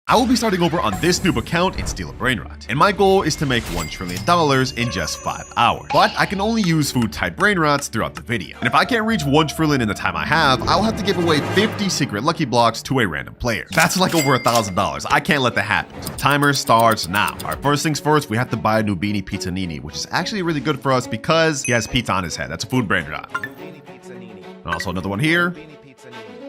I will be starting over on this noob account and steal a Brainrot. And my goal is to make $1 trillion in just 5 hours. But I can only use food type Brainrots throughout the video. And if I can't reach 1 trillion in the time I have, I'll have to give away 50 secret lucky blocks to a random player. That's like over $1,000. I can't let that happen. So timer starts now. Alright, first things first, we have to buy a Nubini Pizzanini, which is actually really good for us because he has pizza on his head. That's a food Brainrot. And also another one here.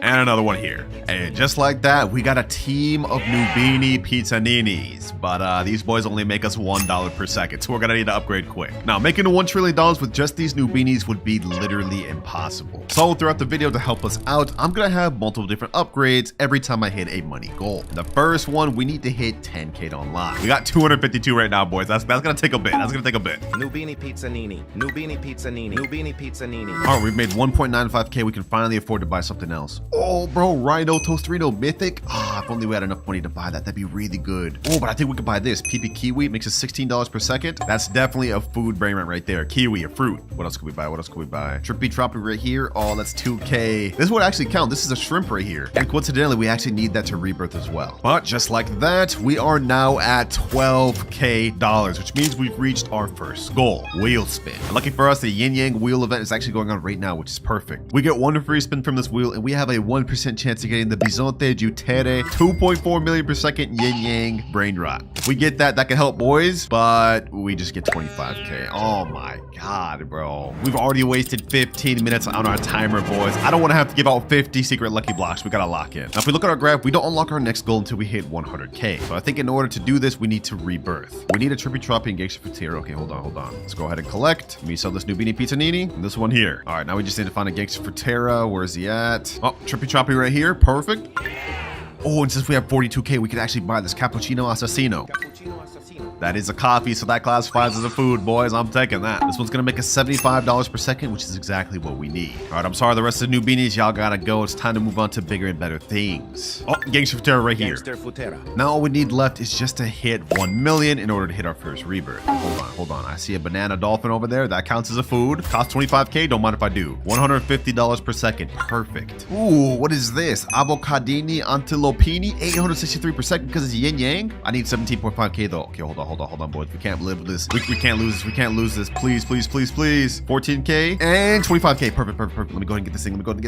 And another one here. And just like that, we got a team of Nubini Pizzaninis. But these boys only make us $1 per second, so we're gonna need to upgrade quick. Now, making $1 trillion with just these Nubinis would be literally impossible. So throughout the video, to help us out, I'm gonna have multiple different upgrades every time I hit a money goal. The first one, we need to hit 10K to unlock. We got 252 right now, boys. That's gonna take a bit. That's gonna take a bit. Nubini Pizzanini, Nubini Pizzanini, Nubini Pizzanini. All right, we've made 1.95K. We can finally afford to buy something else. Oh, bro, Rhino, Toasterino, Mythic. Ah, if only we had enough money to buy that, that'd be really good. Oh, but I think we could buy this. PP Kiwi makes us $16 per second. That's definitely a food Brainrot right there. Kiwi, a fruit. What else could we buy? What else could we buy? Trippy Troppy right here. Oh, that's 2K. This would actually count. This is a shrimp right here. And coincidentally, we actually need that to rebirth as well. But just like that, we are now at $12K, which means we've reached our first goal. Wheel spin. And lucky for us, the Yin Yang wheel event is actually going on right now, which is perfect. We get one free spin from this wheel, and we have a 1% chance of getting the Bisonte Jutere 2.4 million per second Yin Yang Brainrot. If we get that, that can help, boys, but we just get 25K. Oh my god, bro. We've already wasted 15 minutes on our timer, boys. I don't want to have to give out 50 secret lucky blocks. We gotta lock in. Now, if we look at our graph, we don't unlock our next goal until we hit 100K. So I think in order to do this, we need to rebirth. We need a Trippy Troppy and Geisha Fatira. Okay, hold on. Let's go ahead and collect. Let me sell this Nubini Pizzanini and this one here. All right, now we just need to find a Geisha Fatira. Where's he at? Oh, Trippy Troppy right here. Perfect. Oh, and since we have 42K, we can actually buy this Cappuccino Assassino. That is a coffee, so that classifies as a food, boys. I'm taking that. This one's gonna make us $75 per second, which is exactly what we need. All right, I'm sorry, the rest of the Nubinis, y'all gotta go. It's time to move on to bigger and better things. Oh, Gangster Futera right here. Now all we need left is just to hit 1 million in order to hit our first rebirth. Hold on. I see a banana dolphin over there. That counts as a food. Costs 25K, don't mind if I do. $150 per second, perfect. Ooh, what is this? Avocadini Antilopini, 863 per second because it's yin yang. I need 17.5K though. Okay, hold on, boys. We can't live with this. We can't lose this. We can't lose this. Please. 14K and 25K. Perfect. Let me go ahead and get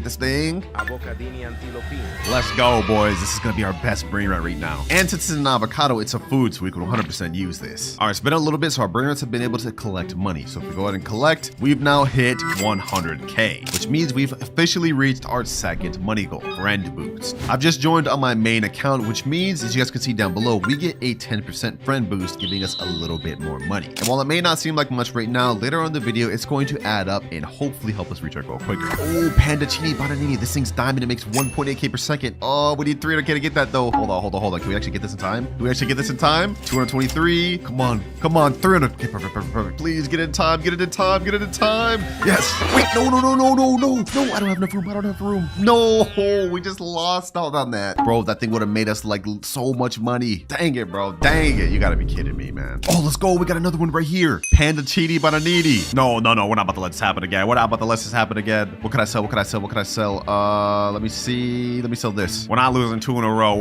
this thing. Avocadini Antilopini. Let's go, boys. This is gonna be our best Brainrot right now. And since it's an avocado, it's a food, so we can 100% use this. All right, it's been a little bit, so our Brainrots have been able to collect money. So if we go ahead and collect, we've now hit 100K, which means we've officially reached our second money goal, friend boost. I've just joined on my main account, which means, as you guys can see down below, we get a 10% friend boost, giving us a little bit more money. And while it may not seem like much right now, later on in the video, it's going to add up and hopefully help us reach our goal quicker. Oh, Pandacini Bananini. This thing's diamond. It makes 1.8K per second. Oh, we need 300K to get that though. Hold on. Can we actually get this in time? 223. Come on. 300K. Perfect. Please get it in time. Yes. Wait, no. I don't have enough room. No, we just lost out on that. Bro, that thing would have made us like so much money. Dang it, bro. You gotta be kidding me, man. Oh, let's go. We got another one right here. Panda Chidi Bananiti. No. We're not about to let this happen again. What can I sell? Let me see. Let me sell this. We're not losing two in a row.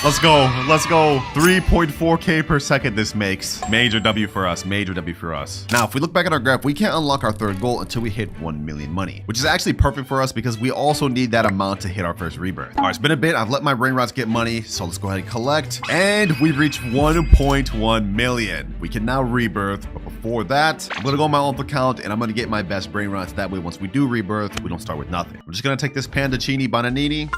Let's go. 3.4K per second this makes. Major W for us. Now, if we look back at our graph, we can't unlock our third goal until we hit 1 million money, which is actually perfect for us because we also need that amount to hit our first rebirth. All right, it's been a bit. I've let my Brainrots get money, so let's go ahead and collect. And we've reached 1.1 million. We can now rebirth, but before that, I'm gonna go on my own account and I'm gonna get my best Brainrots. That way, once we do rebirth, we don't start with nothing. I'm just gonna take this Pandacini Bananini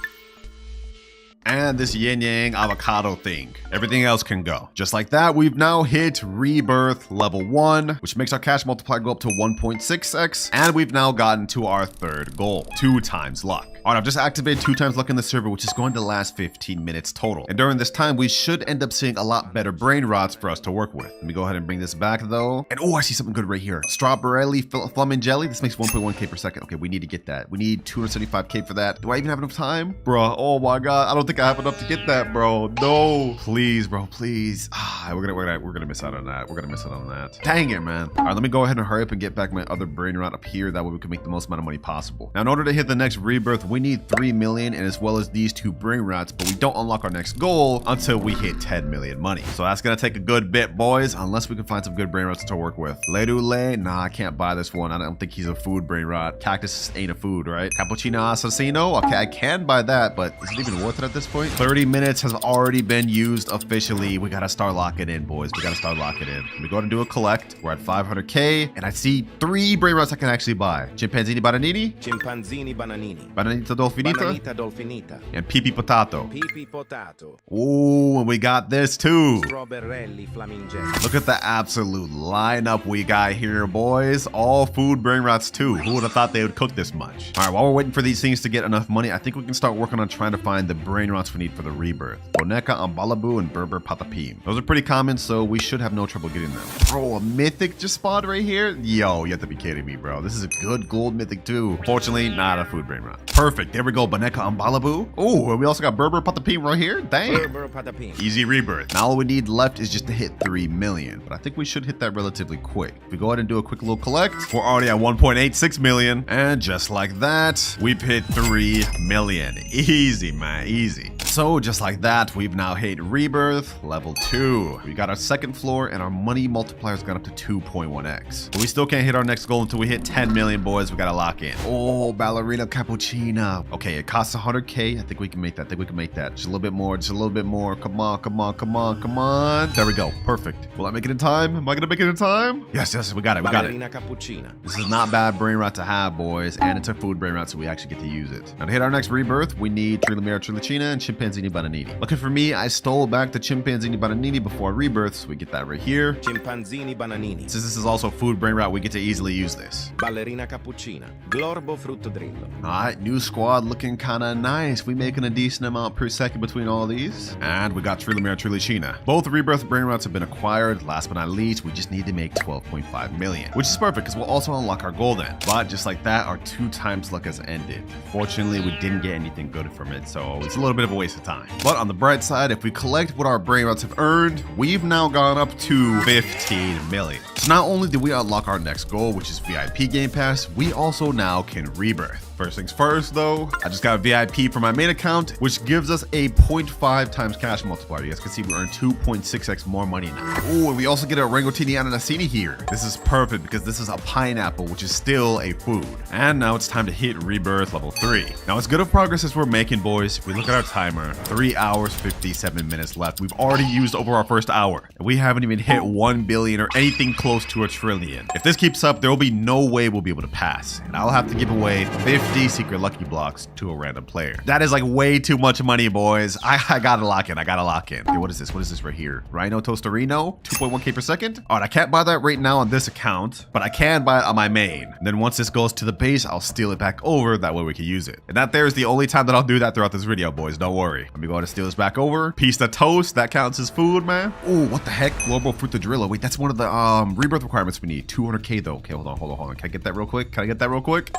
and this yin yang avocado thing. Everything else can go. Just like that, we've now hit rebirth level 1, which makes our cash multiplier go up to 1.6x, and we've now gotten to our third goal, 2 times luck. All right, I've just activated 2 times luck in the server, which is going to last 15 minutes total. And during this time, we should end up seeing a lot better Brainrots for us to work with. Let me go ahead and bring this back though. And oh, I see something good right here. Strawberry Flamin Jelly. This makes 1.1K per second. Okay, we need to get that. We need 275K for that. Do I even have enough time? Bro, oh my God. I don't think I have enough to get that, bro. No. Please, bro, please. we're gonna miss out on that. We're gonna miss out on that. Dang it, man. All right, let me go ahead and hurry up and get back my other brain rot up here. That way we can make the most amount of money possible. Now, in order to hit the next rebirth, we need 3 million and as well as these 2 brain rots, but we don't unlock our next goal until we hit 10 million money. So that's gonna take a good bit, boys, unless we can find some good brain rots to work with. Ledule, nah, I can't buy this one. I don't think he's a food brain rot. Cactus ain't a food, right? Cappuccino Assassino, okay, I can buy that, but is it even worth it at this point? 30 minutes has already been used officially. We gotta start locking in, boys. We gotta start locking in. We go to do a collect. We're at 500k, and I see 3 brain rots I can actually buy. Chimpanzini Bananini, Chimpanzini bananini. Bananita Dolfinita, Bananita dolfinita. and Pipi Potato. Pipi potato. Ooh, and we got this too. Strawberry flamingenti. Look at the absolute lineup we got here, boys. All food brain rots too. Who would have thought they would cook this much? All right, while we're waiting for these things to get enough money, I think we can start working on trying to find the brain rots we need for the rebirth. Boneca Ambalabu and Berber Patapim. Those are pretty common, so we should have no trouble getting them. Bro, a mythic just spawned right here? Yo, you have to be kidding me, bro. This is a good gold mythic too. Fortunately, not a food brain rot. Perfect. There we go. Boneca Ambalabu. Oh, and we also got Berber Patapim right here. Dang. Berber patapim. Easy rebirth. Now all we need left is just to hit 3 million, but I think we should hit that relatively quick. If we go ahead and do a quick little collect, we're already at 1.86 million, and just like that, we've hit 3 million. Easy, man, easy. So just like that, we've now hit rebirth level 2. We got our second floor, and our money multiplier's gone up to 2.1x. But we still can't hit our next goal until we hit 10 million, boys. We gotta lock in. Oh, ballerina cappuccina. Okay, it costs 100k. I think we can make that. I think we can make that. Just a little bit more. Just a little bit more. Come on, come on, come on, come on. There we go. Perfect. Will I make it in time? Am I gonna make it in time? Yes, yes, we got it. We got it. Ballerina cappuccina. This is not bad brain rot to have, boys, and it's a food brain rot, so we actually get to use it. Now to hit our next rebirth, we need Trilamera Trilachina and Chimpanzini Bananini. Lucky for me, I stole back the Chimpanzini Bananini before rebirth, so we get that right here. Chimpanzini bananini. Since this is also food brain rot, we get to easily use this. Ballerina cappuccina. Glorbo fruttodrillo. Alright, new squad looking kinda nice. We making a decent amount per second between all these. And we got Trilamera Trilachina. Both rebirth brain rots have been acquired. Last but not least, we just need to make 12.5 million, which is perfect because we'll also unlock our goal then. But just like that, our 2 times luck has ended. Fortunately, we didn't get anything good from it, so it's a little bit of a waste of time. But on the bright side, if we collect what our brain rots have earned, we've now gone up to 15 million. So not only did we unlock our next goal, which is VIP Game Pass, we also now can rebirth. First things first though, I just got a VIP for my main account, which gives us a 0.5 times cash multiplier. You guys can see we earn 2.6x more money now. Oh, and we also get a Rangotini Ananasini here. This is perfect because this is a pineapple, which is still a food. And now it's time to hit rebirth level 3. Now as good of progress as we're making, boys, if we look at our timer, 3 hours, 57 minutes left. We've already used over our first hour, and we haven't even hit 1 billion or anything close to a trillion. If this keeps up, there will be no way we'll be able to pass, and I'll have to give away 50 secret lucky blocks to a random player. That is like way too much money, boys. I gotta lock in. I gotta lock in. Okay, what is this? What is this right here? Rhino Tostarino, 2.1k per second. All right, I can't buy that right now on this account, but I can buy it on my main. And then once this goes to the base, I'll steal it back over. That way we can use it. And that there is the only time that I'll do that throughout this video, boys. Don't worry. Let me go ahead and steal this back over. Piece of toast. That counts as food, man. Oh, what the heck? Global Fruitadrillo. Wait, that's one of the rebirth requirements we need. 200k though. Okay, hold on. Can I get that real quick?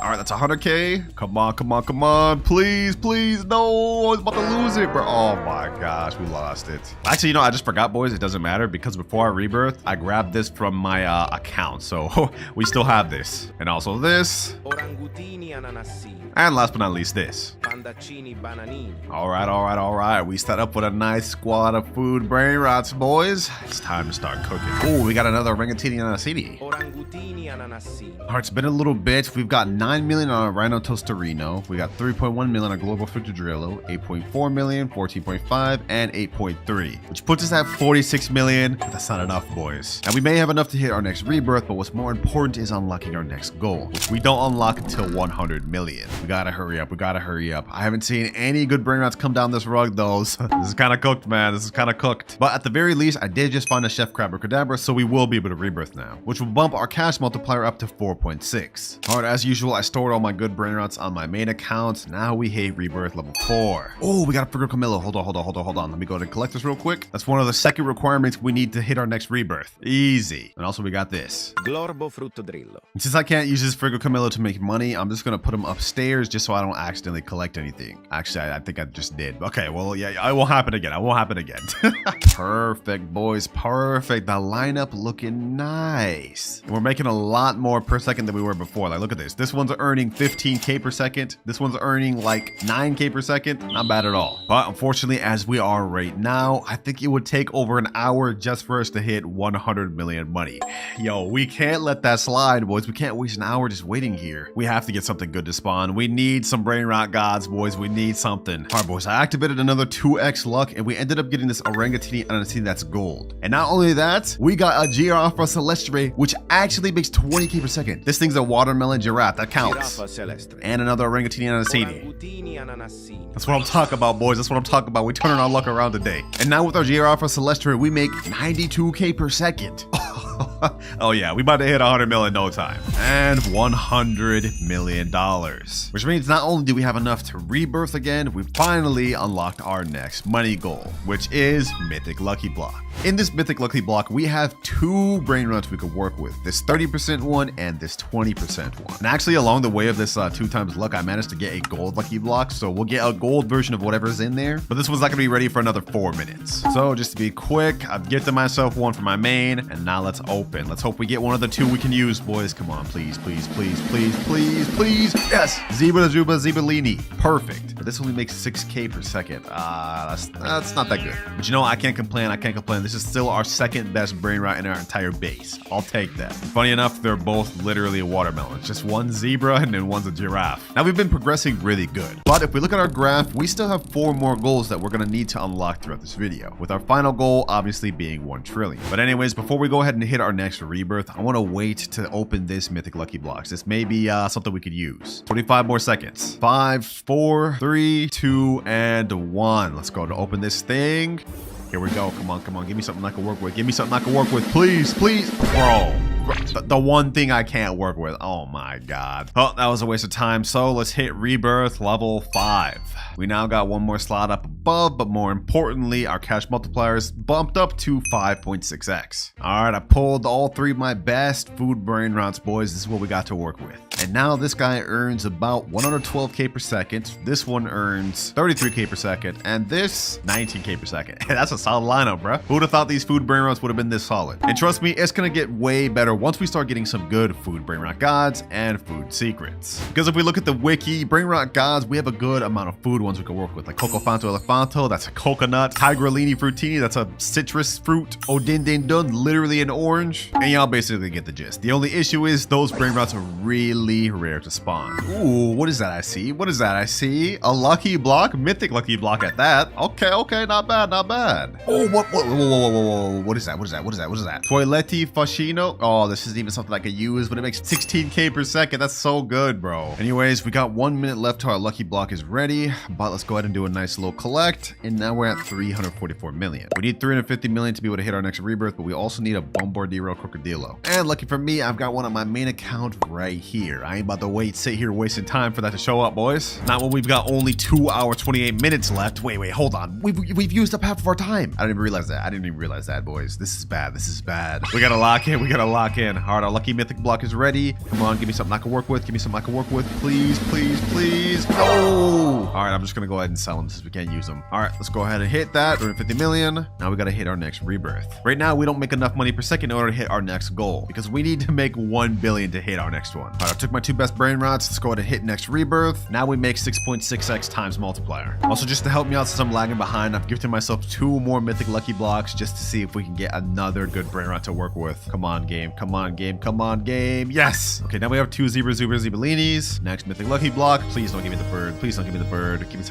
All right, that's 100k. Come on. Please. No, I was about to lose it, bro. Oh my gosh, we lost it. Actually, you know, I just forgot, boys. It doesn't matter because before I rebirth, I grabbed this from my account. So we still have this. And also this. Orangutini ananasini. And last but not least, this. Pandaccini bananini. All right. We start up with a nice squad of food brain rots, boys. It's time to start cooking. Oh, we got another Rangatini Ananasini. Orangutini ananasini. All right, it's been a little bit. We've got 9 million on our Rhino Tostarino. We got 3.1 million on Global Fruitadrillo, 8.4 million, 14.5, and 8.3, which puts us at 46 million. But that's not enough, boys. Now, we may have enough to hit our next rebirth, but what's more important is unlocking our next goal, which we don't unlock until 100 million. We gotta hurry up. I haven't seen any good brain rots come down this rug, though. So this is kind of cooked, man. This is kind of cooked. But at the very least, I did just find a Chef Crab or Cadabra, so we will be able to rebirth now, which will bump our cash cash multiplier up to 4.6. All right, as usual, I stored all my good Brainrots on my main account. Now we hit Rebirth level 4. Oh, we got a Frigga Camilla. Hold on. Let me go to collect this real quick. That's one of the second requirements we need to hit our next Rebirth. Easy. And also we got this. Glorbo frutto drillo. Since I can't use this Frigga Camilla to make money, I'm just gonna put him upstairs just so I don't accidentally collect anything. Actually, I think I just did. Okay, well, yeah, it won't happen again. Perfect, boys. Perfect. The lineup looking nice. And we're making a lot more per second than we were before. Like, look at this. This one's earning 15K per second. This one's earning like 9K per second. Not bad at all. But unfortunately, as we are right now, I think it would take over an hour just for us to hit 100 million money. Yo, we can't let that slide, boys. We can't waste an hour just waiting here. We have to get something good to spawn. We need some Brainrot gods, boys. We need something. All right, boys. I activated another 2x luck, and we ended up getting this orangutan ananasini that's gold. And not only that, we got a Giraffa Celestre, which actually makes 20K per second. This thing's a watermelon giraffe. That counts. And another orangutan ananasini. That's what I'm talking about, boys. That's what I'm talking about. We're turning our luck around today. And now with our Giraffa Celestre, we make 92K per second. Oh yeah, we about to hit 100 mil in no time. And $100 million. Which means not only do we have enough to rebirth again, we finally unlocked our next money goal, which is Mythic Lucky Block. In this Mythic Lucky Block, we have two Brainrots we could work with. This 30% one and this 20% one. And actually along the way of this 2 times luck, I managed to get a gold Lucky Block. So we'll get a gold version of whatever's in there. But this one's not gonna be ready for another 4 minutes. So just to be quick, I've gifted myself one for my main. And now let's open. Let's hope we get one of the 2 we can use, boys. Come on, please. Yes! Zebellini. Perfect. But this only makes 6K per second. That's not that good. But you know, I can't complain. This is still our second best Brainrot in our entire base. I'll take that. Funny enough, they're both literally watermelons. Just one zebra and then one's a giraffe. Now we've been progressing really good. But if we look at our graph, we still have 4 more goals that we're gonna need to unlock throughout this video. With our final goal obviously being 1 trillion. But anyways, before we go ahead and hit our next rebirth, I want to wait to open this Mythic Lucky Blocks. This may be something we could use. 25 more seconds. 5, 4, 3, 2, and 1. Let's go to open this thing. Here we go. Come on. Give me something I can work with. Please. Bro. The one thing I can't work with. Oh my god. Oh, that was a waste of time. So let's hit Rebirth level 5. We now got 1 more slot up above, but more importantly, our cash multipliers bumped up to 5.6x. All right, I pulled all 3 of my best food Brainrots, boys. This is what we got to work with. And now this guy earns about 112K per second. This one earns 33K per second. And this 19K per second. That's a solid lineup, bro. Who would have thought these food Brainrots would have been this solid? And trust me, it's going to get way better once we start getting some good food Brainrot gods and food secrets. Because if we look at the wiki, Brainrot gods, we have a good amount of food ones we can work with. Like Coco Fanto Elefanto, that's a coconut. Tigrellini Frutini, that's a citrus fruit. Odin Din Dun, literally an orange. And y'all basically get the gist. The only issue is those Brainrots are really rare to spawn. Ooh, what is that I see? A lucky block? Mythic lucky block at that. Okay, not bad. Oh, whoa, what is that? Toiletti Fascino? Oh, this isn't even something I could use, but it makes 16K per second. That's so good, bro. Anyways, we got 1 minute left till our lucky block is ready, but let's go ahead and do a nice little collect, and now we're at 344 million. We need 350 million to be able to hit our next rebirth, but we also need a Bombardio Crocodilo. And lucky for me, I've got one on my main account right here. I ain't about to sit here wasting time for that to show up, boys. Not when we've got only 2 hours, 28 minutes left. Wait, hold on. We've used up half of our time. I didn't even realize that, boys. This is bad. We gotta lock in. All right, our lucky mythic block is ready. Come on, give me something I can work with. Please. No! All right, I'm just gonna go ahead and sell them since we can't use them. All right, let's go ahead and hit that. 350 million. Now we gotta hit our next rebirth. Right now, we don't make enough money per second in order to hit our next goal because we need to make 1 billion to hit our next one. All right, I took my 2 best Brainrots. Let's go ahead and hit next rebirth. Now we make 6.6x times multiplier. Also, just to help me out since I'm lagging behind, I've gifted myself 2 more mythic lucky blocks just to see if we can get another good Brainrot to work with. Come on, game. Yes! Okay, now we have 2 Zebellinis. Next mythic lucky block. Please don't give me the bird. Give me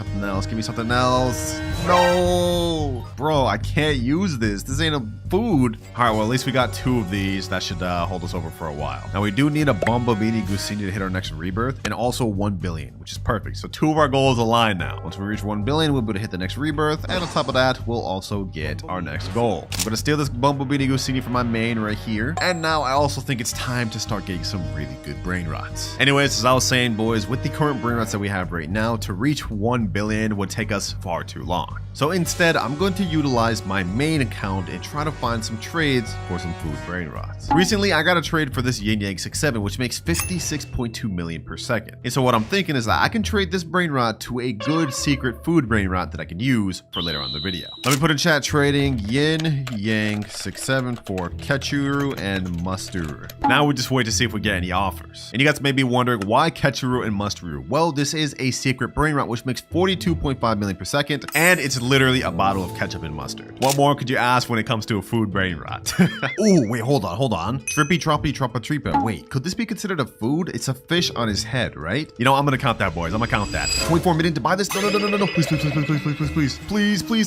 something else. No! Bro, I can't use this. This ain't a food. All right, well, at least we got 2 of these. That should hold us over for a while. Now, we do need a Bombardio Gusini to hit our next rebirth, and also 1 billion, which is perfect. So 2 of our goals align now. Once we reach 1 billion, we'll be able to hit the next rebirth, and on top of that, we'll also get our next goal. I'm gonna steal this Bombardio Gusini from my main right here, and now I also think it's time to start getting some really good brain rots. Anyways, as I was saying, boys, with the current brain rots that we have right now, to reach 1 billion would take us far too long. So instead, I'm going to utilize my main account and try to find some trades for some food brain rots. Recently, I got a trade for this Yin Yang 67, which makes 56.2 million per second. And so what I'm thinking is that I can trade this brain rot to a good secret food brain rot that I can use for later on in the video. Let me put in chat trading Yin Yang 67 for Ketchuru and Musturu. Now we just wait to see if we get any offers. And you guys may be wondering why Ketchuru and Musturu. Well, this is a secret brain rot which makes 42.5 million per second, and it's literally a bottle of ketchup and mustard. What more could you ask when it comes to a food brain rot? Oh, wait, hold on. Trippy Troppy Troppa Tripa. Wait, could this be considered a food? It's a fish on his head, right? You know, I'm gonna count that, boys. I'm gonna count that. 24 million to buy this? No. Please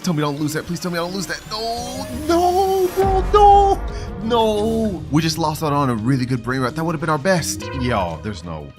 tell me I don't lose that. Please tell me I don't lose that. No, bro, no. We just lost out on a really good brain rot. That would have been our best. Yo, there's no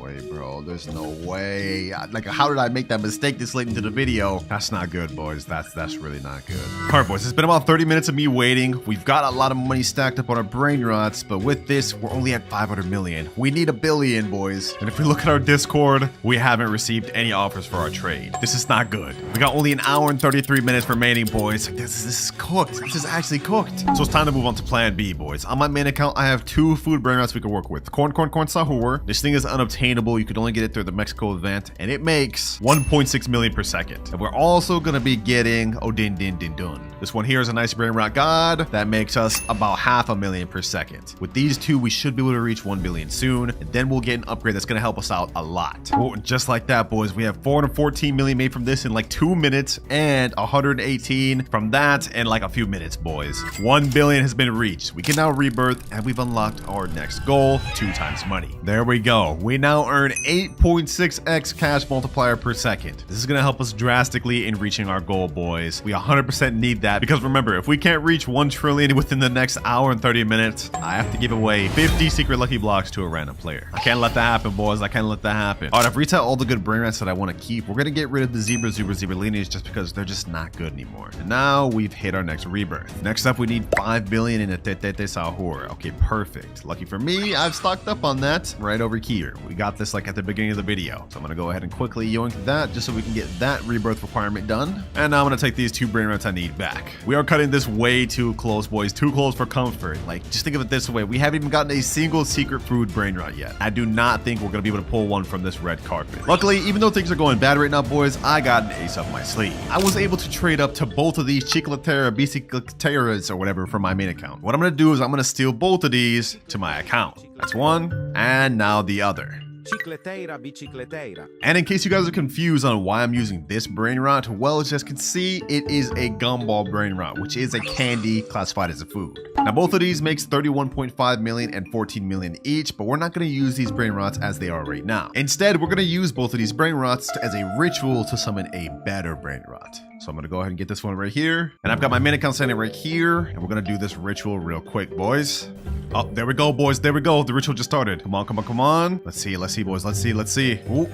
way, bro. There's no way. Like, how did I make that mistake this late into the video? That's not good, boys. That's really not good. All right, boys, it's been about 30 minutes of me waiting. We've got a lot of money stacked up on our brain rots, but with this, we're only at 500 million. We need 1 billion, boys. And if we look at our Discord, we haven't received any offers for our trade. This is not good. We got only 1 hour and 33 minutes remaining, boys. This is cooked. This is actually cooked. So it's time to move on to plan B, boys. On my main account, I have 2 food brain rots we can work with. Corn Sahur. This thing is unobtainable. You could only get it through the Mexico event, and it makes 1.6 million per second. And we're also gonna be getting Odin Din Din Dun. This one here is a nice brain rot god that makes us about 500,000 per second. With these 2, we should be able to reach 1 billion soon, and then we'll get an upgrade that's gonna help us out a lot. Oh, just like that, boys, we have 414 million made from this in like 2 minutes, and 118 from that in like a few minutes, boys. 1 billion has been reached. We can now rebirth, and we've unlocked our next goal, 2 times money. There we go. We now earn 8.6x cash multiplier per second. This is gonna help us drastically in reaching our goal, boys. We 100% need that, because remember, if we can't reach 1 trillion within the next hour and 30 minutes, I have to give away 50 secret lucky blocks to a random player. I can't let that happen, boys. I can't let that happen. All right, I've reached out all the good brain rats that I want to keep. We're gonna get rid of the zebra lineage just because they're just not good anymore. And now we've hit our next rebirth. Next up, we need 5 billion in a Tete Sahur. Okay, perfect. Lucky for me, I've stocked up on that right over here. We got this like at the beginning of the video. So I'm gonna go ahead and quickly yoink that just so we can get that rebirth requirement done. And now I'm gonna take these 2 brain rats I need back. We are cutting this way too close, boys. Too close for comfort. Like, just think of it this way. We haven't even gotten a single secret food brain rot yet. I do not think we're gonna be able to pull one from this red carpet. Luckily, even though things are going bad right now, boys, I got an ace up my sleeve. I was able to trade up to both of these Bicicleteras or whatever from my main account. What I'm gonna do is I'm gonna steal both of these to my account. That's one, and now the other. Bicicleteira. And in case you guys are confused on why I'm using this brain rot, well, as you guys can see, it is a gumball brain rot, which is a candy classified as a food. Now, both of these makes 31.5 million and 14 million each, but we're not going to use these brain rots as they are right now. Instead, we're going to use both of these brain rots as a ritual to summon a better brain rot. So I'm gonna go ahead and get this one right here. And I've got my main account standing right here. And we're gonna do this ritual real quick, boys. Oh, there we go, boys. There we go. The ritual just started. Come on. Let's see, boys. Let's see. Ooh.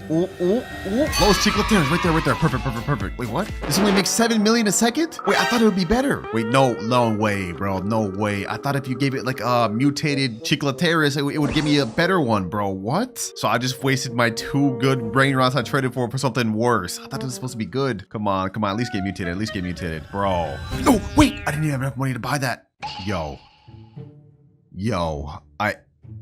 Los Chicleteros, right there. Perfect. Wait, what? This only makes 7 million a second? Wait, I thought it would be better. Wait, no way, bro. No way. I thought if you gave it like a mutated Chicleteros, it would give me a better one, bro. What? So I just wasted my 2 good brain rots I traded for something worse. I thought it was supposed to be good. Come on. At least get mutated, bro. No, wait, I didn't even have enough money to buy that. Yo, I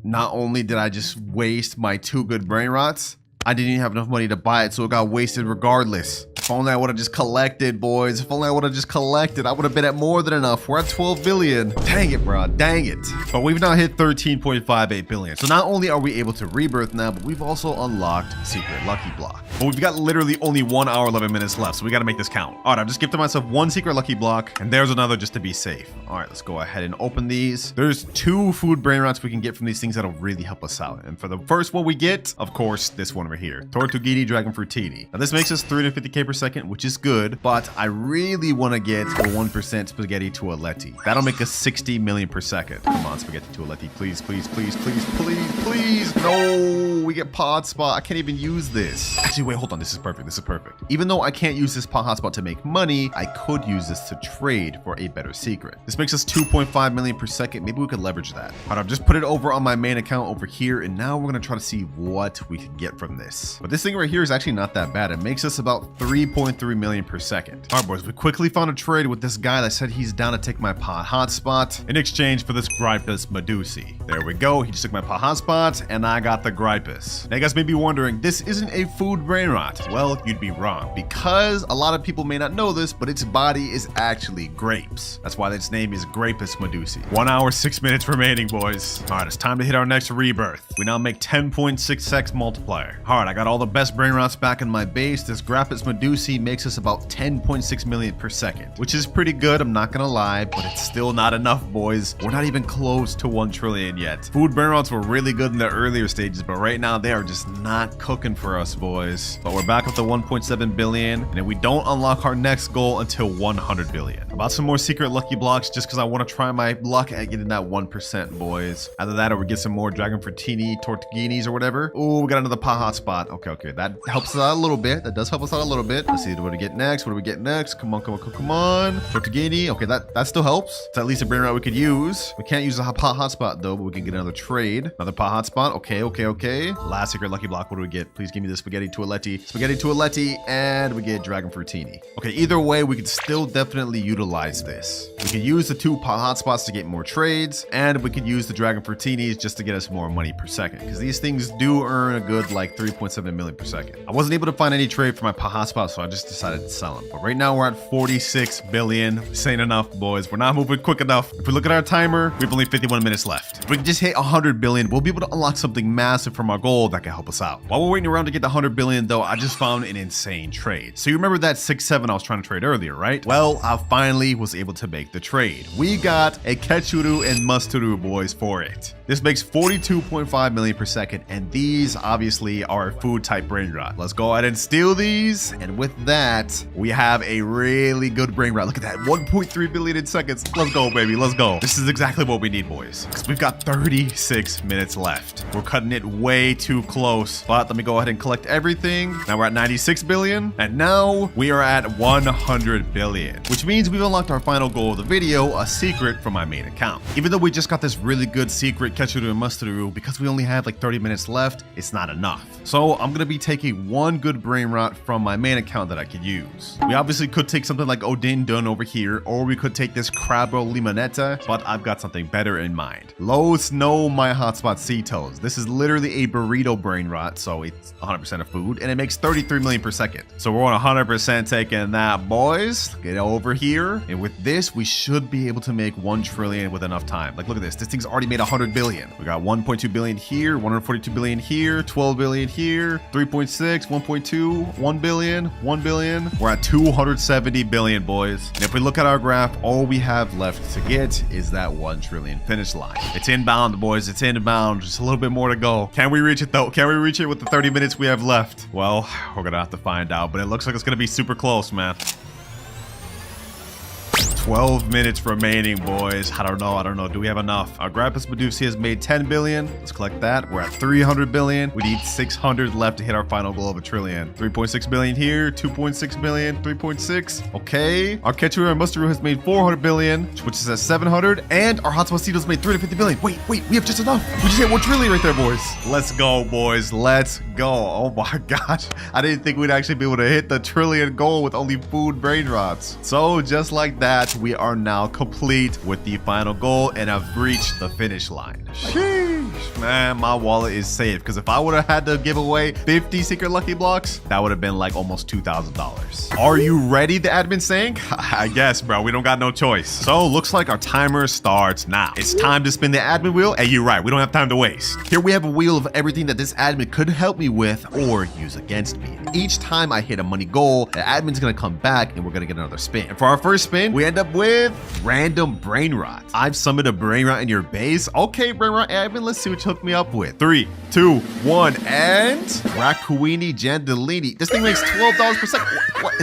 not only did I just waste my 2 good brain rots, I didn't even have enough money to buy it, so it got wasted regardless. If only I would have just collected, boys. If only I would have just collected, I would have been at more than enough. We're at 12 billion. Dang it, bro. Dang it. But we've now hit 13.58 billion. So not only are we able to rebirth now, but we've also unlocked Secret Lucky Block. But we've got literally only 1 hour, 11 minutes left, so we got to make this count. All right, I've just gifted myself 1 Secret Lucky Block, and there's another just to be safe. All right, let's go ahead and open these. There's 2 food brain rots we can get from these things that'll really help us out. And for the first one we get, of course, this one over here. Tortuguini Dragon Fruitini. Now this makes us 350k per second, which is good, but I really want to get a 1% spaghetti toaletti. That'll make us 60 million per second. Come on, spaghetti toaletti, please, please, please, please, please, please. No, we get pod hotspot. I can't even use this. Actually, wait, hold on. This is perfect. This is perfect. Even though I can't use this pod hotspot to make money, I could use this to trade for a better secret. This makes us 2.5 million per second. Maybe we could leverage that. All right, I've just put it over on my main account over here, and now we're gonna try to see what we can get from this. But this thing right here is actually not that bad. It makes us about 3.3 million per second. All right, boys, we quickly found a trade with this guy that said he's down to take my pod hotspot in exchange for this Gripus Medusi. There we go. He just took my pod hotspot, and I got the Gripus. Now, you guys may be wondering, this isn't a food brain rot. Well, you'd be wrong, because a lot of people may not know this, but its body is actually grapes. That's why its name is Grapus Medusi. 1 hour, 6 minutes remaining, boys. All right, it's time to hit our next rebirth. We now make 10.6x multiplier. All right, I got all the best brain rots back in my base. This Grapus Medusi makes us about 10.6 million per second, which is pretty good, I'm not gonna lie, but it's still not enough, boys. We're not even close to 1 trillion yet. Food brain rots were really good in the earlier stages, but right now they are just not cooking for us, boys. But we're back up to 1.7 billion, and then we don't unlock our next goal until 100 billion. About some more secret lucky blocks, just because I want to try my luck at getting that 1%, boys. Either that or we get some more Dragon Fruttini, Tortuguinis, or whatever. Oh, we got another pod hotspot. Okay, that helps us out a little bit. That does help us out a little bit. Let's see, what do we get next? What do we get next? Come on. Tortuguini. Okay, that still helps. It's at least a brain rot we could use. We can't use a pod hotspot though, but we can get another trade. Another pod hotspot. Okay. Last secret lucky block. What do we get? Please give me the spaghetti toaletti, and we get Dragon Fruttini. Okay, either way, we could still definitely utilize this. We could use the 2 pod hotspots to get more trades, and we could use the Dragon Fruttinis just to get us more money per second, because these things do earn a good like 3.7 million per second. I wasn't able to find any trade for my pod hotspot, so I just decided to sell them. But right now we're at 46 billion. This ain't enough, boys. We're not moving quick enough. If we look at our timer, we have only 51 minutes left. If we can just hit 100 billion, we'll be able to unlock something massive from our goal that can help us out. While we're waiting around to get the 100 billion though, I just found an insane trade. So you remember that 6-7 I was trying to trade earlier, right? Well, I finally was able to make the trade. We got a Ketchuru and Musturu, boys, for it. This makes 42.5 million per second, and these obviously are food type brain rot. Let's go ahead and steal these, and with that, we have a really good brain rot. Look at that, 1.3 billion in seconds. Let's go, baby, let's go. This is exactly what we need, boys, because we've got 36 minutes left. We're cutting it way too close, but let me go ahead and collect everything. Now we're at 96 billion, and now we are at 100 billion, which means we've unlocked our final goal of the video, a secret from my main account. Even though we just got this really good secret, Ketchuru and Musturu, because we only have like 30 minutes left, it's not enough. So I'm gonna be taking 1 good brain rot from my main account that I could use. We obviously could take something like Odin Dun over here, or we could take this Crabbo Limonetta, but I've got something better in mind. Los No My Hotspot Cetos. This is literally a burrito brain rot, so it's 100% of food, and it makes 33 million per second. So we're on 100% taking that, boys. Get over here, and with this, we should be able to make 1 trillion with enough time. Like, look at this. This thing's already made 100 billion. We got 1.2 billion here, 142 billion here, 12 billion here, 3.6, 1.2, 1 billion, 1 billion. We're at 270 billion, boys. And if we look at our graph, all we have left to get is that 1 trillion finish line. It's inbound, boys. It's inbound. Just a little bit more to go. Can we reach it though? Can we reach it with the 30 minutes we have left? Well, we're gonna have to find out, but it looks like it's gonna be super close, man. 12 minutes remaining, boys. I don't know. Do we have enough? Our Grapus Medusi has made 10 billion. Let's collect that. We're at 300 billion. We need 600 left to hit our final goal of 1 trillion. 3.6 billion here, 2.6 billion, 3.6. Okay. Our Ketchuru and Musturu has made 400 billion, which is at 700. And our Hotspot Cetos made 350 billion. Wait, we have just enough. We just hit 1 trillion right there, boys. Let's go, boys. Let's go. Oh my gosh. I didn't think we'd actually be able to hit the trillion goal with only food brain rots. So just like that, we are now complete with the final goal and have reached the finish line. Sheesh, man, my wallet is safe, because if I would have had to give away 50 secret lucky blocks, that would have been like almost $2,000. Are you ready, the admin saying? I guess, bro, we don't got no choice. So looks like our timer starts now. It's time to spin the admin wheel. Hey, you're right, we don't have time to waste. Here we have a wheel of everything that this admin could help me with or use against me. Each time I hit a money goal, the admin's gonna come back and we're gonna get another spin. And for our first spin, we end up with random brain rot. I've summoned a brain rot in your base. Okay, brain rot admin, let's see what you hooked me up with. 3, 2, 1, and Rakuini Jandalini. This thing makes $12 per second. What?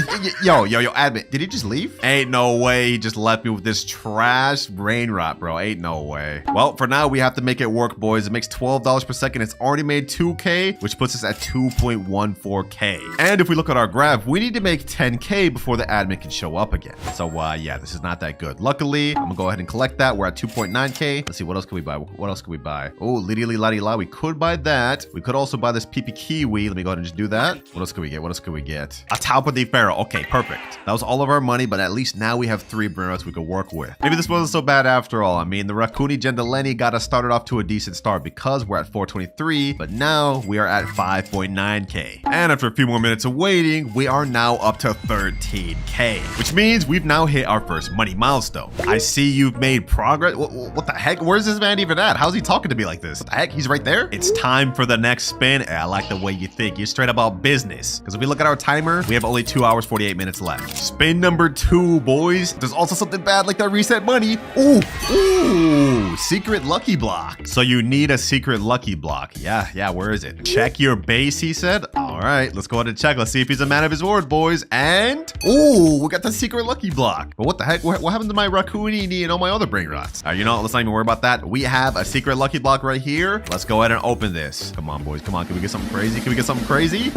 Yo, admin, did he just leave? Ain't no way he just left me with this trash brain rot, bro. Ain't no way. Well, for now, we have to make it work, boys. It makes $12 per second. It's already made 2K, which puts us at 2.14K. And if we look at our graph, we need to make 10K before the admin can show up again. So, yeah, this is not that good. Luckily, I'm gonna go ahead and collect that. We're at 2.9K. Let's see, what else can we buy? What else can we buy? Oh, liddy la la. We could buy that. We could also buy this PP Kiwi. Let me go ahead and just do that. What else can we get? What else can we get? A Taupa de Pharaoh. Okay, perfect. That was all of our money, but at least now we have 3 Brainrots we could work with. Maybe this wasn't so bad after all. I mean, the Rakuni Gendeleni got us started off to a decent start because we're at 423, but now we are at 5.9K. And after a few more minutes of waiting, we are now up to 13K, which means we've now hit our first money milestone. I see you've made progress. What the heck? Where's this man even at? How's he talking to me like this? What the heck? He's right there? It's time for the next spin. I like the way you think. You're straight about business. Because if we look at our timer, we have only 2 hours, 48 minutes left. Spin number 2, boys. There's also something bad like that reset money. Ooh, secret lucky block. So you need a secret lucky block. Yeah, where is it? Check your base, he said. All right, let's go ahead and check. Let's see if he's a man of his word, boys. And, we got the secret lucky block. But what the heck? What happened to my Rakunini and all my other brain rots? You know, let's not even worry about that. We have a secret lucky block right here. Let's go ahead and open this. Come on, boys. Come on. Can we get something crazy? Can we get something crazy?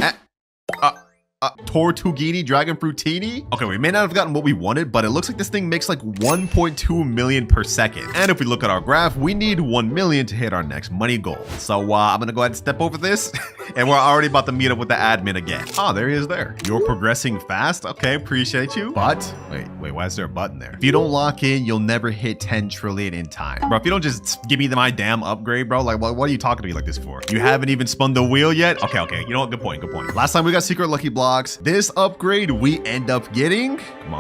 Tortughini Dragon Fruitini? Okay, we may not have gotten what we wanted, but it looks like this thing makes like 1.2 million per second. And if we look at our graph, we need 1 million to hit our next money goal. So I'm gonna go ahead and step over this and we're already about to meet up with the admin again. Oh, there he is there. You're progressing fast. Okay, appreciate you. But wait, why is there a button there? If you don't lock in, you'll never hit 10 trillion in time. Bro, if you don't just give me my damn upgrade, bro, like what are you talking to me like this for? You haven't even spun the wheel yet? Okay. You know what? Good point. Last time we got secret lucky blocks. This upgrade we end up getting. Come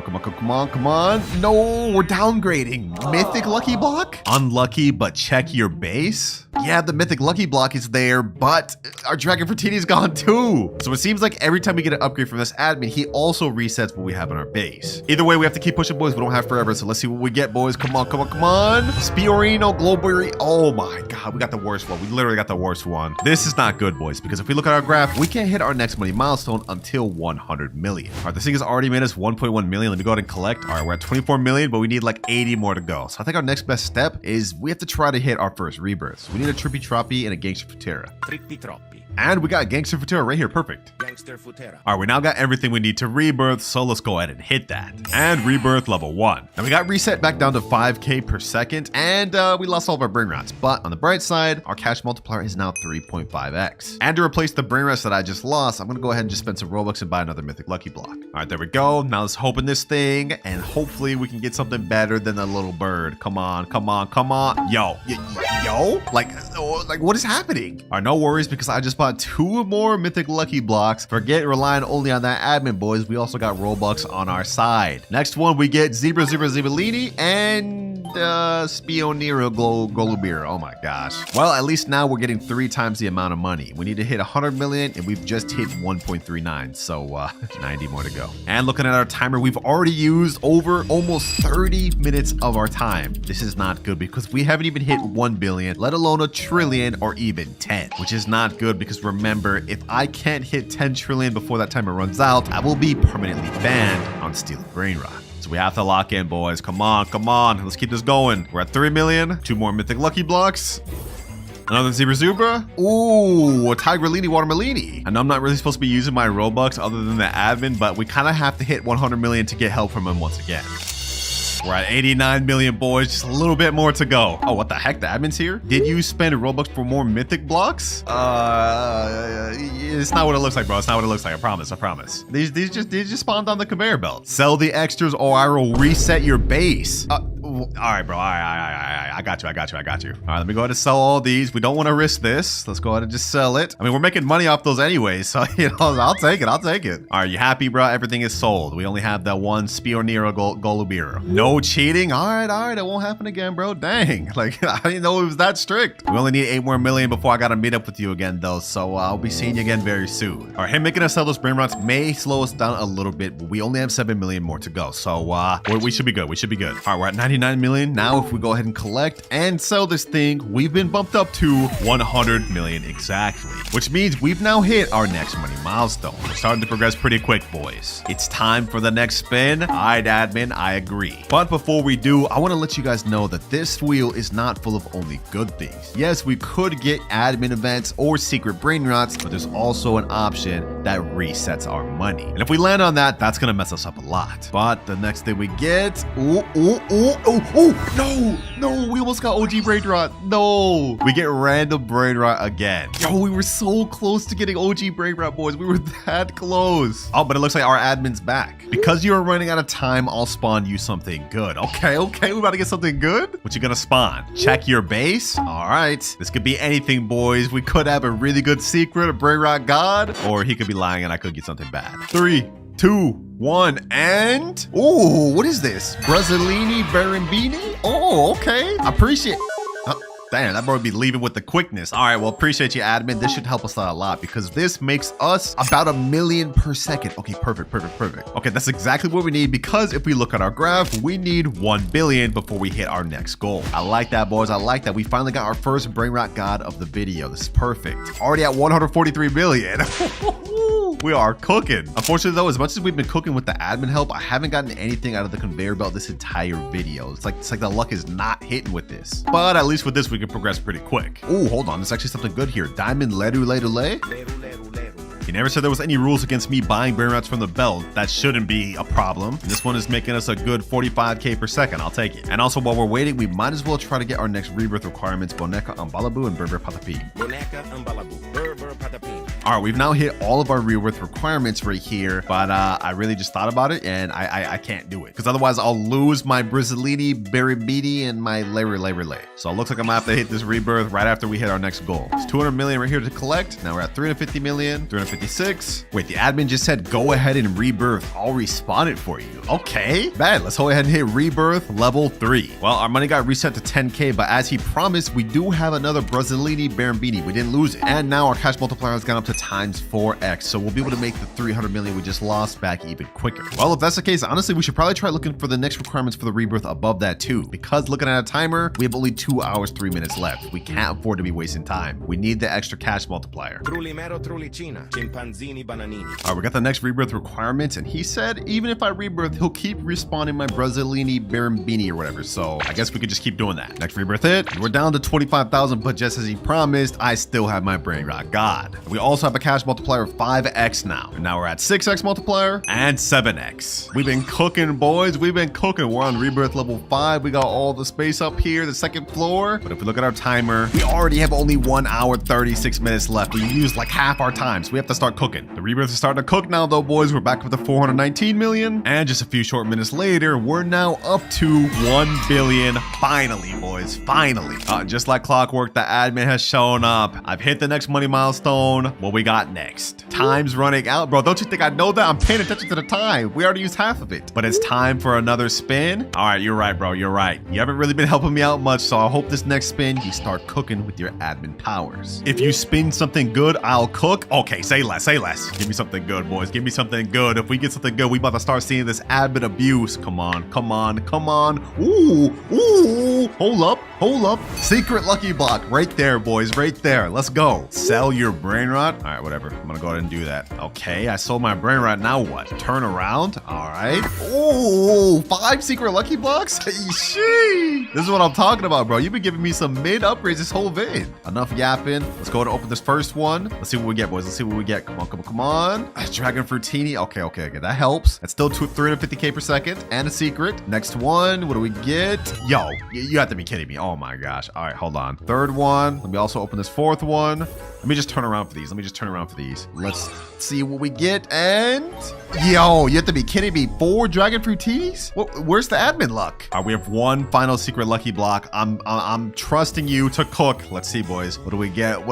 on. No, we're downgrading. Mythic lucky block? Unlucky, but check your base? Yeah, the mythic lucky block is there, but our Dragon Fruitini's gone too. So it seems like every time we get an upgrade from this admin, he also resets what we have in our base. Either way, we have to keep pushing, boys. We don't have forever, so let's see what we get, boys. Come on. Spiorino, Glowberry. Oh my God, we got the worst one. We literally got the worst one. This is not good, boys, because if we look at our graph, we can't hit our next money milestone until 100 million. All right, this thing has already made us 1.1 million. Let me go ahead and collect. All right, we're at 24 million, but we need like 80 more to go. So I think our next best step is we have to try to hit our first rebirths. We need a Trippy Troppy and a Gangster Futera. Trippy Troppi. And we got Gangster Futera right here. Perfect. Gangster Futera. All right, we now got everything we need to rebirth, so let's go ahead and hit that. And rebirth level 1. Now we got reset back down to 5K per second, and we lost all of our brain rots. But on the bright side, our cash multiplier is now 3.5x. And to replace the brain rots that I just lost, I'm gonna go ahead and just spend some Robux and buy another mythic lucky block. All right, there we go. Now let's open this thing, and hopefully we can get something better than a little bird. Come on. Yo, like what is happening? All right, no worries, because I just bought 2 more mythic lucky blocks. Forget relying only on that admin, boys. We also got Robux on our side. Next one, we get Zebra Zibalini and Spionero Golubir. Oh my gosh. Well, at least now we're getting 3 times the amount of money. We need to hit 100 million, and we've just hit 1.39. So 90 more to go. And looking at our timer, we've already used over almost 30 minutes of our time. This is not good because we haven't even hit 1 billion, let alone a trillion or even 10, which is not good because remember, if I can't hit 10 trillion before that timer runs out, I will be permanently banned on stealing brain rot. So we have to lock in, boys. Come on. Let's keep this going. We're at 3 million. 2 more mythic lucky blocks. Another Zebra. Ooh, a Tigrellini Watermelini. And I'm not really supposed to be using my Robux other than the admin, but we kind of have to hit 100 million to get help from him once again. We're at 89 million, boys. Just a little bit more to go. Oh, what the heck? The admin's here? Did you spend Robux for more mythic blocks? It's not what it looks like, bro. It's not what it looks like. I promise. These just spawned on the conveyor belt. Sell the extras or I will reset your base. All right, bro. All right. I got you. All right, let me go ahead and sell all these. We don't want to risk this. Let's go ahead and just sell it. I mean, we're making money off those anyways, so, you know, I'll take it. All right, you happy, bro? Everything is sold. We only have that one Spionero Golubir. No cheating? All right. It won't happen again, bro. Dang. Like, I didn't know it was that strict. We only need 8 more million before I got to meet up with you again, though, so I'll be seeing you again very soon. All right, him making us sell those brain rots may slow us down a little bit, but we only have 7 million more to go, so we should be good. All right, we're at 99 99 million. Now, if we go ahead and collect and sell this thing, we've been bumped up to 100 million exactly, which means we've now hit our next money milestone. We're starting to progress pretty quick, boys. It's time for the next spin. All right, admin, I agree. But before we do, I want to let you guys know that this wheel is not full of only good things. Yes, we could get admin events or secret Brainrots, but there's also an option that resets our money. And if we land on that, that's gonna mess us up a lot. But the next thing we get, no, we almost got OG Brainrot. No, we get random Brainrot again. Yo, we were so close to getting OG Brainrot, boys. We were that close. Oh, but it looks like our admin's back. Because you are running out of time, I'll spawn you something good. Okay, we about to get something good. What you gonna spawn? Check your base. All right, this could be anything, boys. We could have a really good secret, a Brainrot god, or he could be lying and I could get something bad. 3, 2, 1, and oh, what is this? Brazzolini Barambini? Oh, okay. I appreciate. Damn, that boy would be leaving with the quickness. All right, well, appreciate you, admin. This should help us out a lot because this makes us about 1 million per second. Okay, perfect. Okay, that's exactly what we need because if we look at our graph, we need 1 billion before we hit our next goal. I like that, boys. I like that. We finally got our first Brainrot god of the video. This is perfect. Already at 143 million. We are cooking. Unfortunately, though, as much as we've been cooking with the admin help, I haven't gotten anything out of the conveyor belt this entire video. It's like the luck is not hitting with this. But at least with this, we can progress pretty quick. Oh, hold on. There's actually something good here. Diamond Leru. He never said there was any rules against me buying Brainrots from the belt. That shouldn't be a problem. And this one is making us a good 45k per second. I'll take it. And also, while we're waiting, we might as well try to get our next rebirth requirements, Boneka Ambalabu and Berber Patapi. All right, we've now hit all of our rebirth requirements right here, but I really just thought about it and I can't do it because otherwise I'll lose my Brazzolini, Barabidi, and my Lay. So it looks like I'm gonna have to hit this rebirth right after we hit our next goal. It's 200 million right here to collect. Now we're at 350 million, 356. Wait, the admin just said go ahead and rebirth. I'll respawn it for you. Okay, bad. Let's go ahead and hit rebirth level 3. Well, our money got reset to 10k, but as he promised, we do have another Brazzolini Barambini. We didn't lose it. And now our cash multiplier has gone up to times 4x, so we'll be able to make the 300 million we just lost back even quicker. Well, if that's the case, honestly, we should probably try looking for the next requirements for the rebirth above that too, because looking at a timer, we have only 2 hours, 3 minutes left. We can't afford to be wasting time. We need the extra cash multiplier. All right, we got the next rebirth requirements, and he said even if I rebirth, he'll keep respawning my Brazzolini Barambini or whatever, so I guess we could just keep doing that. Next rebirth hit, we're down to 25,000, but just as he promised, I still have my Brainrot god. We also have a cash multiplier of 5x now. And now we're at 6x multiplier and 7x. We've been cooking, boys. We've been cooking. We're on rebirth level 5. We got all the space up here, the second floor. But if we look at our timer, we already have only 1 hour, 36 minutes left. We used like half our time, so we have to start cooking. The rebirth is starting to cook now, though, boys. We're back up to 419 million. And just a few short minutes later, we're now up to 1 billion. Finally, boys. Finally. Just like clockwork, the admin has shown up. I've hit the next money milestone. What we got next? Time's running out, bro. Don't you think I know that? I'm paying attention to the time. We already used half of it, but it's time for another spin. All right, you're right, bro. You're right. You haven't really been helping me out much, so I hope this next spin you start cooking with your admin powers. If you spin something good, I'll cook. Okay, say less, say less. Give me something good, boys. Give me something good. If we get something good, we about to start seeing this admin abuse. Come on. Ooh. Hold up. Secret lucky block right there, boys. Right there. Let's go. Sell your Brainrot. All right, whatever. I'm gonna go ahead and do that. Okay, I sold my Brainrot. Now what? Turn around. All right. Oh, 5 secret lucky blocks. Sheesh. This is what I'm talking about, bro. You've been giving me some mid upgrades this whole vid. Enough yapping. Let's go ahead and open this first one. Let's see what we get, boys. Let's see what we get. Come on. Dragon Fruitini. Okay. That helps. That's still 350k per second and a secret. Next one. What do we get? Yo, you have to be kidding me. Oh my gosh. All right, hold on. Third one. Let me also open this fourth one. Let me just turn around for these. Let's see what we get. And yo, you have to be kidding me. 4 dragon fruities? Where's the admin luck? All right, we have 1 final secret lucky block. I'm trusting you to cook. Let's see, boys. What do we get? And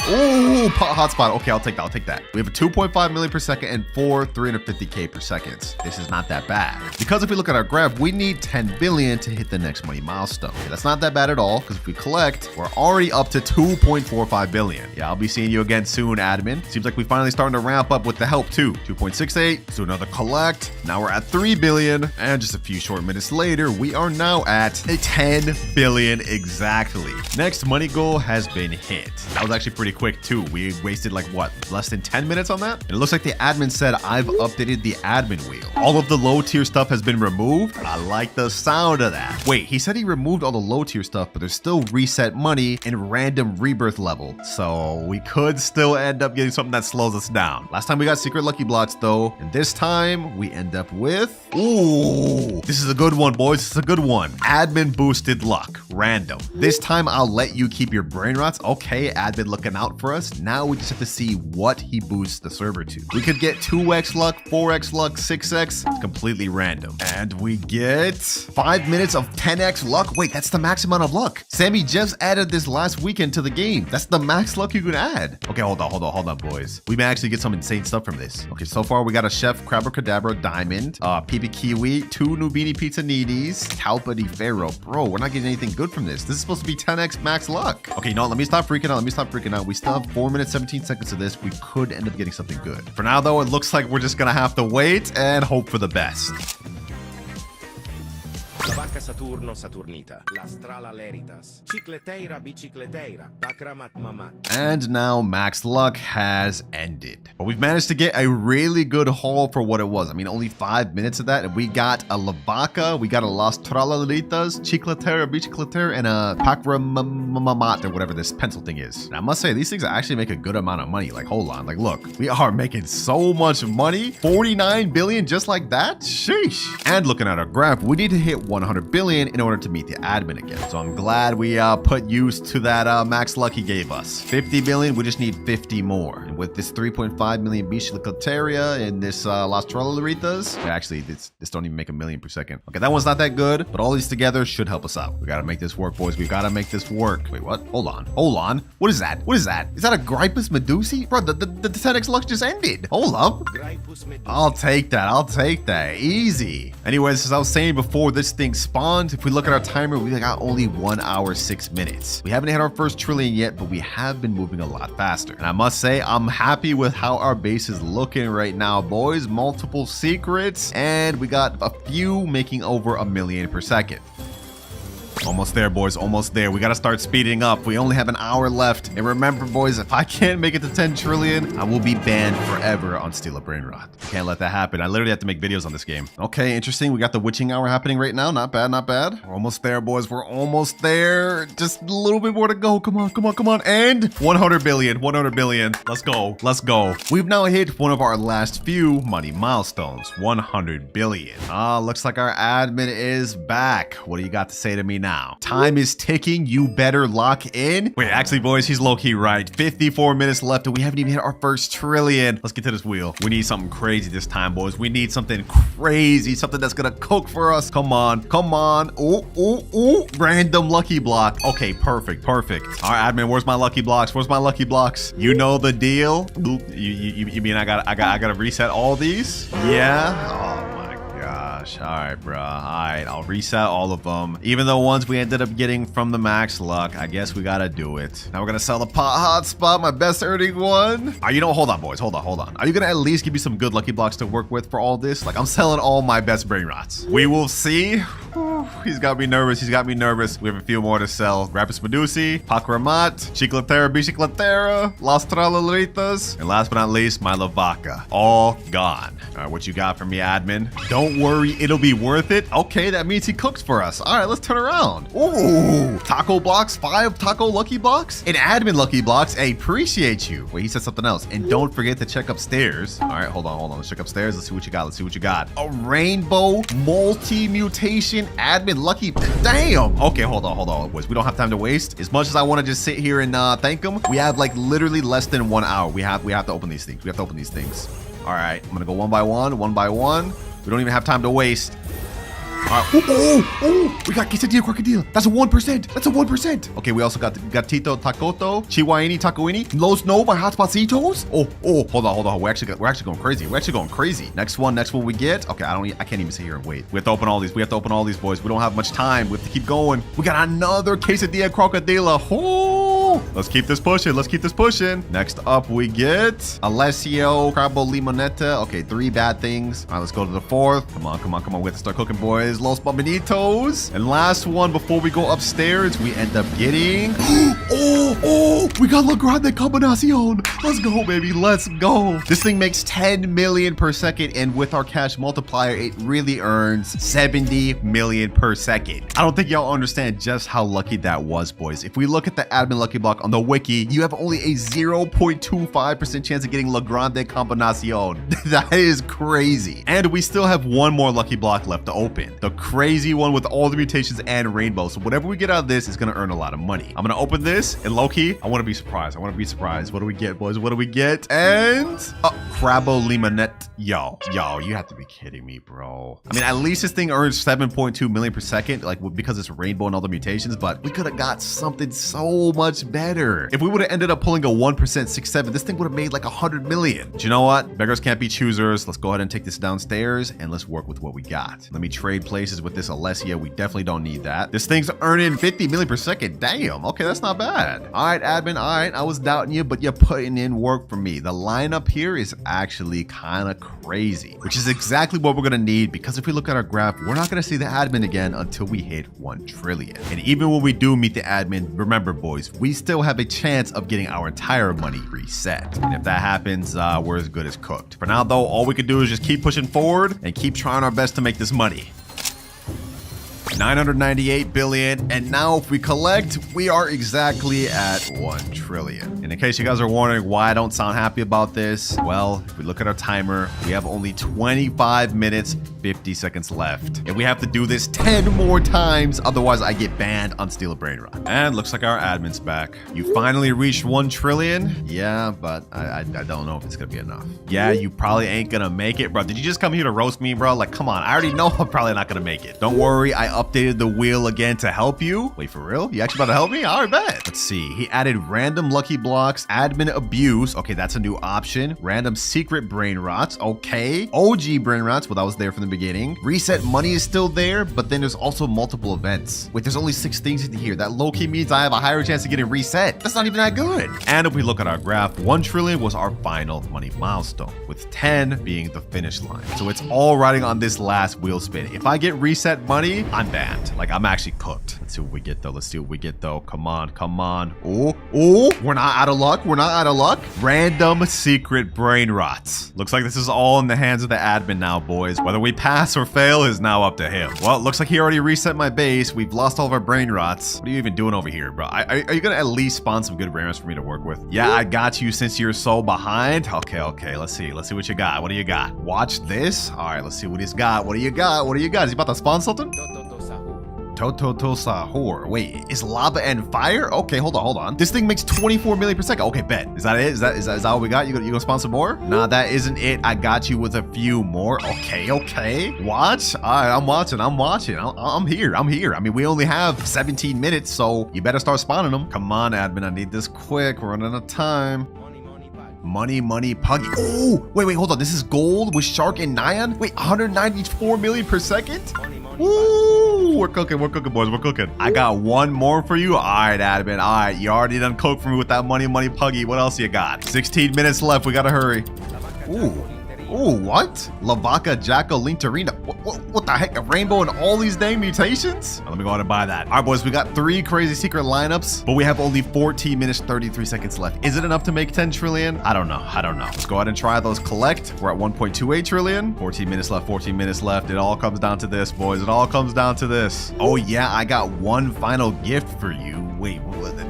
oh, hotspot. Okay, I'll take that. We have a 2.5 million per second and 4 350k per second. This is not that bad. Because if we look at our graph, we need 10 billion to hit the next money milestone. Okay, that's not that bad at all, because if we collect, we're already up to 2.45 billion. Yeah, I'll be seeing you again soon, admin. Seems like we finally starting to ramp up with the help too. 2.68, so another collect. Now we're at 3 billion. And just a few short minutes later, we are now at 10 billion exactly. Next money goal has been hit. That was actually pretty quick too. We wasted like what, less than 10 minutes on that? And it looks like the admin said I've updated the admin wheel. All of the low tier stuff has been removed. I like the sound of that. Wait, he said he removed all the low tier stuff, but there's still reset money and random rebirth level. So we could still end up getting something that slows us down. Last time we got secret lucky blocks though, and this time we end up with, ooh, this is a good one, boys. This is a good one. Admin boosted luck, random. This time I'll let you keep your Brainrots. Okay, admin looking out for us. Now we just have to see what he boosts the server to. We could get 2x luck, 4x luck, 6x. It's completely random. And we get 5 minutes of 10x luck. Wait, that's the max amount of luck. Sammy just added this last weekend to the game. That's the max luck you can add. Okay, hold on, boys. We may actually get some insane stuff from this. Okay, so far we got a Chef Crabber Diamond, PP Kiwi, 2 Nubini Pizza Needies, Talpa di Ferro. Bro, we're not getting anything good from this. This is supposed to be 10x max luck. Okay, no, let me stop freaking out. We still have 4 minutes, 17 seconds of this. We could end up getting something good. For now, though, it looks like we're just gonna have to wait and hope for the best. La vacca Saturno Saturnita, la strala leritas, cicleteira bicicleteira, bakramat mamat. And now max luck has ended. But we've managed to get a really good haul for what it was. I mean, only 5 minutes of that, and we got a lavaca, we got a las tralalitas, cicleteira bicicleteira, and a pakramamat, or whatever this pencil thing is. And I must say, these things actually make a good amount of money. Like, hold on, like, look, we are making so much money. 49 billion just like that? Sheesh. And looking at our graph, we need to hit 100 billion in order to meet the admin again. So I'm glad we put use to that max luck he gave us. 50 billion, we just need 50 more. And with this 3.5 million Bicicletaria and this Las Trolaritas, actually, this don't even make a million per second. Okay, that one's not that good, but all these together should help us out. We gotta make this work, boys. We gotta make this work. Wait, what? Hold on. What is that? Is that a Gripus Medusi? Bro, the 10x luck just ended. Hold up. I'll take that. Easy. Anyways, as I was saying before, this thing spawned. If we look at our timer, we got only 1 hour, 6 minutes. We haven't hit our first trillion yet, but we have been moving a lot faster. And I must say, I'm happy with how our base is looking right now, boys. Multiple secrets, and we got a few making over 1 million per second. Almost there, boys. Almost there. We got to start speeding up. We only have an hour left. And remember, boys, if I can't make it to 10 trillion, I will be banned forever on Steal a Brainrot. Can't let that happen. I literally have to make videos on this game. Okay, interesting. We got the witching hour happening right now. Not bad, not bad. We're almost there, boys. We're almost there. Just a little bit more to go. Come on. And 100 billion. Let's go. We've now hit one of our last few money milestones. 100 billion. Looks like our admin is back. What do you got to say to me now? Time is ticking. You better lock in. Wait, actually, boys, he's low-key right. 54 minutes left, and we haven't even hit our first trillion. Let's get to this wheel. We need something crazy this time, boys. We need something crazy, something that's gonna cook for us. Come on. Ooh. Random lucky block. Okay, perfect. All right, admin, where's my lucky blocks? You know the deal. You mean I gotta reset all these? Yeah. Oh my gosh. All right, bro. All right, I'll reset all of them. Even the ones we ended up getting from the max luck, I guess we gotta do it. Now we're gonna sell the pot hotspot, my best earning one. Hold on, boys. Hold on. Are you gonna at least give me some good lucky blocks to work with for all this? Like, I'm selling all my best Brainrots. We will see. He's got me nervous. We have a few more to sell. Rapis Medusi, Pakramat, Chicletera, Bicicletera, Las Tralalitas, and last but not least, my Lavaca. All gone. All right, what you got for me, admin? Don't worry, it'll be worth it. Okay, that means he cooks for us. All right, let's turn around. Ooh, taco blocks, 5 taco lucky blocks, and admin lucky blocks. I appreciate you. Wait, he said something else. And don't forget to check upstairs. All right, hold on. Let's check upstairs. Let's see what you got. A rainbow multi-mutation admin lucky. Damn. Okay, hold on, boys. We don't have time to waste. As much as I want to just sit here and thank him, we have like literally less than 1 hour. We have to open these things. All right, I'm gonna go one by one. We don't even have time to waste. All right. We got quesadilla crocodile. That's a 1%. Okay, we also got gatito tacoto, chihuaini tacoini, los no by hotspotsitos. Oh, hold on. We're actually going crazy. Next one we get. Okay, I can't even sit here and wait. We have to open all these. Boys. We don't have much time. We have to keep going. We got another quesadilla crocodile. Oh, Oh, let's keep this pushing. Let's keep this pushing. Next up, we get Alessio, Crabo Limonetta. Okay, 3 bad things. All right, let's go to the 4th. Come on, come on, come on. We have to start cooking, boys. Los Bombinitos. And last one before we go upstairs, we end up getting... we got La Grande Combinacion. Let's go, baby. Let's go. This thing makes 10 million per second, and with our cash multiplier, it really earns 70 million per second. I don't think y'all understand just how lucky that was, boys. If we look at the admin lucky block on the wiki, you have only a 0.25% chance of getting La Grande Combinacion. That is crazy. And we still have one more lucky block left to open. The crazy one with all the mutations and rainbows. So whatever we get out of this is going to earn a lot of money. I'm going to open this, and low-key, I want to be surprised. I want to be surprised. What do we get, boys? What do we get? And Crabo Limonette. Yo, you have to be kidding me, bro. I mean, at least this thing earns 7.2 million per second, like because it's rainbow and all the mutations, but we could have got something so much better. If we would have ended up pulling a 1% 6-7, this thing would have made like 100 million. But you know what? Beggars can't be choosers. Let's go ahead and take this downstairs and let's work with what we got. Let me trade places with this Alessia. We definitely don't need that. This thing's earning 50 million per second. Damn. Okay, that's not bad. All right, admin. All right, I was doubting you, but you're putting in work for me. The lineup here is actually kind of crazy, which is exactly what we're going to need, because if we look at our graph, we're not going to see the admin again until we hit 1 trillion. And even when we do meet the admin, remember, boys, we still have a chance of getting our entire money reset. And if that happens, we're as good as cooked. For now, though, all we can do is just keep pushing forward and keep trying our best to make this money. 998 billion, and now if we collect, we are exactly at 1 trillion. And in case you guys are wondering why I don't sound happy about this, well, if we look at our timer, we have only 25 minutes 50 seconds left, and we have to do this 10 more times, otherwise I get banned on Steal a Brainrot. And looks like our admin's back. You finally reached 1 trillion. Yeah, but I don't know if it's gonna be enough. Yeah, you probably ain't gonna make it, bro. Did you just come here to roast me, bro? Like, come on, I already know I'm probably not gonna make it. Don't worry, I updated the wheel again to help you. Wait, for real? You actually about to help me? All right, bet. Let's see. He added random lucky blocks, admin abuse. Okay, that's a new option. Random secret brain rots. Okay. OG brain rots. Well, that was there from the beginning. Reset money is still there, but then there's also multiple events. Wait, there's only 6 things in here. That low-key means I have a higher chance of getting reset. That's not even that good. And if we look at our graph, 1 trillion was our final money milestone, with 10 being the finish line. So it's all riding on this last wheel spin. If I get reset money, I'm banned. Like, I'm actually cooked. Let's see what we get, though. Let's see what we get, though. Come on, come on. Oh, we're not out of luck. We're not out of luck. Random secret brain rots. Looks like this is all in the hands of the admin now, boys. Whether we pass or fail is now up to him. Well, it looks like he already reset my base. We've lost all of our brain rots. What are you even doing over here, bro? Are you gonna at least spawn some good brain rots for me to work with? Yeah, I got you since you're so behind. Okay. Let's see what you got. What do you got? Watch this. All right, let's see what he's got. What do you got? Is he about to spawn something? Toto Sahur. Wait, is lava and fire? Okay, hold on. This thing makes 24 million per second. Okay, bet. Is that it? Is that all we got? You gonna spawn some more? Nah, that isn't it. I got you with a few more. Okay. Watch. All right, I'm watching. I'm here. I mean, we only have 17 minutes, so you better start spawning them. Come on, admin. I need this quick. We're running out of time. Money, puggy. Oh, wait, hold on. This is gold with shark and nyan? Wait, 194 million per second? Ooh, we're cooking, boys. We're cooking. I got one more for you. All right, admin. All right, you already done cooked for me with that money, puggy. What else you got? 16 minutes left. We gotta hurry. Ooh, what? Lavaca, Jackal, Linterina. What the heck? A rainbow and all these dang mutations? Let me go ahead and buy that. All right, boys, we got 3 crazy secret lineups, but we have only 14 minutes, 33 seconds left. Is it enough to make 10 trillion? I don't know. Let's go ahead and try those collect. We're at 1.28 trillion. 14 minutes left. It all comes down to this, boys. It all comes down to this. Oh, yeah, I got one final gift for you. Wait,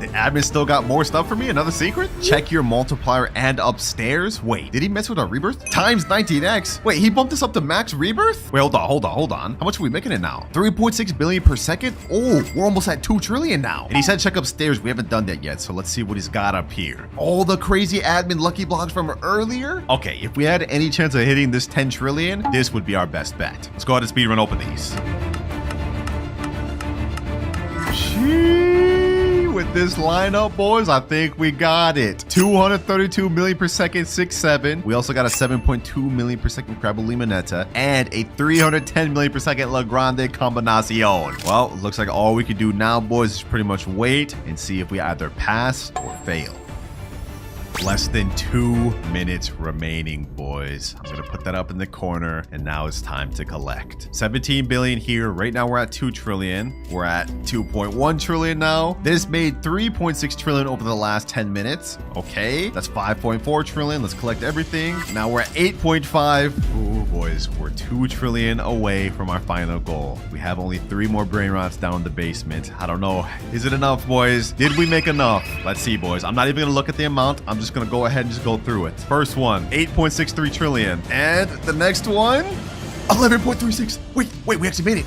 the admin still got more stuff for me? Another secret? Check your multiplier and upstairs? Wait, did he mess with our rebirth? Times 19x. Wait, he bumped us up to max rebirth? Wait, hold on. How much are we making it now? 3.6 billion per second? Oh, we're almost at 2 trillion now. And he said check upstairs. We haven't done that yet, so let's see what he's got up here. All the crazy admin lucky blocks from earlier? Okay, if we had any chance of hitting this 10 trillion, this would be our best bet. Let's go ahead and speedrun open these. with this lineup, boys, I think we got it. 232 million per second, 6-7. We also got a 7.2 million per second Crabble Limonetta and a 310 million per second La Grande Combinacion. Well, looks like all we can do now, boys, is pretty much wait and see if we either pass or fail. Less than 2 minutes remaining, boys. I'm gonna put that up in the corner, and now it's time to collect. 17 billion here. Right now we're at 2 trillion. We're at 2.1 trillion now. This made 3.6 trillion over the last 10 minutes. Okay, that's 5.4 trillion. Let's collect everything. Now we're at 8.5. Ooh, boys, we're 2 trillion away from our final goal. We have only 3 more Brainrots down in the basement. I don't know. Is it enough, boys? Did we make enough? Let's see, boys. I'm not even gonna look at the amount. I'm just gonna go ahead and just go through it. First one, 8.63 trillion. And the next one, 11.36. Wait, we actually made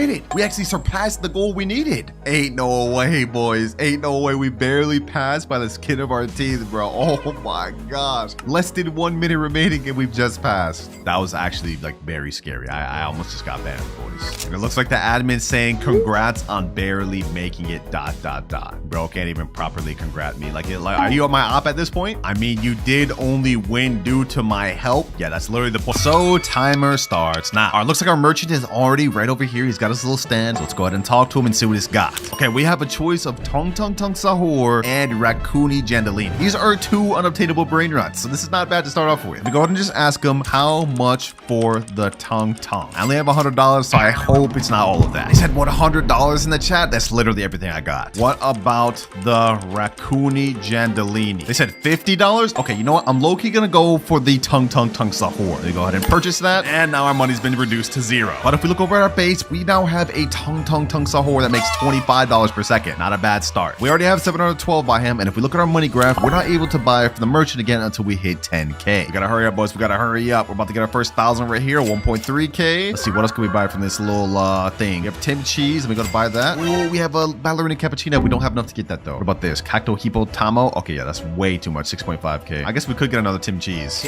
it. We actually surpassed the goal we needed. Ain't no way, boys. Ain't no way. We barely passed by the skin of our teeth, bro. Oh my gosh. Less than 1 minute remaining and we've just passed. That was actually like very scary. I almost just got banned, boys. And it looks like the admin's saying congrats on barely making it ... Bro can't even properly congrat me. Like, are you on my op at this point? I mean, you did only win due to my help. Yeah, that's literally the point. So timer starts now. All right, looks like our merchant is already right over here. He's got his little stand. So let's go ahead and talk to him and see what he's got. Okay, we have a choice of Tung Sahur and Raccoony Jandalini. These are 2 unobtainable Brainrots, so this is not bad to start off with. We go ahead and just ask him how much for the Tung. I only have $100, so I hope it's not all of that. He said, what, $100 in the chat? That's literally everything I got. What about the Raccoony Jandalini? They said $50? Okay, you know what? I'm low-key gonna go for the Tung Sahur. Let me go ahead and purchase that, and now our money's been reduced to 0. But if we look over at our base, we now have a Tung Sahur that makes $25 per second. Not a bad start. We already have 712 by him, and if we look at our money graph, we're not able to buy from the merchant again until we hit 10K. We gotta hurry up, boys. We gotta hurry up. We're about to get our first 1,000 right here, 1.3K. Let's see, what else can we buy from this little thing? We have Tim Cheese, and we gotta buy that. Oh, we have a ballerina cappuccino. We don't have enough to get that, though. What about this? Cacto Hippotamo? Okay, yeah, that's way too much, 6.5K. I guess we could get another Tim Cheese.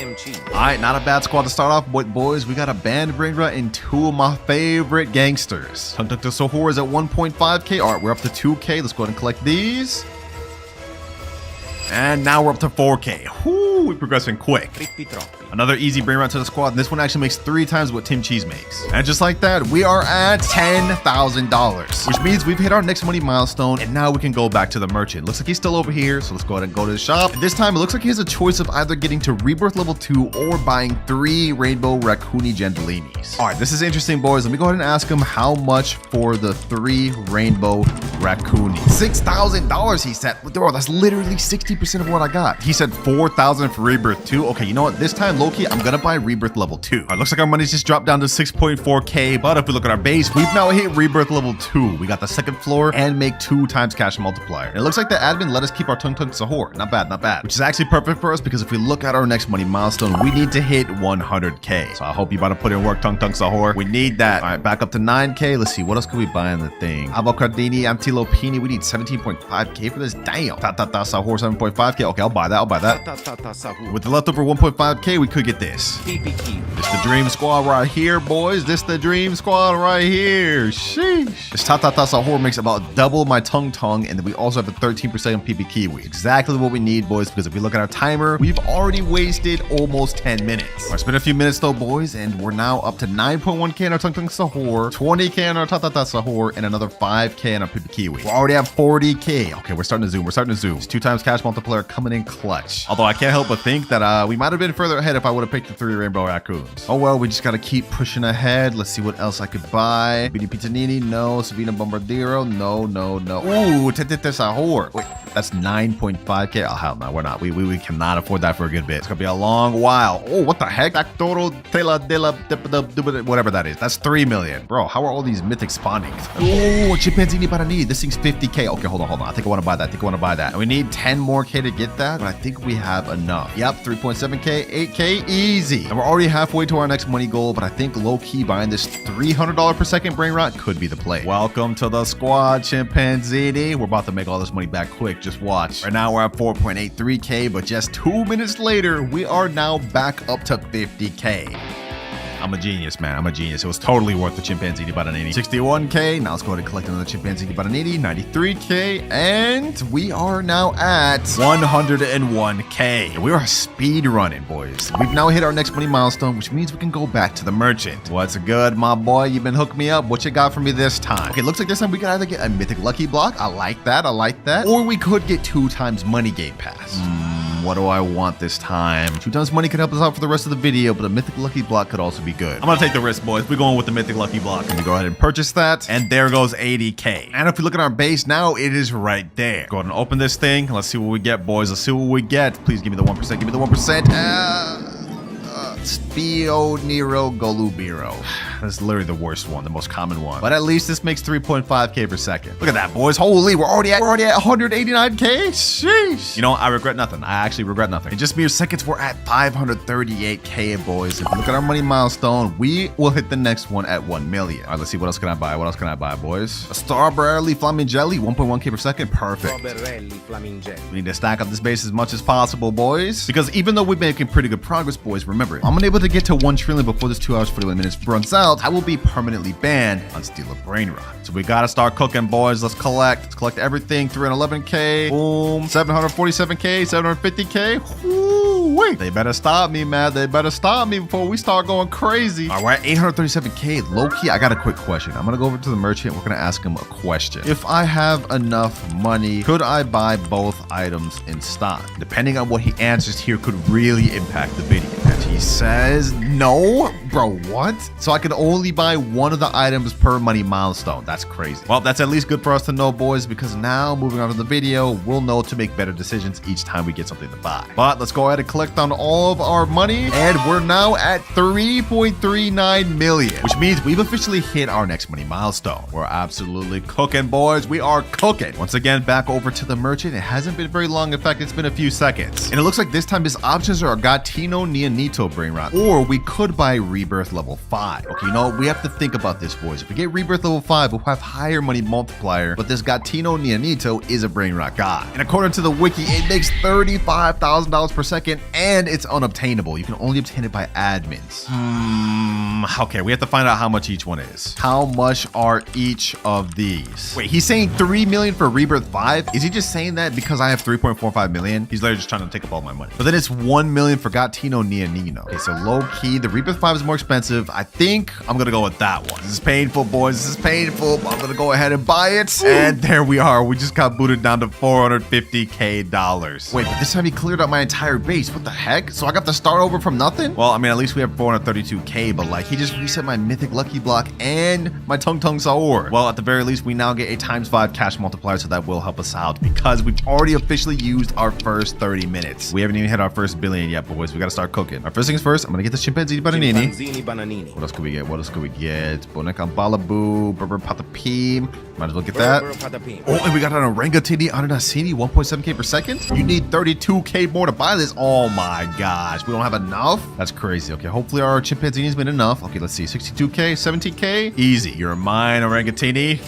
All right, not a bad squad to start off, but boys, we got a banned Brainrot and 2 of my favorite gangsters. Tung Sahur is at 1.5K. All right, we're up to 2K. Let's go ahead and collect these. And now we're up to 4K. Whoo, we're progressing quick. Another easy Brainrot to the squad. And this one actually makes 3 times what Tim Cheese makes. And just like that, we are at $10,000, which means we've hit our next money milestone. And now we can go back to the merchant. Looks like he's still over here. So let's go ahead and go to the shop. And this time, it looks like he has a choice of either getting to Rebirth level 2 or buying 3 Rainbow Raccoony Jandalinis. All right, this is interesting, boys. Let me go ahead and ask him how much for the 3 Rainbow Raccoony. $6,000, he said. Bro, that's literally 60% of what I got. He said 4,000 for Rebirth 2. Okay, you know what? This time, low-key, I'm gonna buy Rebirth level 2. All right, looks like our money's just dropped down to 6.4K, but if we look at our base, we've now hit Rebirth level 2. We got the 2nd floor and make 2 times cash multiplier. And it looks like the admin let us keep our Tung Sahur. Not bad, not bad. Which is actually perfect for us because if we look at our next money milestone, we need to hit 100K. So I hope you about to put in work, Tung Sahur. We need that. All right, back up to 9K. Let's see, what else can we buy in the thing? Avocadini, Antilopini. We need 17.5K for this. Damn. Sahur, 7.5K. Okay, I'll buy that. With the leftover 1.5K, we could get this. This the dream squad right here, boys. This the dream squad right here. Sheesh. This Sahur makes about double my Tung, and then we also have a 13% on PP Kiwi. Exactly what we need, boys, because if we look at our timer, we've already wasted almost 10 minutes. All right, it's been a few minutes though, boys, and we're now up to 9.1K on our Tung Sahur, 20K on our Sahur, and another 5K on our PP Kiwi. We already have 40K. Okay, we're starting to zoom. It's 2 times cash multiplier coming in clutch. Although I can't help but think that we might have been further ahead if I would have picked the 3 Rainbow Raccoons. Oh well, we just gotta keep pushing ahead. Let's see what else I could buy. Bini Pizzanini, no. Savina Bombardio, no. Ooh, Sahur. Wait, that's 9.5K. Oh, hell no, we're not. We cannot afford that for a good bit. It's gonna be a long while. Oh, what the heck? Whatever that is. That's 3 million. Bro, how are all these mythics spawning? Oh, Chimpanzini Parani. This thing's 50K. Okay, hold on. I think I want to buy that. And we need 10 more K to get that, but I think we have enough. Yep, 3.7K, 8K, easy. And we're already halfway to our next money goal, but I think low-key buying this $300 per second Brainrot could be the play. Welcome to the squad, Chimpanzini. We're about to make all this money back quick. Just watch. Right now, we're at 4.83K, but just 2 minutes later, we are now back up to 50K. I'm a genius, man. I'm a genius. It was totally worth the chimpanzee bananini. 61k. Now let's go ahead and collect another chimpanzee bananini. 93k. And we are now at 101k. We are speed running, boys. We've now hit our next money milestone, which means we can go back to the merchant. What's good, my boy? You've been hooking me up. What you got for me this time? Okay, looks like this time we can either get a mythic lucky block. I like that. I like that. Or we could get 2 times money game pass. What do I want this time? 2 times money could help us out for the rest of the video, but a mythic lucky block could also be good. I'm gonna take the risk, boys. We're going with the mythic lucky block. Let me go ahead and purchase that. And there goes 80k. And if we look at our base now, it is right there. Go ahead and open this thing. Let's see what we get, boys. Let's see what we get. Please give me the 1%. Give me the 1%. Spio Nero Golubiro. That's literally the worst one, the most common one. But at least this makes 3.5k per second. Look at that, boys. Holy, we're already at 189k. Sheesh. You know, I regret nothing. I actually regret nothing. In just mere seconds, we're at 538k, boys. If you look at our money milestone, we will hit the next one at 1 million. All right, let's see. What else can I buy? What else can I buy, boys? A strawberry flamingelli, 1.1k per second. Perfect. We need to stack up this base as much as possible, boys. Because even though we're making pretty good progress, boys, remember, I'm unable to get to 1 trillion before this 2 hours 41 minutes runs out. I will be permanently banned on Steal a Brainrot. So we gotta start cooking, boys. Let's collect. Let's collect everything. 311k. Boom. 747k. 750k. Woo-wee. They better stop me, man. They better stop me before we start going crazy. All right, 837k. Low key, I got a quick question. I'm gonna go over to the merchant. We're gonna ask him a question. If I have enough money, could I buy both items in stock? Depending on what he answers here could really impact the video. And he says no. Bro, what? So I can only buy one of the items per money milestone. That's crazy. Well, that's at least good for us to know, boys, because now moving on to the video, we'll know to make better decisions each time we get something to buy. But let's go ahead and collect on all of our money. And we're now at 3.39 million, which means we've officially hit our next money milestone. We're absolutely cooking, boys. We are cooking. Once again, back over to the merchant. It hasn't been very long. In fact, it's been a few seconds. And it looks like this time his options are Gatino Neonito Brainrot, or we could buy Rebirth level 5. Okay, you know, we have to think about this, boys. If we get Rebirth level 5, we'll have higher money multiplier, but this Gatino Neonito is a Brainrot god. And according to the wiki, it makes $35,000 per second, and it's unobtainable. You can only obtain it by admins. Okay, we have to find out how much each one is. How much are each of these? Wait, he's saying 3 million for Rebirth 5? Is he just saying that because I have 3.45 million? He's literally just trying to take up all my money. But then it's 1 million for Gatino Neonino. Okay, so low key, the Rebirth 5 is more expensive. I think I'm gonna go with that one. This is painful, boys. This is painful, but I'm gonna go ahead and buy it. And there we are. We just got booted down to $450k. Wait, but this time he cleared out my entire base. What the heck? So I got to start over from nothing? Well, I mean, at least we have 432k, but like he just reset my mythic lucky block and my tung tung saur. Well, at the very least, we now get a ×5 cash multiplier, so that will help us out because we've already officially used our first 30 minutes. We haven't even hit our first billion yet, boys. We gotta start cooking. Our first things first, I'm gonna get the chimpanzee bananini. What else could we get? What else could we get? Boneca Balaboo, Berber Patapim. Might as well get that. Oh, and we got an Orangatini Ananasini, 1.7k per second. You need 32k more to buy this. Oh my gosh, we don't have enough? That's crazy. Okay, hopefully our chimpanzini's been enough. Okay, let's see, 62k, 70k. Easy. You're mine, Orangatini.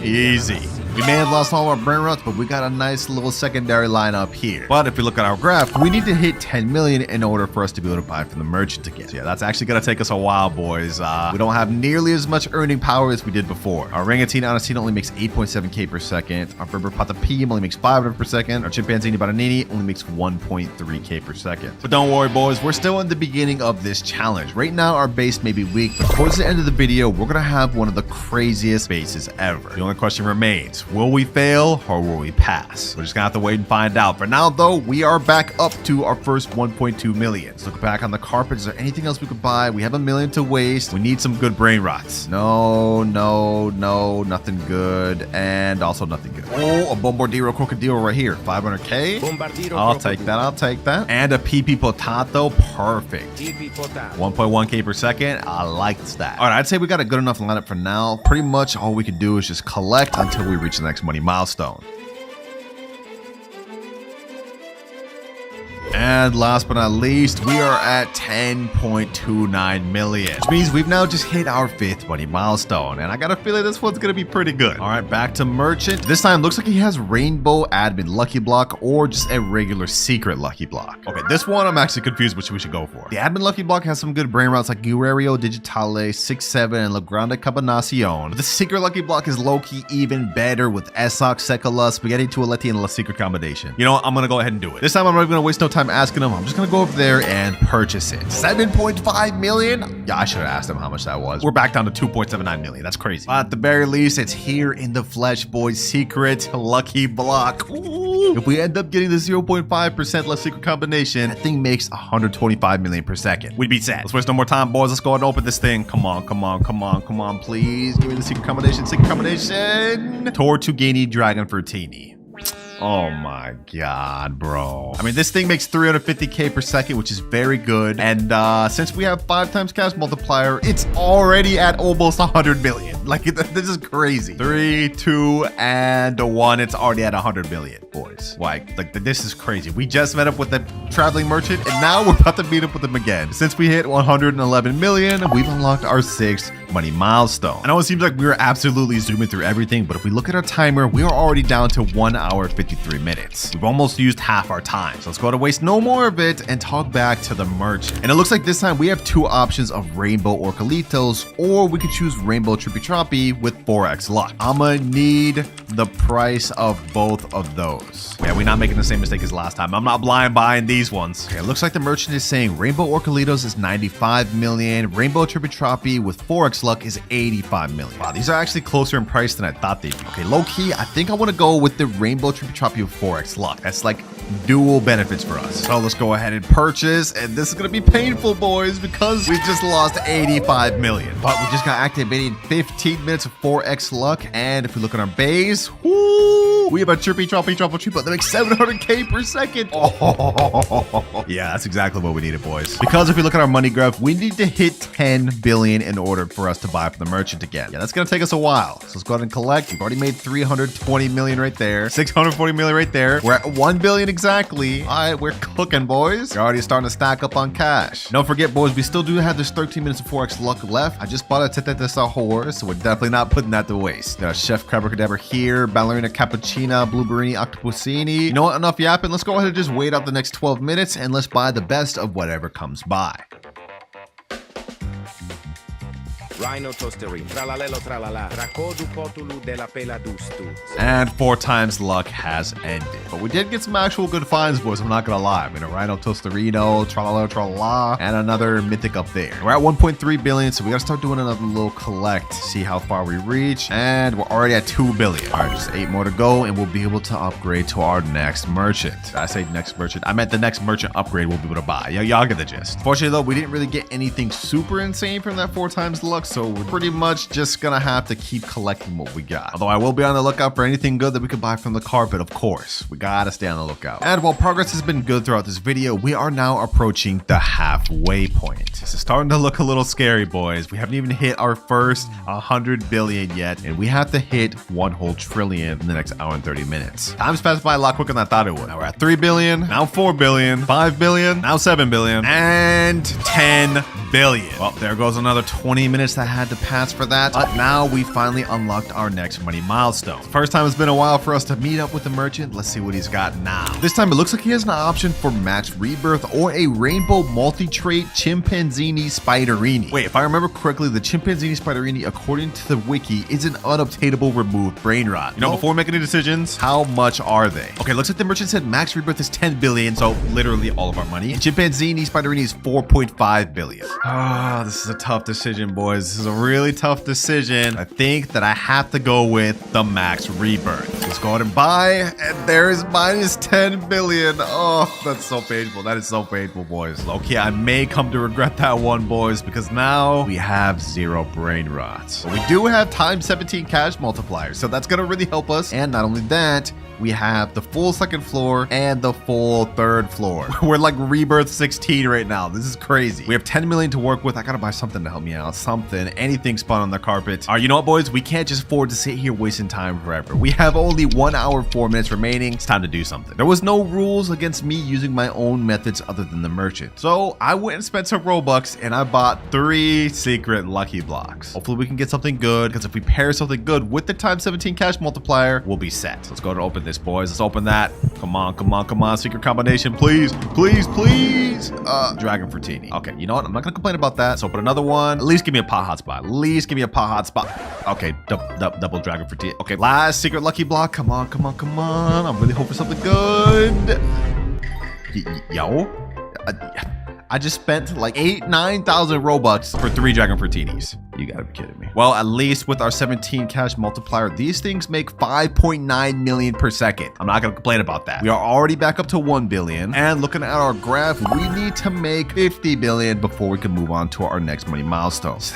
Easy. We may have lost all our Brainrots, but we got a nice little secondary lineup here. But if we look at our graph, we need to hit 10 million in order for us to be able to buy from the merchant again. So yeah, that's actually gonna take us a while, boys. We don't have nearly as much earning power as we did before. Our Orangatini Anasina only makes 8.7k per second. Our Berber Patapim only makes 500 per second. Our Chimpanzini Bananini only makes 1.3k per second. But don't worry, boys, we're still in the beginning of this challenge. Right now, our base may be weak, but towards the end of the video, we're gonna have one of the craziest bases ever. The only question remains, will we fail or will we pass? We're just gonna have to wait and find out. For now, though, we are back up to our first 1.2 million. Let's look back on the carpet. Is there anything else we could buy? We have $1 million to waste. We need some good Brainrots. No, nothing good, and also nothing good. Oh, a Bombardio Crocodile right here, 500k. I'll take that. I'll take that. And a PP Potato, perfect. 1.1k per second. I like that. All right, I'd say we got a good enough lineup for now. Pretty much all we can do is just collect until we reach the next money milestone. And last but not least, we are at 10.29 million, which means we've now just hit our 5th money milestone. And I got a feeling this one's gonna be pretty good. All right, back to merchant. This time looks like he has rainbow admin lucky block or just a regular secret lucky block. Okay, this one I'm actually confused which we should go for. The admin lucky block has some good brain routes like Guerrero Digitale, 6-7, and La Grande Combinacion. But the secret lucky block is low-key even better with Esok, Sekola, Spaghetti Tualetti, and La Secret Combination. You know what? I'm gonna go ahead and do it. This time I'm not even gonna waste no time asking him. I'm just gonna go over there and purchase it. 7.5 million? Yeah, I should have asked him how much that was. We're back down to 2.79 million. That's crazy. But at the very least, it's here in the flesh, boys. Secret lucky block. Ooh. If we end up getting the 0.5% La Secret Combination, that thing makes 125 million per second. We'd be set. Let's waste no more time, boys. Let's go ahead and open this thing. Come on, come on, come on, come on, please. Give me the secret combination, secret combination. Tortuguini Dragon Fertini. Oh my god, bro. I mean, this thing makes 350k per second, which is very good. And since we have 5 times cash multiplier, it's already at almost 100 million. Like, this is crazy. 3, 2, and 1. It's already at 100 million, boys. Like this is crazy. We just met up with the traveling merchant, and now we're about to meet up with him again. Since we hit 111 million, we've unlocked our 6th money milestone. I know it seems like we were absolutely zooming through everything, but if we look at our timer, we are already down to 1 hour 53 minutes. We've almost used half our time. So let's go to waste no more of it and talk back to the merchant. And it looks like this time we have 2 options of rainbow Orcalitos, or we could choose rainbow Trippy Troppy with 4x luck. I'ma need the price of both of those. Yeah, we're not making the same mistake as last time. I'm not blind buying these ones. Okay, it looks like the merchant is saying rainbow Orcalitos is 95 million, rainbow Trippy Troppy with 4x luck is 85 million. Wow, these are actually closer in price than I thought they'd be. Okay, low key, I think I want to go with the rainbow Trippy Troppy with 4x luck. That's like dual benefits for us. So let's go ahead and purchase, and this is gonna be painful, boys, because we just lost 85 million. But we just got activated 15 minutes of 4x luck, and if we look at our base, whoo, we have a Trippy Troppy Truffle Triple that makes 700k per second. Oh, yeah, that's exactly what we needed, boys. Because if we look at our money graph, we need to hit 10 billion in order for us to buy from the merchant again. Yeah, that's gonna take us a while. So let's go ahead and collect. We've already made 320 million right there, 640 million right there. We're at 1 billion exactly. All right, we're cooking, boys. We're already starting to stack up on cash. Don't forget, boys, we still do have this 13 minutes of 4x luck left. I just bought a Tete de Sahur, so we're definitely not putting that to waste. Got a Chef Crabber here, Ballerina Cappuccina, Blueberry Octopusini. You know what? Enough yapping. Let's go ahead and just wait out the next 12 minutes and let's buy the best of whatever comes by. Rhino toasterin, tralalelo tralala, tracodu potulu de la pela dustu. And 4 times luck has ended. But we did get some actual good finds, boys, I'm not gonna lie. I mean, a Rhino Toasterino, tralala tralala, and another Mythic up there. We're at 1.3 billion, so we gotta start doing another little collect, see how far we reach. And we're already at 2 billion. All right, just 8 more to go, and we'll be able to upgrade to our next merchant. I say next merchant, I meant the next merchant upgrade we'll be able to buy. Yeah, y'all get the gist. Fortunately, though, we didn't really get anything super insane from that 4 times luck, so we're pretty much just gonna have to keep collecting what we got. Although I will be on the lookout for anything good that we could buy from the carpet, of course. We gotta stay on the lookout. And while progress has been good throughout this video, we are now approaching the halfway point. This is starting to look a little scary, boys. We haven't even hit our first 100 billion yet, and we have to hit 1 whole trillion in the next hour and 30 minutes. Time's passed by a lot quicker than I thought it would. Now we're at 3 billion, now 4 billion, 5 billion, now 7 billion, and 10 billion. Well, there goes another 20 minutes that had to pass for that. But now we finally unlocked our next money milestone. First time it's been a while for us to meet up with the merchant. Let's see what he's got now. This time it looks like he has an option for max rebirth or a rainbow multi-trait chimpanzini spiderini. Wait, if I remember correctly, the chimpanzini spiderini, according to the wiki, is an unobtainable removed brain rot. You know, before making any decisions, how much are they? Okay, looks like the merchant said max rebirth is 10 billion, so literally all of our money. And chimpanzini spiderini is 4.5 billion. Ah, this is a tough decision, boys. This is a really tough decision. I think that I have to go with the max rebirth. Let's go ahead and buy, and there is minus 10 billion. Oh, that's so painful. That is so painful, boys. Okay, I may come to regret that one, boys, because now we have 0 brain rots. But we do have times 17 cash multipliers, so that's gonna really help us. And not only that, we have the full 2nd floor and the full 3rd floor. We're like rebirth 16 right now. This is crazy. We have 10 million to work with. I gotta buy something to help me out. Something something. Anything spawn on the carpet. All right, you know what, boys? We can't just afford to sit here wasting time forever. We have only 1 hour, 4 minutes remaining. It's time to do something. There was no rules against me using my own methods other than the merchant. So I went and spent some Robux and I bought 3 secret lucky blocks. Hopefully we can get something good, because if we pair something good with the times 17 cash multiplier, we'll be set. So let's go and open this, boys. Let's open that. Come on, come on, come on. Secret combination, please, please, please. Dragon Fruitini. Okay, you know what? I'm not gonna complain about that. Let's open another one. At least give me a pot hotspot. At least give me a pot hotspot. Okay, double Dragon Fruitini. Okay, last secret lucky block. Come on, come on, come on. I'm really hoping for something good. Yo. I just spent like 9,000 Robux for 3 Dragon Fruitinis. You gotta be kidding me. Well, at least with our 17 cash multiplier, these things make 5.9 million per second. I'm not gonna complain about that. We are already back up to 1 billion. And looking at our graph, we need to make 50 billion before we can move on to our next money milestones.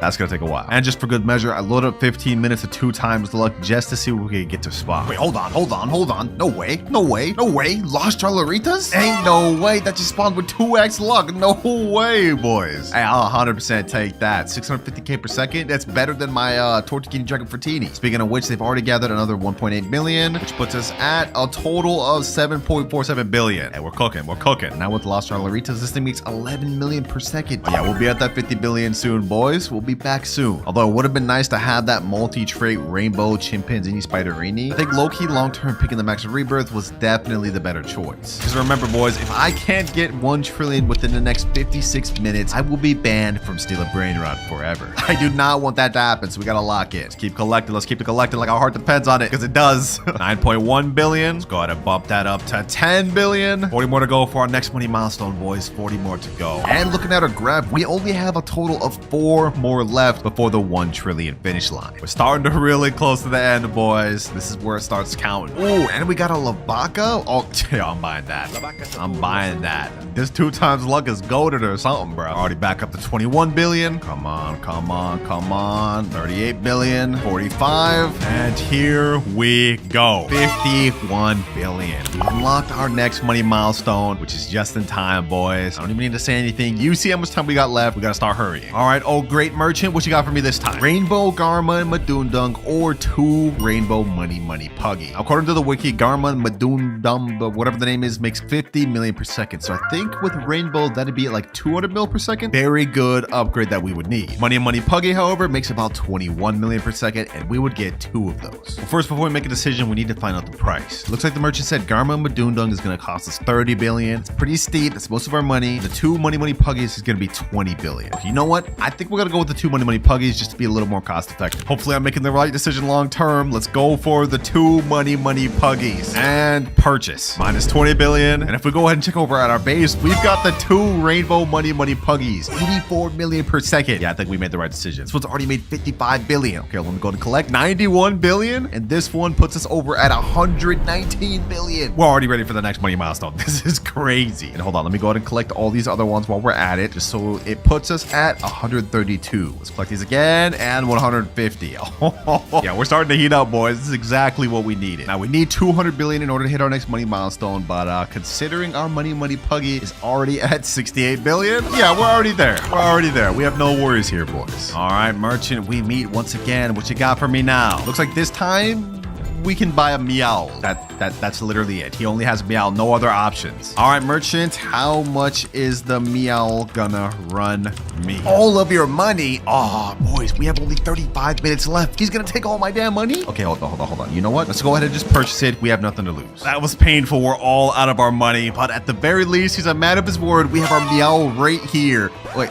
That's gonna take a while. And just for good measure, I loaded up 15 minutes of 2 times the luck just to see what we could get to spawn. Wait, hold on, hold on, hold on. No way, no way, no way. Lost Charlaritas? Ain't no way. That just spawned with 2x luck. No way, boys. Hey, I'll 100% take that. 650k per second. That's better than my Tortugini Dragon Fruitini. Speaking of which, they've already gathered another 1.8 million, which puts us at a total of 7.47 billion. Hey, we're cooking, we're cooking. Now with Lost Charlaritas, this thing makes 11 million per second. Yeah, we'll be at that 50 billion soon, boys. We'll be back soon. Although it would have been nice to have that multi-trait rainbow chimpanzee spiderini. I think low-key long-term picking the max rebirth was definitely the better choice. Because remember, boys, if I can't get 1 trillion within the next 56 minutes, I will be banned from Steal a Brainrot forever. I do not want that to happen, so we gotta lock it. Let's keep collecting. Let's keep it collecting like our heart depends on it, because it does. 9.1 billion. Let's go ahead and bump that up to 10 billion. 40 more to go for our next money milestone, boys. 40 more to go. And looking at our graph, we only have a total of 4 more left before the 1 trillion finish line. We're starting to really close to the end, boys. This is where it starts counting. Oh, and we got a Lavaca. Oh, yeah, I'm buying that. I'm buying that. This 2 times luck is goated or something, bro. Already back up to 21 billion. Come on, come on, come on. 38 billion, 45. And here we go. 51 billion. We unlocked our next money milestone, which is just in time, boys. I don't even need to say anything. You see how much time we got left. We gotta start hurrying. All right, oh, great merchant. What you got for me this time? Rainbow Garma Madundung or 2 Rainbow Money Puggy. According to the wiki, Garma Madundum, whatever the name is, makes 50 million per second. So I think with Rainbow, that'd be at like 200 mil per second. Very good upgrade that we would need. Money Puggy, however, makes about 21 million per second, and we would get 2 of those. Well, first, before we make a decision, we need to find out the price. Looks like the merchant said Garma Madundung is going to cost us 30 billion. It's pretty steep. That's most of our money. The 2 Money Puggies is going to be 20 billion. Okay, you know what? I think we're going to go with the 2 Money Puggies just to be a little more cost effective. Hopefully I'm making the right decision long term. Let's go for the 2 Money Puggies and purchase. Minus 20 billion. And if we go ahead and check over at our base, we've got the 2 Rainbow Money Puggies. 84 million per second. Yeah, I think we made the right decision. This one's already made 55 billion. Okay, let me go to collect 91 billion. And this one puts us over at 119 billion. We're already ready for the next money milestone. This is crazy. And hold on, let me go ahead and collect all these other ones while we're at it, just so it puts us at 132. Let's collect these again, and 150. Yeah, we're starting to heat up, boys. This is exactly what we needed. Now, we need 200 billion in order to hit our next money milestone, but considering our Money Puggy is already at 68 billion, yeah, we're already there. We're already there. We have no worries here, boys. All right, merchant, we meet once again. What you got for me now? Looks like this time we can buy a meow. That's literally it. He only has meow, no other options. All right, merchant, how much is the meow gonna run me? All of your money? Oh, boys, we have only 35 minutes left. He's gonna take all my damn money? Okay, hold on. You know what? Let's go ahead and just purchase it. We have nothing to lose. That was painful. We're all out of our money, but at the very least, he's a man of his word. We have our meow right here. Wait,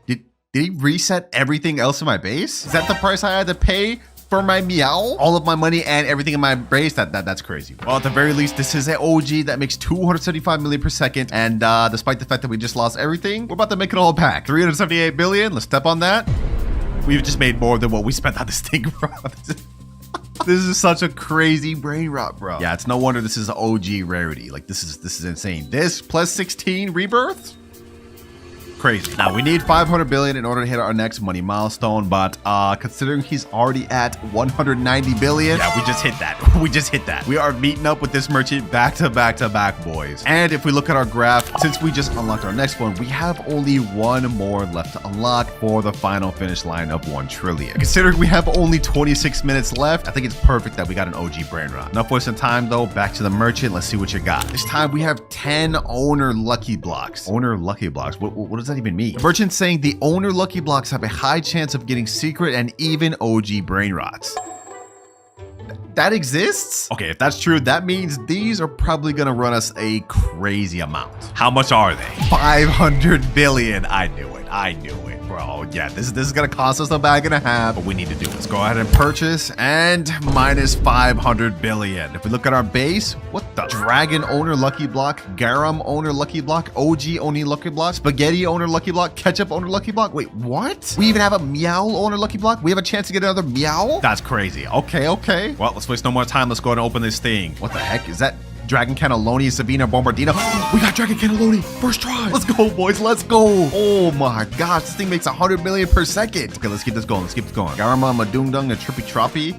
did he reset everything else in my base? Is that the price I had to pay for my meow? All of my money and everything in my base? That's crazy. Well, at the very least, this is an OG that makes 275 million per second. And despite the fact that we just lost everything, we're about to make it all back. 378 billion. Let's step on that. We've just made more than what we spent on this thing, bro. This is such a crazy brain rot, bro. Yeah, it's no wonder this is an OG rarity. Like, this is insane. This plus 16 rebirths? Crazy. Now, we need 500 billion in order to hit our next money milestone, but considering he's already at 190 billion, yeah, we just hit that. We just hit that. We are meeting up with this merchant back to back to back, boys. And if we look at our graph, since we just unlocked our next one, we have only one more left to unlock for the final finish line of 1 trillion. Considering we have only 26 minutes left, I think it's perfect that we got an OG Brainrot. Enough wasting time though, back to the merchant. Let's see what you got. This time we have 10 owner lucky blocks. Owner lucky blocks, what does that even mean? The merchant's saying the owner lucky blocks have a high chance of getting secret and even OG Brainrots. That exists? Okay, if that's true, that means these are probably gonna run us a crazy amount. How much are they? 500 billion. I knew it. I knew it, bro. Yeah, this is gonna cost us a bag and a half, but we need to do it. Let's go ahead and purchase and minus 500 billion. If we look at our base, what the? Dragon owner lucky block, garum owner lucky block, OG owner lucky block, spaghetti owner lucky block, ketchup owner lucky block. Wait, what? We even have a meow owner lucky block? We have a chance to get another meow? That's crazy. Okay, okay. Well, let's waste no more time. Let's go ahead and open this thing. What the heck? Is that Dragon Cannelloni, Sabina, Bombardio? We got Dragon Cannelloni. First try. Let's go, boys. Let's go. Oh my gosh. This thing makes 100 million per second. Okay, let's keep this going. Let's keep this going. Garama, Madungdung, and Trippy Troppy.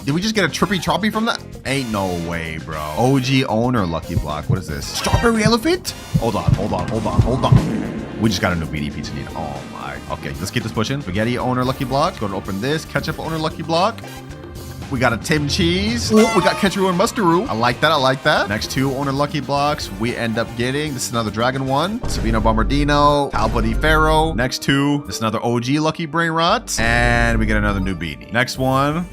Did we just get a Trippy Troppy from that? Ain't no way, bro. OG owner lucky block. What is this? Strawberry elephant? Hold on. We just got a new BD pizza need. Oh my. Okay, let's keep this pushing. Spaghetti owner lucky block. Go to open this. Ketchup owner lucky block. We got a Tim Cheese. Ooh, we got Ketcheroo and Mustaroo. I like that. I like that. Next 2 owner lucky blocks we end up getting. This is another Dragon one. Sabina Bombardino. Talpa di Ferro. Next 2. This is another OG lucky Brainrot. And we get another new beanie. Next one.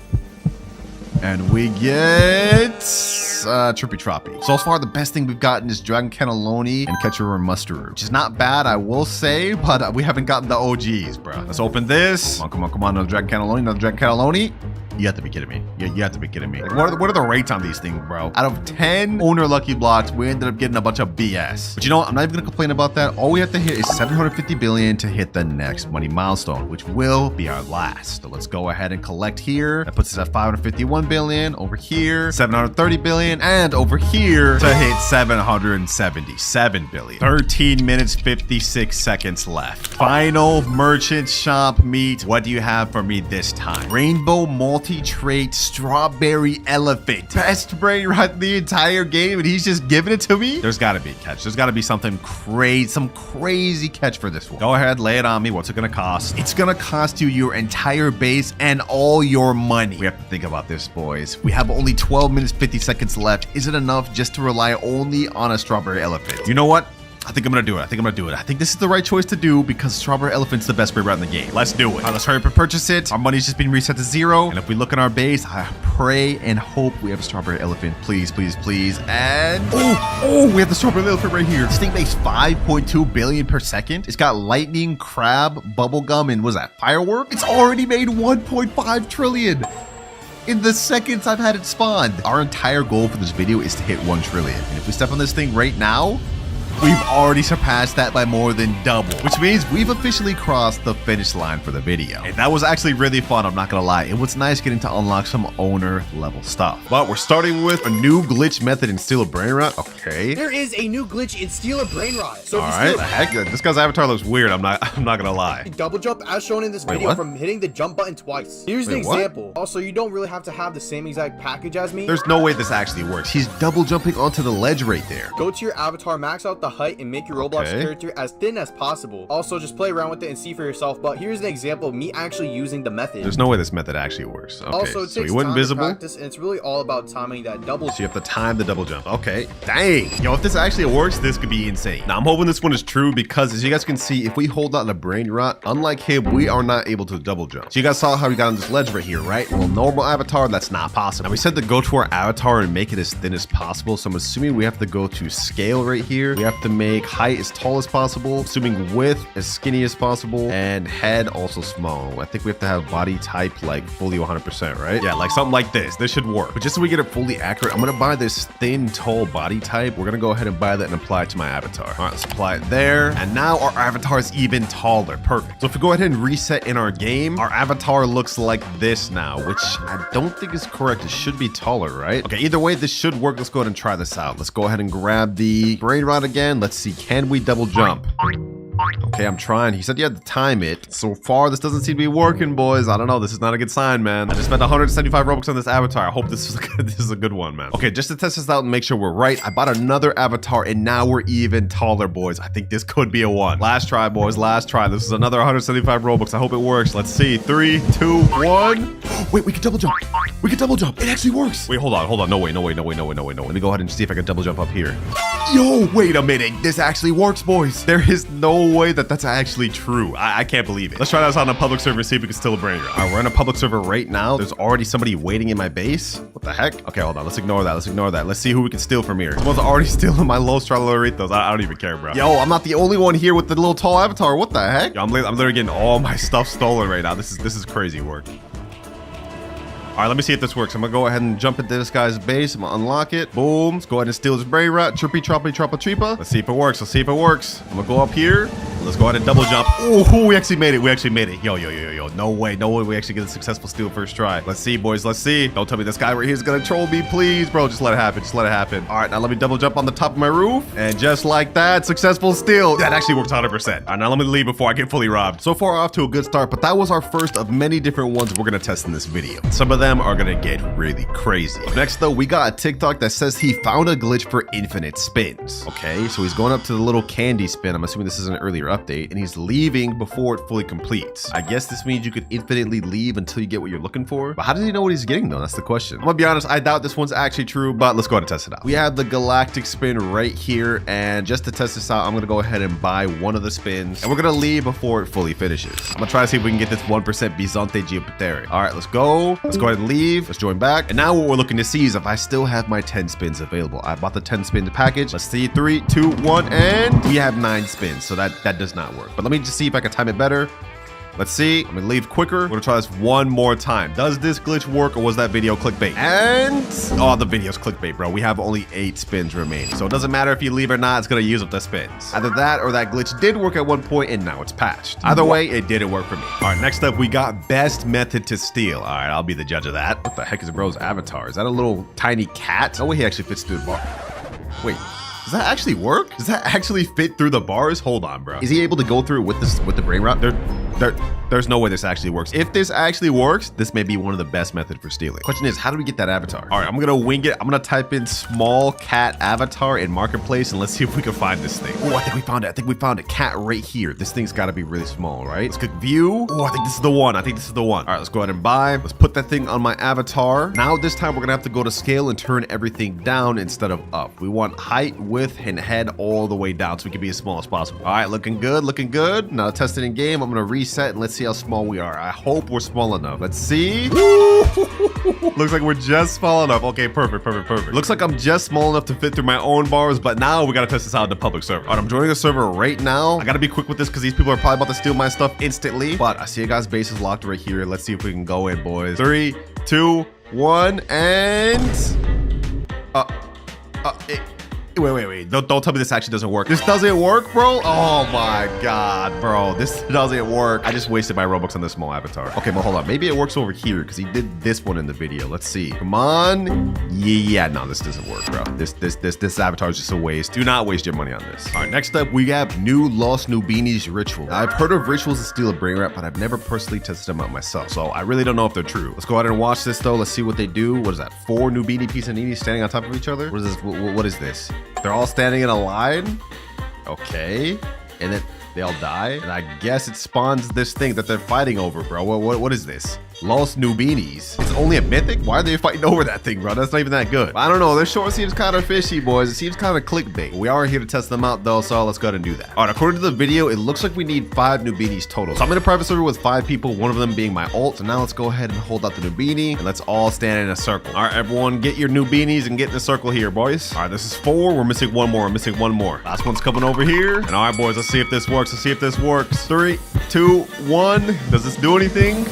And we get Trippy Troppy. So far, the best thing we've gotten is Dragon Cannelloni and Ketcheroo and Mustaroo, which is not bad, I will say, but we haven't gotten the OGs, bro. Let's open this. Come on. Another Dragon Cannelloni, another Dragon Cannelloni. You have to be kidding me. You have to be kidding me. Like, what are the rates on these things, bro? Out of 10 owner lucky blocks, we ended up getting a bunch of BS. But you know what? I'm not even gonna complain about that. All we have to hit is 750 billion to hit the next money milestone, which will be our last. So let's go ahead and collect here. That puts us at 551 billion. Over here, 730 billion. And over here to hit 777 billion. 13 minutes, 56 seconds left. Final merchant shop meet. What do you have for me this time? Rainbow multi-trait strawberry elephant. Best Brainrot in the entire game, and he's just giving it to me? There's gotta be a catch. There's gotta be something crazy, some crazy catch for this one. Go ahead, lay it on me. What's it gonna cost? It's gonna cost you your entire base and all your money. We have to think about this, boys. We have only 12 minutes, 50 seconds left. Is it enough just to rely only on a strawberry elephant? You know what? I think I'm gonna do it. I think this is the right choice to do because Strawberry Elephant's the best Brainrot in the game. Let's do it. All right, let's hurry up and purchase it. Our money's just been reset to 0. And if we look in our base, I pray and hope we have a Strawberry Elephant. Please, please, please. And oh, we have the Strawberry Elephant right here. This thing makes 5.2 billion per second. It's got lightning, crab, bubblegum, and what is that, firework? It's already made 1.5 trillion. In the seconds I've had it spawned. Our entire goal for this video is to hit 1 trillion. And if we step on this thing right now, we've already surpassed that by more than double, which means we've officially crossed the finish line for the video. And that was actually really fun, I'm not gonna lie. It was nice getting to unlock some owner level stuff. But we're starting with a new glitch method in Steal a Brainrot. Okay. There is a new glitch in Steal a Brainrot. So all right, the heck, this guy's avatar looks weird. I'm not gonna lie. Double jump as shown in this video from hitting the jump button twice. Here's an example. What? Also, you don't really have to have the same exact package as me. There's no way this actually works. He's double jumping onto the ledge right there. Go to your avatar, max out the height, and make your Roblox character as thin as possible. Also, just play around with it and see for yourself. But here's an example of me actually using the method. There's no way this method actually works. Okay, also, it takes so he went time invisible. to practice, and it's really all about timing that double jump. So you have to time the double jump. Okay, dang. Yo, if this actually works, this could be insane. Now, I'm hoping this one is true because as you guys can see, if we hold out the Brainrot, unlike him, we are not able to double jump. So you guys saw how we got on this ledge right here, right? Well, normal avatar, that's not possible. Now, we said to go to our avatar and make it as thin as possible. So I'm assuming we have to go to scale right here. We have to make height as tall as possible, assuming width as skinny as possible, and head also small. I think we have to have body type like fully 100%, right? Yeah, like something like this. This should work. But just so we get it fully accurate, I'm gonna buy this thin, tall body type. We're gonna go ahead and buy that and apply it to my avatar. All right, let's apply it there. And now our avatar is even taller. Perfect. So if we go ahead and reset in our game, our avatar looks like this now, which I don't think is correct. It should be taller, right? Okay, either way, this should work. Let's go ahead and try this out. Let's go ahead and grab the Brainrot again. Let's see, can we double jump? Okay, I'm trying. He said you had to time it. So far, this doesn't seem to be working, boys. I don't know. This is not a good sign, man. I just spent 175 Robux on this avatar. I hope this is a good one, man. Okay, just to test this out and make sure we're right, I bought another avatar, and now we're even taller, boys. I think this could be a one. Last try, boys. Last try. This is another 175 Robux. I hope it works. Let's see. 3, 2, 1. Wait, we can double jump. We can double jump. It actually works. Wait, hold on. No way. Let me go ahead and see if I can double jump up here. Yo, wait a minute. This actually works, boys. There is no way that that's actually true. I can't believe it. Let's try this on a public server and see if we can steal a Brainrot. All right, we're in a public server right now. There's already somebody waiting in my base. What the heck? Okay, hold on. Let's ignore that. Let's see who we can steal from here. Someone's already stealing my low Stralaritos. I don't even care, bro. Yo, I'm not the only one here with the little tall avatar. What the heck? Yo, I'm literally getting all my stuff stolen right now. This is crazy work. All right, let me see if this works. I'm gonna go ahead and jump into this guy's base. I'm gonna unlock it. Boom. Let's go ahead and steal his Brainrot. Trippy, troppy, troppa, treepa. Let's see if it works. I'm gonna go up here. Let's go ahead and double jump. Oh, we actually made it. Yo. No way. We actually get a successful steal first try. Let's see, boys. Let's see. Don't tell me this guy right here is gonna troll me, please, bro. Just let it happen. All right, now let me double jump on the top of my roof. And just like that, successful steal. That actually works 100%. All right, now let me leave before I get fully robbed. So far, off to a good start, but that was our first of many different ones we're gonna test in this video. Some of them are gonna get really crazy. Up next, though, we got a TikTok that says he found a glitch for infinite spins. Okay, so he's going up to the little candy spin. I'm assuming this is an earlier update, and he's leaving before it fully completes. I guess this means you could infinitely leave until you get what you're looking for. But how does he know what he's getting, though? That's the question. I'm gonna be honest, I doubt this one's actually true, but let's go ahead and test it out. We have the galactic spin right here, and just to test this out, I'm gonna go ahead and buy one of the spins, and we're gonna leave before it fully finishes. I'm gonna try to see if we can get this 1% Bizante Geopteric. All right, let's go. Let's go ahead and leave. Let's join back. And now what we're looking to see is if I still have my 10 spins available. I bought the 10 spin package. Let's see. 3, 2, 1, and we have 9 spins. So that does not work. But let me just see if I can time it better. Let's see. I'm gonna leave quicker. We're gonna try this one more time. Does this glitch work, or was that video clickbait? And oh, the video's clickbait, bro. We have only 8 spins remaining, so it doesn't matter if you leave or not. It's gonna use up the spins. Either that or that glitch did work at one point and now it's patched. Either way, it didn't work for me. All right, next up we got best method to steal. All right, I'll be the judge of that. What the heck is bro's avatar? Is that a little tiny cat? Oh wait, he actually fits through the bar. Wait. Does that actually work? Does that actually fit through the bars? Hold on, bro. Is he able to go through with the Brainrot? There's no way this actually works. If this actually works, this may be one of the best methods for stealing. Question is, how do we get that avatar? All right, I'm gonna wing it. I'm gonna type in small cat avatar in marketplace, and let's see if we can find this thing. Oh, I think we found it. Cat right here. This thing's gotta be really small, right? Let's click view. Oh, I think this is the one. All right, let's go ahead and buy. Let's put that thing on my avatar. Now this time we're gonna have to go to scale and turn everything down instead of up. We want height, width, and head all the way down so we can be as small as possible. All right, looking good. Now test it in game. I'm gonna reset and let's see how small we are. I hope we're small enough. Let's see. Looks like we're just small enough. Okay, perfect. Looks like I'm just small enough to fit through my own bars, but now we gotta test this out in the public server. All right, I'm joining the server right now. I gotta be quick with this because these people are probably about to steal my stuff instantly, but I see a guy's base is locked right here. Let's see if we can go in, boys. 3, 2, 1, and Wait. Don't tell me this actually doesn't work. This doesn't work, bro? Oh my God, bro. This doesn't work. I just wasted my Robux on this small avatar. Okay, but hold on. Maybe it works over here because he did this one in the video. Let's see. Come on. Yeah, no, this doesn't work, bro. This avatar is just a waste. Do not waste your money on this. All right, next up, we have new Lost Nubinis ritual. Now, I've heard of rituals to steal a Brainrot, but I've never personally tested them out myself, so I really don't know if they're true. Let's go ahead and watch this, though. Let's see what they do. What is that? 4 Nubini Pisaninis standing on top of each other? What is this? What is this? They're all standing in a line. Okay. And then they all die. And I guess it spawns this thing that they're fighting over, bro. What is this? Los Nubinis. It's only a mythic? Why are they fighting over that thing, bro? That's not even that good. I don't know. This short seems kind of fishy, boys. It seems kind of clickbait. We are here to test them out, though, so let's go ahead and do that. All right, according to the video, it looks like we need 5 Nubinis total. So I'm in a private server with 5 people, one of them being my ult. So now let's go ahead and hold out the Nubini, and let's all stand in a circle. All right, everyone, get your Nubinis and get in a circle here, boys. All right, this is 4. We're missing one more. Last one's coming over here. And all right, boys, let's see if this works. 3, 2, 1. Does this do anything?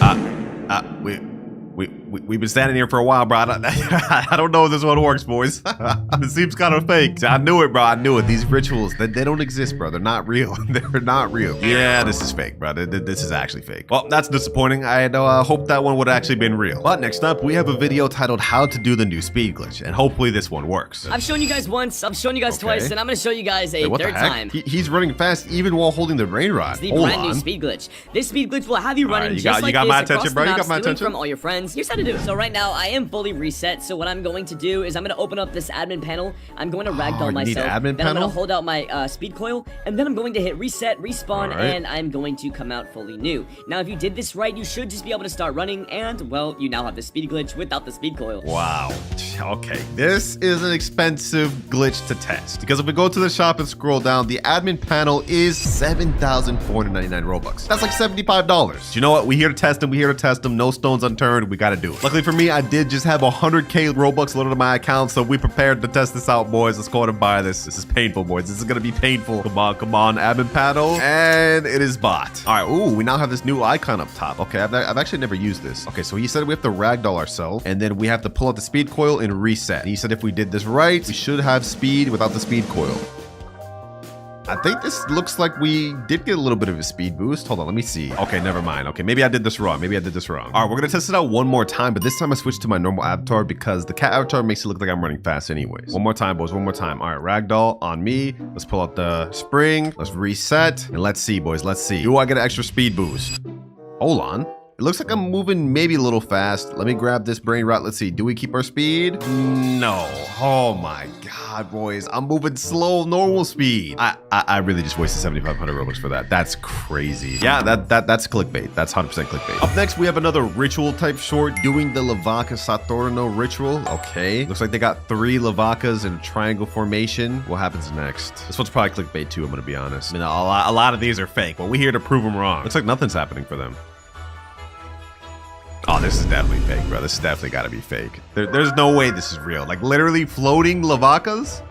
We've been standing here for a while, bro. I don't know if this one works, boys. It seems kind of fake. I knew it, bro. I knew it. These rituals, they don't exist, bro. They're not real. They're not real. Yeah, this is fake, bro. This is actually fake. Well, that's disappointing. I had hoped that one would have actually been real. But next up, we have a video titled How to Do the New Speed Glitch, and hopefully this one works. I've shown you guys once, I've shown you guys twice, and I'm gonna show you guys a third time. He's running fast even while holding the Brainrot. It's the brand new speed glitch. This speed glitch will have you running just like this across the map, stealing from all your friends. Here's how to do it. So right now, I am fully reset, so what I'm going to do is I'm gonna open up this admin panel. I'm going to ragdoll myself. Then I'm gonna hold out my speed coil, and then I'm going to hit reset, respawn, and I'm going to come out fully new. Now, if you did this right, you should just be able to start running, and, well, you now have the speed glitch without the speed coil. Wow. Okay, this is an expensive glitch to test, because if we go to the shop and scroll down, the admin panel is 7,499 Robux. That's like $75. You know what? We're here to test them. No stones unturned. We gotta do it. Luckily for me, I did just have 100K Robux loaded to my account, so we prepared to test this out, boys. Let's go ahead and buy this. This is painful, boys. This is gonna be painful. Come on, admin panel. And it is bought. All right, ooh, we now have this new icon up top. Okay, I've actually never used this. Okay, so he said we have to ragdoll ourselves, and then we have to pull out the speed coil and reset. And he said if we did this right, we should have speed without the speed coil. I think this looks like we did get a little bit of a speed boost. Hold on, let me see. Okay, never mind. Okay, maybe I did this wrong. All right, we're gonna test it out one more time, but this time I switched to my normal avatar because the cat avatar makes it look like I'm running fast anyways. One more time, boys, one more time. All right, ragdoll on me. Let's pull out the spring. Let's reset, and let's see, boys, let's see. Do I get an extra speed boost? Hold on. It looks like I'm moving maybe a little fast. Let me grab this brain rot. Let's see. Do we keep our speed? No. Oh my God, boys. I'm moving slow, normal speed. I really just wasted 7,500 Robux for that. That's crazy. Yeah, that's clickbait. That's 100% clickbait. Up next, we have another ritual type short doing the Lavaca Saturno ritual. Okay. Looks like they got 3 Lavacas in a triangle formation. What happens next? This one's probably clickbait too, I'm gonna be honest. I mean, a lot of these are fake, but we're here to prove them wrong. Looks like nothing's happening for them. Oh, this is definitely fake, bro. This has definitely got to be fake. There's no way this is real. Like, literally floating Lavacas?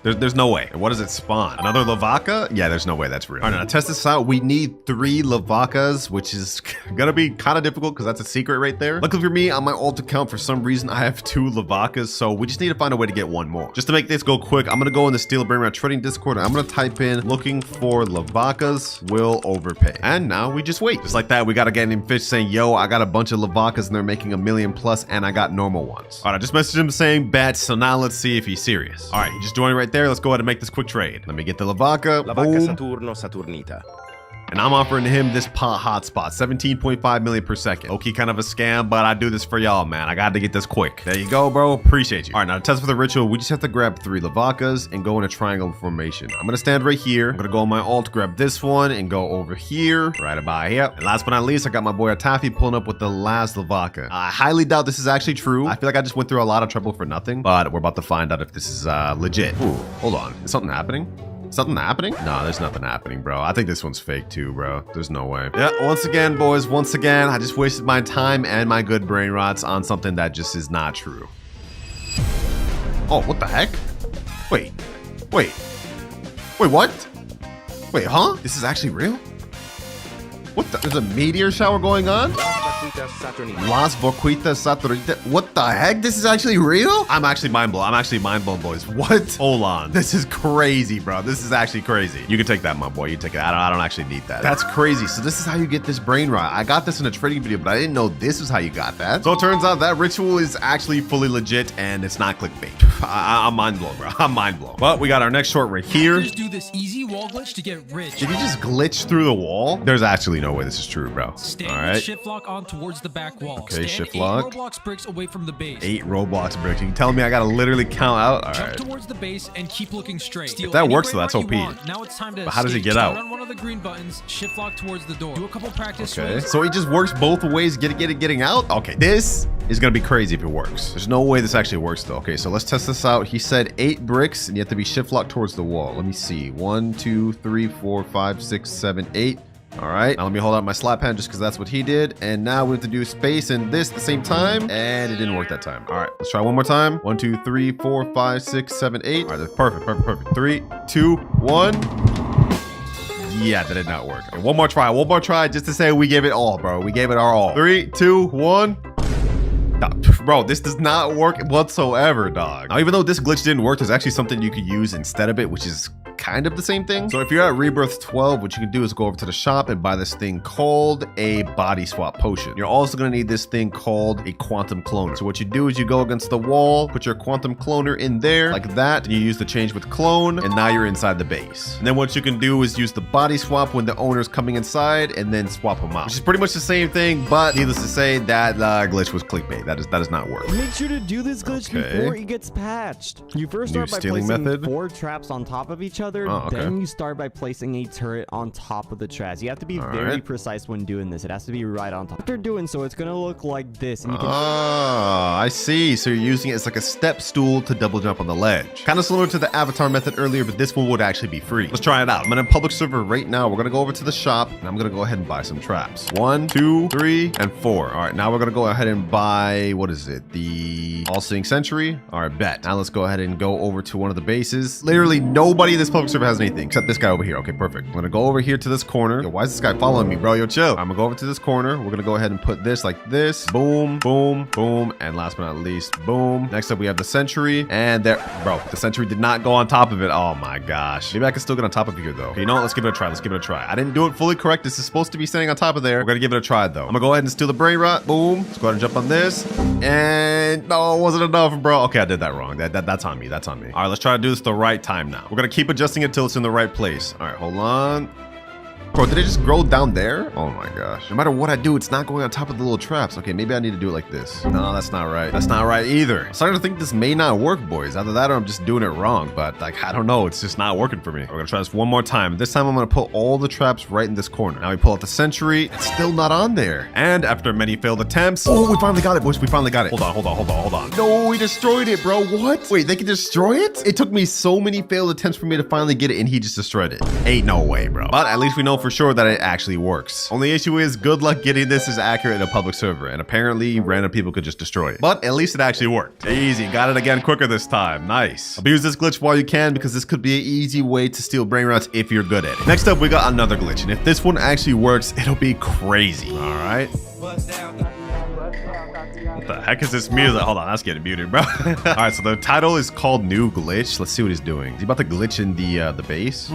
There's no way. And what does it spawn? Another Lavaca? Yeah, there's no way that's real. All right, now to test this out, we need 3 Lavacas, which is gonna be kind of difficult because that's a secret right there. Luckily for me, on my alt account, for some reason, I have 2 Lavacas, so we just need to find a way to get 1 more. Just to make this go quick, I'm gonna go in the Steel Brainrot Trading Discord, and I'm gonna type in looking for Lavacas will overpay. And now we just wait. Just like that, we got a guy named Fish saying, yo, I got a bunch of Lavacas and they're making $1 million plus, and I got normal ones. All right, I just messaged him saying bet, so now let's see if he's serious. All right, he just joined right there. Let's go ahead and make this quick trade. Let me get the Lavaca. Saturno Saturnita. And I'm offering him this pot hotspot, 17.5 million per second. Okay, kind of a scam, but I do this for y'all, man. I got to get this quick. There you go, bro. Appreciate you. All right, now to test for the ritual, we just have to grab 3 Lavacas and go in a triangle formation. I'm gonna stand right here. I'm gonna go on my alt, grab this one, and go over here, right about here. And last but not least, I got my boy Atafi pulling up with the last Lavaca. I highly doubt this is actually true. I feel like I just went through a lot of trouble for nothing, but we're about to find out if this is legit. Ooh, hold on. Is something happening? Something happening? No, there's nothing happening, bro. I think this one's fake too, bro. There's no way. Yeah, once again, boys, once again, I just wasted my time and my good brain rots on something that just is not true. Oh, what the heck? Wait, what? Wait, huh? This is actually real? What the? There's a meteor shower going on? Las Boquitas Saturnita. What the heck? This is actually real? I'm actually mind blown, boys. What? Hold on. This is crazy, bro. This is actually crazy. You can take that, my boy. You take it. I don't actually need that. That's crazy. So this is how you get this brain rot. I got this in a trading video, but I didn't know this is how you got that. So it turns out that ritual is actually fully legit and it's not clickbait. I'm mind blown, bro. I'm mind blown. But we got our next short right here. Just do this easy wall glitch to get rich. Did he just glitch through the wall? There's actually no way this is true, bro. Stand all right. shift lock on towards the back wall. Okay, stand shift 8 lock. Roblox bricks away from the base. 8 Roblox bricks. You telling me I gotta literally count out? All Jump right. towards the base and keep looking straight. Steal If that any works, brain though, rot that's you OP. want. Now it's time to But how does he escape. get out? Stand on one of the green buttons, shift lock towards the door. Do a couple practice Okay. swings. So he just works both ways, getting out? Okay, this is gonna be crazy if it works. There's no way this actually works though. Okay, so let's test this out. He said 8 bricks and you have to be shift locked towards the wall. Let me see. 1, 2, 3, 4, 5, 6, 7, 8. All right, now let me hold out my slap hand just because that's what he did. And now we have to do space and this at the same time. And it didn't work that time. All right, let's try one more time. 1, 2, 3, 4, 5, 6, 7, 8. All right, that's perfect. 3, 2, 1. Yeah, that did not work. Okay, one more try just to say we gave it all, bro. We gave it our all. 3, 2, 1. Bro, this does not work whatsoever, dog. Now, even though this glitch didn't work, there's actually something you could use instead of it, which is kind of the same thing. So if you're at Rebirth 12, what you can do is go over to the shop and buy this thing called a body swap potion. You're also going to need this thing called a quantum cloner. So what you do is you go against the wall, put your quantum cloner in there like that, and you use the change with clone, and now you're inside the base. And then what you can do is use the body swap when the owner's coming inside and then swap them out, which is pretty much the same thing, but needless to say, that glitch was clickbait. That does not work. Make sure to do this glitch before it gets patched. You first start by placing 4 traps on top of each other. Then you start by placing a turret on top of the traps. You have to be very precise when doing this. It has to be right on top. After doing so, it's gonna look like this. And you can I see. So you're using it as like a step stool to double jump on the ledge. Kind of similar to the avatar method earlier, but this one would actually be free. Let's try it out. I'm in a public server right now. We're gonna go over to the shop and I'm gonna go ahead and buy some traps. 1, 2, 3, and 4. All right, now we're gonna go ahead and buy, what is it? The All-Seeing Sentry. All right, bet. Now let's go ahead and go over to one of the bases. Literally nobody in this public server has anything except this guy over here. Okay, perfect. I'm gonna go over here to this corner. Yo, why is this guy following me, bro? Yo, chill. I'm gonna go over to this corner. We're gonna go ahead and put this like this. Boom, boom, boom, and last but not least, boom. Next up, we have the sentry, and there, bro, the sentry did not go on top of it. Oh my gosh. Maybe I can still get on top of here though. Okay, you know what? Let's give it a try. Let's give it a try. I didn't do it fully correct. This is supposed to be standing on top of there. We're gonna give it a try though. I'm gonna go ahead and steal the Brainrot. Boom. Let's go ahead and jump on this. And no, it wasn't enough, bro. Okay, I did that wrong. That's on me. That's on me. All right, let's try to do this the right time now. We're gonna keep adjusting it till it's in the right place. All right, hold on. Bro, did it just grow down there? Oh my gosh. No matter what I do, it's not going on top of the little traps. Okay, maybe I need to do it like this. No, that's not right. That's not right either. I'm starting to think this may not work, boys. Either that or I'm just doing it wrong. But like, I don't know. It's just not working for me. We're gonna try this one more time. This time I'm gonna put all the traps right in this corner. Now we pull out the sentry. It's still not on there. And after many failed attempts, oh, we finally got it, boys. We finally got it. Hold on. No, we destroyed it, bro. What? Wait, they can destroy it? It took me so many failed attempts for me to finally get it, and he just destroyed it. Ain't no way, bro. But at least we know for sure that it actually works. Only issue is good luck getting this as accurate in a public server, and apparently random people could just destroy it. But at least it actually worked. Easy, got it again quicker this time. Nice. Abuse this glitch while you can because this could be an easy way to steal Brainrots if you're good at it. Next up, we got another glitch, and if this one actually works, it'll be crazy. All right. What the heck is this music? Hold on, that's getting muted, bro. All right, so the title is called New Glitch. Let's see what he's doing. Is he about to glitch in the base?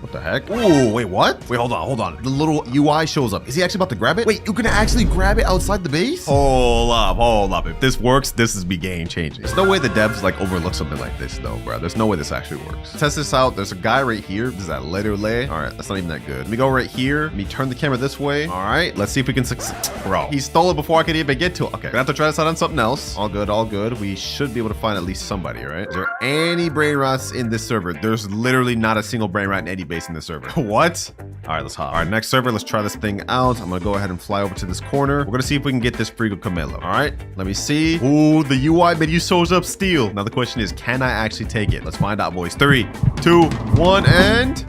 What the heck? Ooh, wait, what? Wait, hold on. The little UI shows up. Is he actually about to grab it? Wait, you can actually grab it outside the base? Hold up. If this works, this is be game changing. There's no way the devs like overlook something like this though, bro. There's no way this actually works. Test this out. There's a guy right here. This is that letter lay. All right, that's not even that good. Let me go right here. Let me turn the camera this way. All right, let's see if we can succeed. Bro, he stole it before I could even get to it. Okay, gonna have to try this out on something else. All good. We should be able to find at least somebody, right? Is there any Brainrots in this server? There's literally not a single Brainrot in any base in this server. What? All right, let's hop. All right, next server, let's try this thing out. I'm gonna go ahead and fly over to this corner. We're gonna see if we can get this Frigo Camelo. All right, let me see. Ooh, the UI menu shows up steel. Now the question is, can I actually take it? Let's find out, boys. 3, 2, 1, and...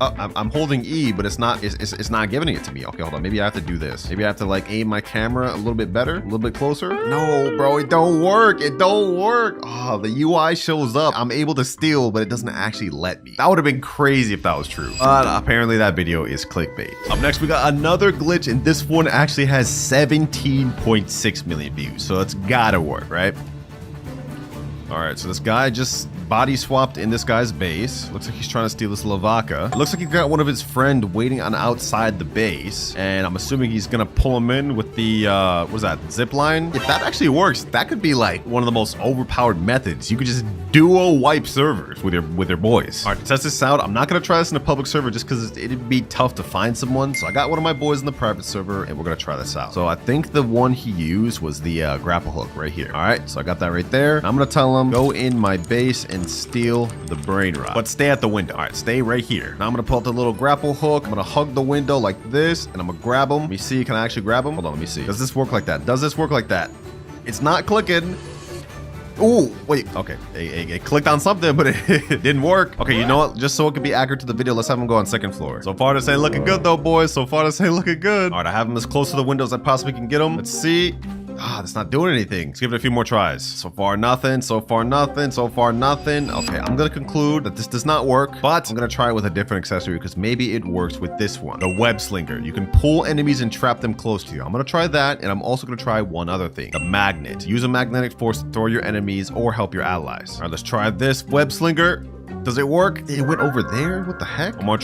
I'm holding E, but it's not giving it to me. Okay, hold on. Maybe I have to do this. Maybe I have to like aim my camera a little bit better, a little bit closer. No, bro, it don't work. Oh, the UI shows up. I'm able to steal, but it doesn't actually let me. That would have been crazy if that was true. But apparently that video is clickbait. Up next, we got another glitch, and this one actually has 17.6 million views. So it's gotta work, right? All right, so this guy just body swapped in this guy's base. Looks like he's trying to steal this Lavaka. Looks like he's got one of his friend waiting on outside the base, and I'm assuming he's gonna pull him in with the what is that, zip line? If that actually works, that could be like one of the most overpowered methods. You could just duo wipe servers with your boys. All right, to test this out, I'm not gonna try this in a public server just because it'd be tough to find someone. So I got one of my boys in the private server, and we're gonna try this out. So I think the one he used was the grapple hook right here. All right, so I got that right there. Now I'm gonna tell him, go in my base and steal the Brainrot, but stay at the window. All right, stay right here. Now I'm gonna pull out the little grapple hook. I'm gonna hug the window like this, and I'm gonna grab him. Let me see, can I actually grab him? Hold on, let me see. Does this work like that? Does this work like that? It's not clicking. Ooh, wait, okay. It clicked on something, but it didn't work. Okay, you know what? Just so it can be accurate to the video, let's have him go on second floor. So far this ain't looking good though, boys. So far this ain't looking good. All right, I have him as close to the window as I possibly can get him. Let's see. That's not doing anything. Let's give it a few more tries. So far, nothing. So far, nothing. So far, nothing. Okay, I'm gonna conclude that this does not work, but I'm gonna try it with a different accessory because maybe it works with this one. The web slinger. You can pull enemies and trap them close to you. I'm gonna try that, and I'm also gonna try one other thing. The magnet. Use a magnetic force to throw your enemies or help your allies. All right, let's try this web slinger. Does it work? It went over there? What the heck? One more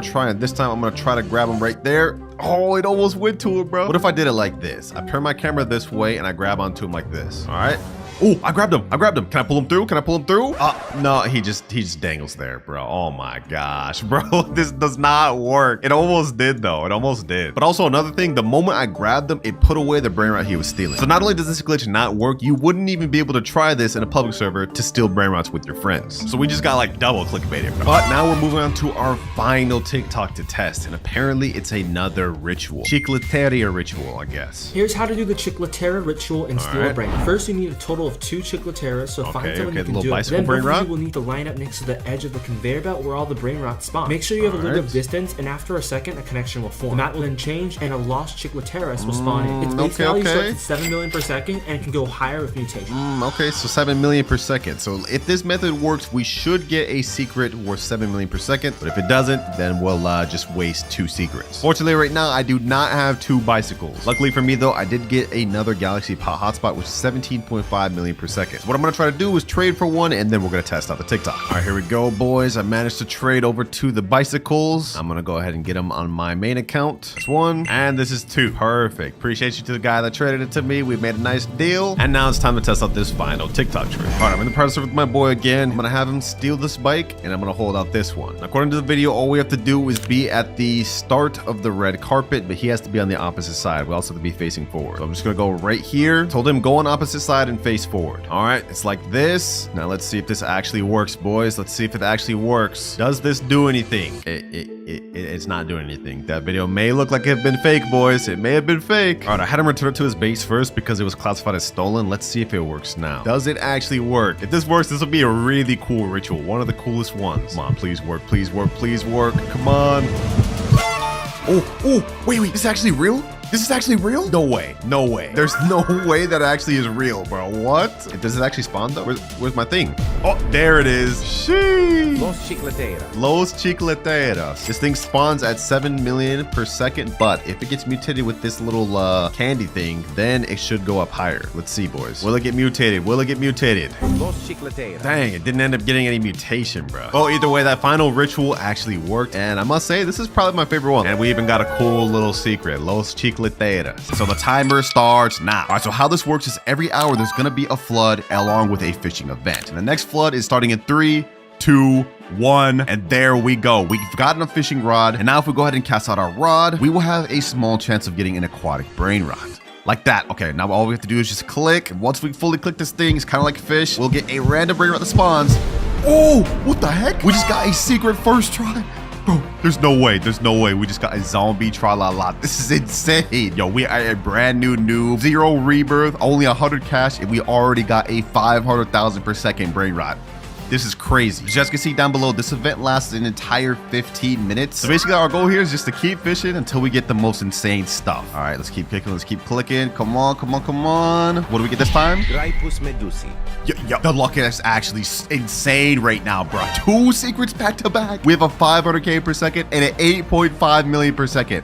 try, and this time I'm gonna try to grab him right there. Oh, it almost went to it, bro. What if I did it like this? I turn my camera this way and I grab onto him like this. All right. Oh, I grabbed him. Can I pull him through? No, he just dangles there, bro. Oh my gosh, bro. This does not work. It almost did though. It almost did. But also another thing, the moment I grabbed him, it put away the brain rot he was stealing. So not only does this glitch not work, you wouldn't even be able to try this in a public server to steal brain rots with your friends. So we just got like double clickbaited, bro. But now we're moving on to our final TikTok to test. And apparently it's another ritual. Chicleteria ritual, I guess. Here's how to do the Chicleteria ritual and steal a brain. First, you need a total of 2 Chicleteras, so find someone who can do it. Then both of you will need to line up next to the edge of the conveyor belt where all the brain rots spawn. Make sure you have a little bit of distance, and after a second, a connection will form. The map will then change, and a lost Chicleteras will spawn in. Its base value starts at 7 million per second, and it can go higher with mutation. Okay, so 7 million per second. So if this method works, we should get a secret worth 7 million per second. But if it doesn't, then we'll just waste 2 secrets. Fortunately, right now, I do not have 2 bicycles. Luckily for me, though, I did get another Galaxy hotspot, which is 17.5 million per second. So what I'm gonna try to do is trade for one, and then we're gonna test out the TikTok. All right, here we go, boys. I managed to trade over to the bicycles. I'm gonna go ahead and get them on my main account. This 1, and this is 2. Perfect. Appreciate you to the guy that traded it to me. We made a nice deal, and now it's time to test out this final TikTok trade. All right, I'm in the process with my boy again. I'm gonna have him steal this bike, and I'm gonna hold out this one. According to the video, all we have to do is be at the start of the red carpet, but he has to be on the opposite side. We also have to be facing forward. So I'm just gonna go right here. Told him go on opposite side and face forward. All right, it's like this. Now let's see if this actually works, boys. Let's see if it actually works. Does this do anything? It's not doing anything. That video may look like it had been fake, boys. It may have been fake. All right, I had him return it to his base first because it was classified as stolen. Let's see if it works now. Does it actually work? If this works, this will be a really cool ritual. One of the coolest ones. Come on, please work, please work, please work. Come on. Oh, wait, this is actually real? This is actually real? No way. No way. There's no way that actually is real, bro. What? Does it actually spawn though? Where's my thing? Oh, there it is. Sheesh. Los Chicleteras. Los Chicleteras. This thing spawns at 7 million per second, but if it gets mutated with this little candy thing, then it should go up higher. Let's see, boys. Will it get mutated? Will it get mutated? Los Chicleteras. Dang, it didn't end up getting any mutation, bro. Oh, either way, that final ritual actually worked, and I must say, this is probably my favorite one. And we even got a cool little secret. Los Chicleteras. So the timer starts now. All right, so how this works is every hour there's gonna be a flood along with a fishing event. And the next flood is starting in 3, 2, 1, and there we go. We've gotten a fishing rod, and now if we go ahead and cast out our rod, we will have a small chance of getting an aquatic brain rot. Like that. Okay, now all we have to do is just click. And once we fully click this thing, it's kind of like fish. We'll get a random brain rot that spawns. Oh, what the heck? We just got a secret first try. Bro, there's no way. We just got a zombie tra-la-la. This is insane. Yo, we are a brand new noob. 0 rebirth, only 100 cash, and we already got a 500,000 per second brain rot. This is crazy. As you guys can see down below, this event lasts an entire 15 minutes. So basically our goal here is just to keep fishing until we get the most insane stuff. All right, let's keep kicking. Let's keep clicking. Come on. What do we get this time? Graipus medusi. Yo, the luck is actually insane right now, bro. 2 secrets back to back. We have a 500k per second and an 8.5 million per second.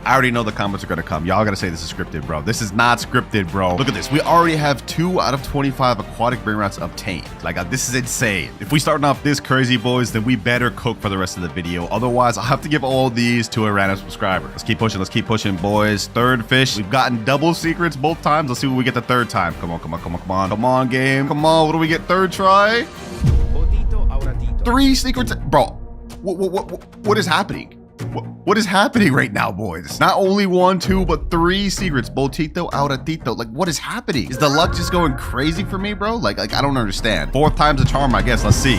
I already know the comments are gonna come. Y'all gotta say this is scripted, bro. This is not scripted, bro. Look at this. We already have 2 out of 25 aquatic brain rots obtained. Like, this is insane. If we starting off this crazy, boys, then we better cook for the rest of the video. Otherwise, I'll have to give all these to a random subscriber. Let's keep pushing, boys. 3rd fish. We've gotten double secrets both times. Let's see what we get the 3rd time. Come on. Come on, game. Come on, what do we get 3rd try? 3 secrets. Bro, what is happening? What is happening right now, boys? Not only 1, 2, but 3 secrets. Botito, auratito. Like, what is happening? Is the luck just going crazy for me, bro? Like I don't understand. 4th time's a charm, I guess. Let's see.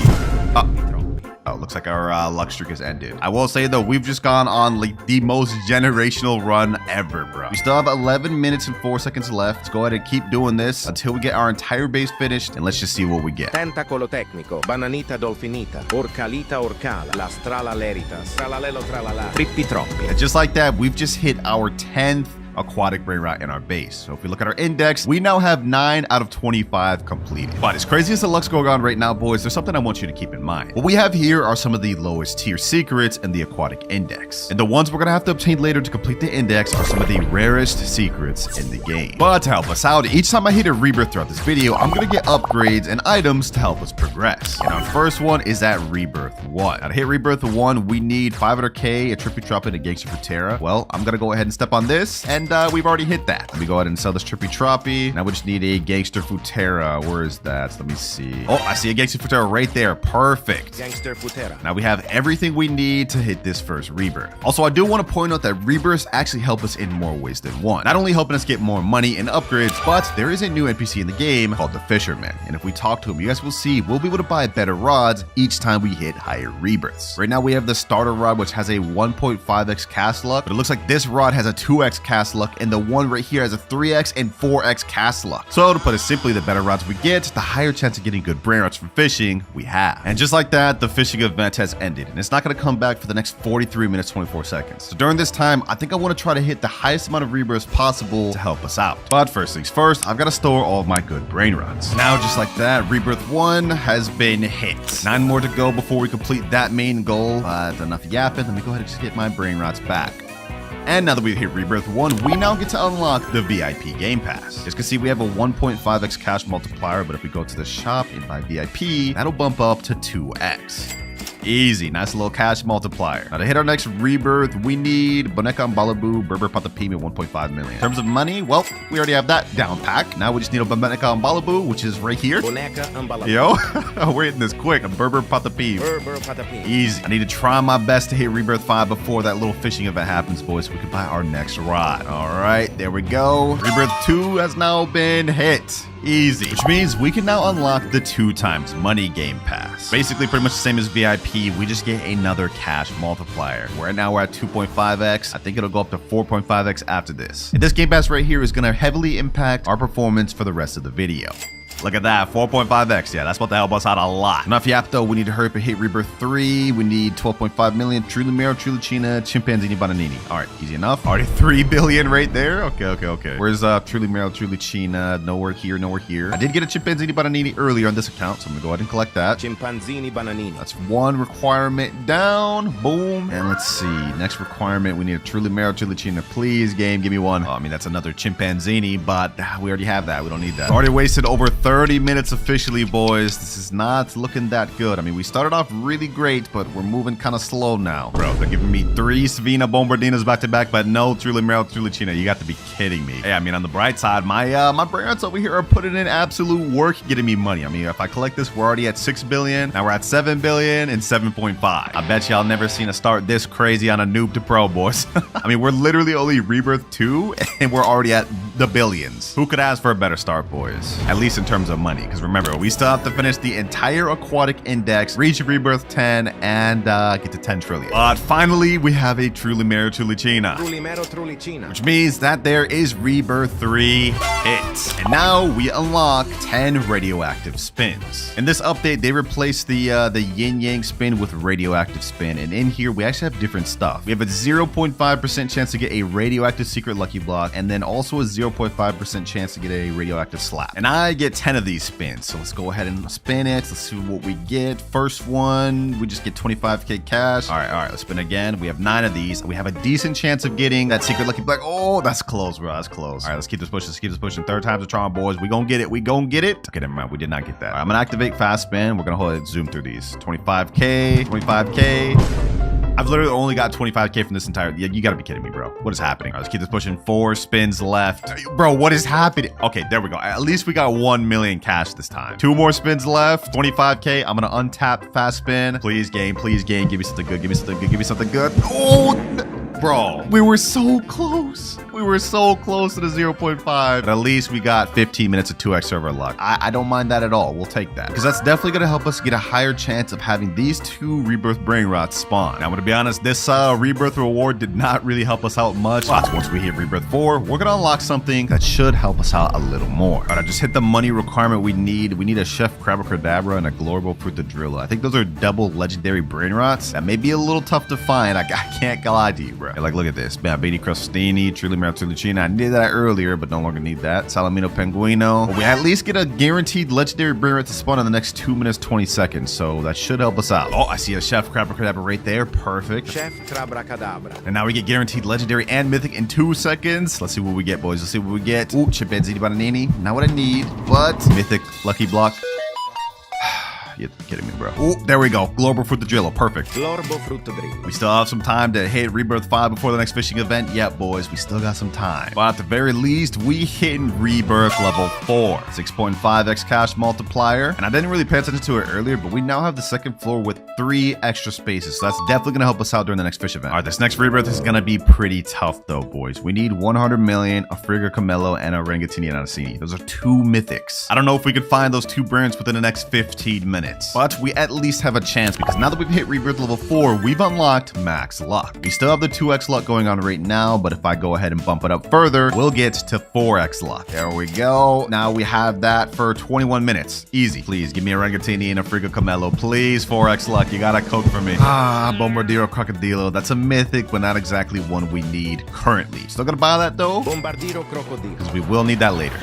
Oh, looks like our luck streak has ended. I will say, though, we've just gone on like the most generational run ever, bro. We still have 11 minutes and 4 seconds left. Let's go ahead and keep doing this until we get our entire base finished, and let's just see what we get. Tentacolo tecnico, bananita dolfinita, orcalita orcala, lastrala leritas, tralalelo tralala, trippi troppi. And just like that, we've just hit our 10th aquatic brain rot in our base. So if we look at our index, we now have 9 out of 25 completed. But as crazy as the luck's going on right now, boys, there's something I want you to keep in mind. What we have here are some of the lowest tier secrets in the aquatic index. And the ones we're gonna have to obtain later to complete the index are some of the rarest secrets in the game. But to help us out, each time I hit a rebirth throughout this video, I'm gonna get upgrades and items to help us progress. And our first one is at Rebirth 1. Now to hit Rebirth 1, we need 500k, a Trippy Trop, and a Gangster Futera. Well, I'm gonna go ahead and step on this, and we've already hit that. Let me go ahead and sell this Trippy Troppy. Now we just need a Gangster Futera. Where is that? Let me see. Oh, I see a Gangster Futera right there. Perfect. Gangster Futera. Now we have everything we need to hit this first Rebirth. Also, I do want to point out that Rebirths actually help us in more ways than one. Not only helping us get more money and upgrades, but there is a new NPC in the game called the Fisherman. And if we talk to him, you guys will see we'll be able to buy better rods each time we hit higher Rebirths. Right now we have the starter rod, which has a 1.5x cast luck, but it looks like this rod has a 2x cast luck, and the one right here has a 3x and 4x cast luck. So to put it simply, the better rods we get, the higher chance of getting good Brainrots from fishing we have. And just like that, the fishing event has ended, and it's not going to come back for the next 43 minutes 24 seconds. So during this time, I think I want to try to hit the highest amount of rebirths possible to help us out. But first things first, I've got to store all of my good Brainrots. Now just like that, Rebirth 1 has been hit. 9 more to go before we complete that main goal, but enough yapping. Let me go ahead and just get my Brainrots back. And now that we've hit Rebirth 1, we now get to unlock the VIP Game Pass. As you can see, we have a 1.5x cash multiplier, but if we go to the shop and buy VIP, that'll bump up to 2x. Easy, nice little cash multiplier. Now to hit our next Rebirth, we need Boneca Mbalabu, Berber Patapimi, 1.5 million. In terms of money, well, we already have that down pack. Now we just need a Boneca Mbalabu, which is right here. Boneca Mbalabu. Yo, we're hitting this quick. A Berber Patapimi. Berber Patapimi. Easy. I need to try my best to hit Rebirth 5 before that little fishing event happens, boys, so we can buy our next rod. All right, there we go. Rebirth 2 has now been hit. Easy. Which means we can now unlock the 2x money game pass. Basically pretty much the same as VIP, we just get another cash multiplier. Right now we're at 2.5x. I think it'll go up to 4.5x after this. And this game pass right here is going to heavily impact our performance for the rest of the video. Look at that, 4.5x. Yeah, that's about to help us out a lot. Enough yap though, we need to hurry up and hit Rebirth 3. We need 12.5 million. Truly Mero, Truly China, Chimpanzini Bananini. All right, easy enough. Already 3 billion right there. Okay. Where's Truly Mero, Truly China? Nowhere here, nowhere here. I did get a Chimpanzini Bananini earlier on this account, so I'm gonna go ahead and collect that. Chimpanzini Bananini. That's one requirement down. Boom. And let's see. Next requirement, we need a Truly Mero, Truly China. Please, game, give me one. Oh, I mean, that's another Chimpanzini, but we already have that. We don't need that. Already wasted over 30 minutes officially, boys. This is not looking that good. I mean, we started off really great, but we're moving kind of slow now. Bro, they're giving me 3 Savina Bombardinos back to back, but no Truly Mero, Truly China. You got to be kidding me. Hey, I mean, on the bright side, my Brainrots over here are putting in absolute work getting me money. I mean, if I collect this, we're already at 6 billion. Now we're at 7 billion and 7.5. I bet y'all never seen a start this crazy on a noob to pro, boys. I mean, we're literally only Rebirth 2 and we're already at the billions. Who could ask for a better start, boys? At least in terms of money. Because remember, we still have to finish the entire aquatic index, reach Rebirth 10, and get to 10 trillion. But finally, we have a Truly Mero, Truly China. Truly Mero, Truly China. Which means that there is Rebirth 3 hit. And now we unlock 10 radioactive spins. In this update, they replaced the yin yang spin with radioactive spin. And in here, we actually have different stuff. We have a 0.5% chance to get a radioactive secret lucky block, and then also a 0.5% chance to get a radioactive slap. And I get 10 of these spins. So let's go ahead and spin it. Let's see what we get. First one, we just get 25k cash. All right, let's spin again. We have 9 of these. We have a decent chance of getting that secret lucky block. Oh, that's close, bro. That's close. All right, let's keep this pushing. Let's keep this pushing. Third time's a charm, boys. We gonna get it. We gonna get it. Okay, never mind. We did not get that. All right, I'm gonna activate fast spin. We're gonna hold it, zoom through these. 25k, 25k. I've literally only got 25k from this entire. Yeah, you gotta be kidding me, bro. What is happening? All right, let's keep this pushing. 4 spins left. Bro, what is happening? Okay, there we go. At least we got 1 million cash this time. 2 more spins left. 25k. I'm gonna untap fast spin. Please, game. Please, game. Give me something good. Give me something good. Give me something good. Oh, bro. We were so close. We were so close to the 0.5. But at least we got 15 minutes of 2x server luck. I don't mind that at all. We'll take that. Because that's definitely gonna help us get a higher chance of having these 2 Rebirth Brainrots spawn. Now, I'm gonna be honest, this Rebirth reward did not really help us out much. But once we hit Rebirth 4, we're gonna unlock something that should help us out a little more. All right, I just hit the money requirement we need. We need a Chef Crabacadabra and a Glorable Frutadrilla. I think those are double legendary Brainrots. That may be a little tough to find. I can't lie to you, bro. Like, look at this. Man, Baby Crostini, Truly Primera Tuluchina. I needed that earlier, but no longer need that. Salamino Penguino. But we at least get a guaranteed legendary Brainrot to spawn in the next 2 minutes, 20 seconds. So that should help us out. Oh, I see a Chef Crabra right there. Perfect. Chef Crabra. And now we get guaranteed legendary and mythic in 2 seconds. Let's see what we get, boys. Let's see what we get. Ooh, Chimpanzee Bananini. Not what I need, but mythic lucky block. You're kidding me, bro. Oh, there we go. Global Fruttadrillo. Perfect. Glorbo Fruttadrillo. We still have some time to hit Rebirth 5 before the next fishing event. Yep, boys, we still got some time. But at the very least, we hit Rebirth level 4. 6.5x cash multiplier. And I didn't really pay attention to it earlier, but we now have the second floor with 3 extra spaces. So that's definitely going to help us out during the next fish event. All right, this next Rebirth is going to be pretty tough, though, boys. We need 100 million, a Frigga Camelo, and a Rangatini Anasini. Those are 2 mythics. I don't know if we could find those 2 Brains within the next 15 minutes. But we at least have a chance because now that we've hit Rebirth level 4, we've unlocked max luck. We still have the 2x luck going on right now, but if I go ahead and bump it up further, we'll get to 4x luck. There we go. Now we have that for 21 minutes. Easy. Please give me a Rangatini and a Frigga Camelo. Please, 4x luck. You gotta cook for me. Bombardio Crocodilo. That's a mythic, but not exactly one we need currently. Still gonna buy that though? Bombardio Crocodilo. Because we will need that later.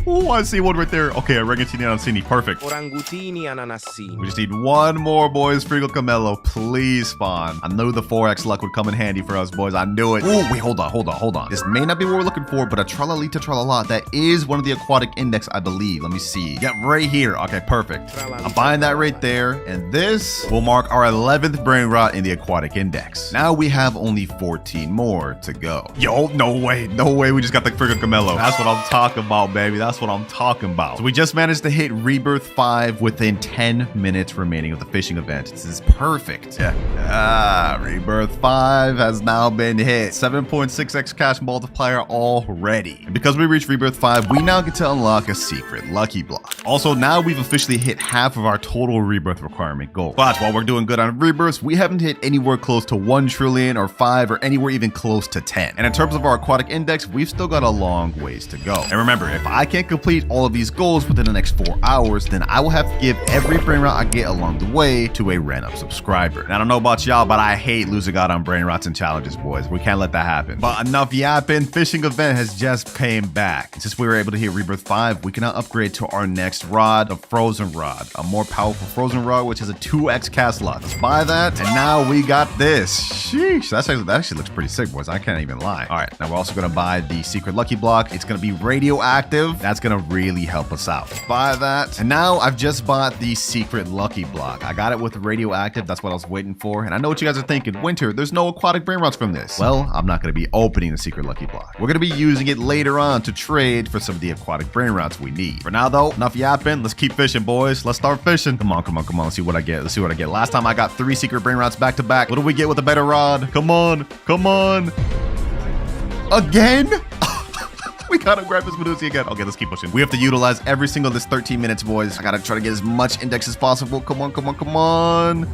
Ooh, I see one right there. Okay, a Rangatini Anasini. Perfect. Orangutini Ananassini. We just need one more, boys. Frigga Camelo, please spawn. I knew the 4x luck would come in handy for us, boys. I knew it. Oh, wait, hold on. This may not be what we're looking for, but a Tralalita Tralala, that is one of the aquatic index, I believe. Let me see. Yep, right here. Okay, perfect. I'm buying that right there. And this will mark our 11th Brainrot in the aquatic index. Now we have only 14 more to go. Yo, no way. We just got the Frigga Camelo. That's what I'm talking about, baby. That's what I'm talking about. So we just managed to hit Rebirth 5 within 10 minutes remaining of the fishing event. This is perfect. Yeah. Rebirth 5 has now been hit. 7.6x cash multiplier already. And because we reached Rebirth 5, we now get to unlock a secret lucky block. Also, now we've officially hit half of our total Rebirth requirement goal. But while we're doing good on Rebirths, we haven't hit anywhere close to 1 trillion or 5 or anywhere even close to 10. And in terms of our aquatic index, we've still got a long ways to go. And remember, if I can't complete all of these goals within the next 4 hours, then I will have to give every Brainrot I get along the way to a random subscriber. And I don't know about y'all, but I hate losing out on Brainrots and challenges, boys. We can't let that happen. But enough yapping. Fishing event has just came back. Since we were able to hit Rebirth 5, we can now upgrade to our next rod, the Frozen Rod. A more powerful Frozen Rod, which has a 2x cast luck. Let's buy that. And now we got this. Sheesh. That actually looks pretty sick, boys. I can't even lie. All right. Now we're also going to buy the secret lucky block. It's going to be radioactive. That's going to really help us out. Buy that. And now I've just bought the secret lucky block. I got it with radioactive. That's what I was waiting for. And I know what you guys are thinking. Winter, there's no aquatic Brainrots from this. Well, I'm not going to be opening the secret lucky block. We're going to be using it later on to trade for some of the aquatic Brainrots we need. For now, though, enough yapping. Let's keep fishing, boys. Let's start fishing. Come on. Let's see what I get. Last time I got 3 secret Brainrots back to back. What do we get with a better rod? Come on. Again? We gotta grab this Medusa again. Okay, let's keep pushing. We have to utilize every single this 13 minutes, boys. I gotta try to get as much index as possible. Come on.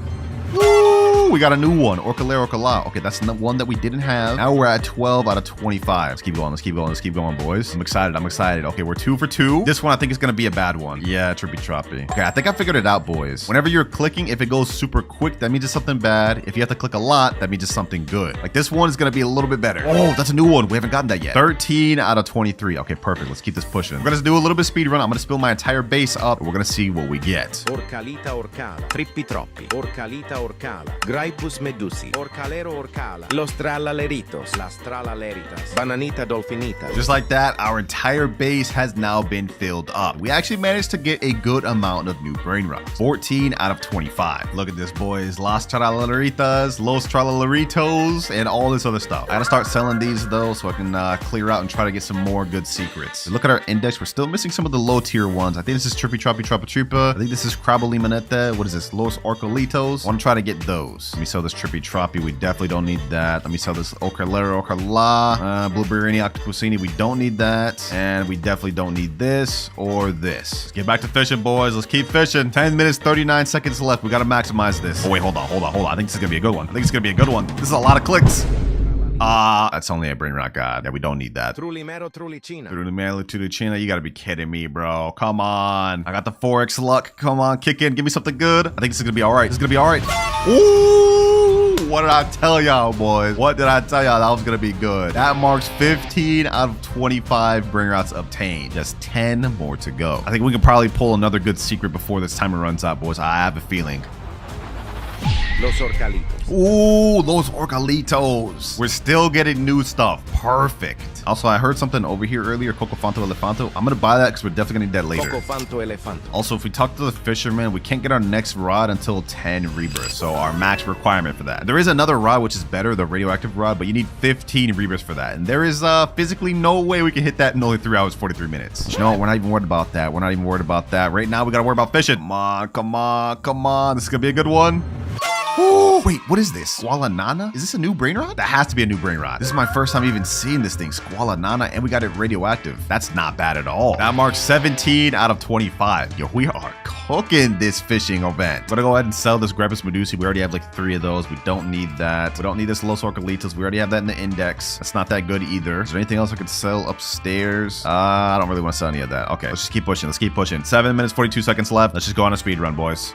Woo! We got a new one. Orcala. Okay, that's the one that we didn't have. Now we're at 12 out of 25. Let's keep going, boys. I'm excited. Okay, we're 2 for 2. This one I think is gonna be a bad one. Yeah, trippy troppy. Okay, I think I figured it out, boys. Whenever you're clicking, if it goes super quick, that means it's something bad. If you have to click a lot, that means it's something good. Like this one is gonna be a little bit better. Oh, that's a new one. We haven't gotten that yet. 13 out of 23. Okay, perfect. Let's keep this pushing. We're gonna do a little bit of speed run. I'm gonna spill my entire base up. We're gonna see what we get. Orcalita Orcala. Trippi troppi. Orcalita Orcala. Graipus Medusi. Orcalero Orcala. Los Tralaleritos. Las Tralaleritas. Bananita Dolfinita. Just like that, our entire base has now been filled up. We actually managed to get a good amount of new Brainrots. 14 out of 25. Look at this, boys. Las Tralaleritas, Los Tralaleritos, and all this other stuff. I gotta start selling these though so I can clear out and try to get some more good secrets. Look at our index. We're still missing some of the low tier ones. I think this is Trippy Troppy Trappa Tripa. I think this is Crabolimanete. What is this? Los Orcalitos. I want to try to get those. Let me sell this Trippy Troppy. We definitely don't need that. Let me sell this Orcalero Orcala. Blueberry Octopusini. We don't need that. And we definitely don't need this or this. Let's get back to fishing, boys. Let's keep fishing. 10 minutes, 39 seconds left. We got to maximize this. Oh, wait, hold on. I think this is going to be a good one. This is a lot of clicks. That's only a Brainrot god. Yeah, we don't need that. Trulimero Trulicina. Trulimero Trulicina. You gotta be kidding me, bro. Come on. I got the 4x luck. Come on, kick in. Give me something good. I think this is gonna be all right. Ooh! What did I tell y'all, boys? What did I tell y'all? That was gonna be good. That marks 15 out of 25 Brainrots obtained. Just 10 more to go. I think we can probably pull another good secret before this timer runs out, boys. I have a feeling. Los Orcalitos. Ooh, those Orcalitos. We're still getting new stuff. Perfect. Also, I heard something over here earlier, Cocofanto Elefanto. I'm gonna buy that because we're definitely gonna need that later. Cocofanto Elefanto. Also, if we talk to the fisherman, we can't get our next rod until 10 rebirths. So our max requirement for that. There is another rod which is better, the radioactive rod, but you need 15 rebirths for that. And there is physically no way we can hit that in only 3 hours 43 minutes. But you know what? We're not even worried about that. We're not even worried about that. Right now, we gotta worry about fishing. Come on, come on, come on. This is gonna be a good one. Ooh, wait, what is this? Squalanana? Is this a new Brainrot? That has to be a new Brainrot. This is my first time even seeing this thing, Squalanana, and we got it radioactive. That's not bad at all. That marks 17 out of 25. Yo, we are cooking this fishing event. I'm gonna go ahead and sell this Rebirths Medusi. We already have like 3 of those. We don't need that. We don't need this Los Orcalitos. We already have that in the index. That's not that good either. Is there anything else I could sell upstairs? I don't really want to sell any of that. Okay, let's just keep pushing. Let's keep pushing. 7 minutes, 42 seconds left. Let's just go on a speed run, boys.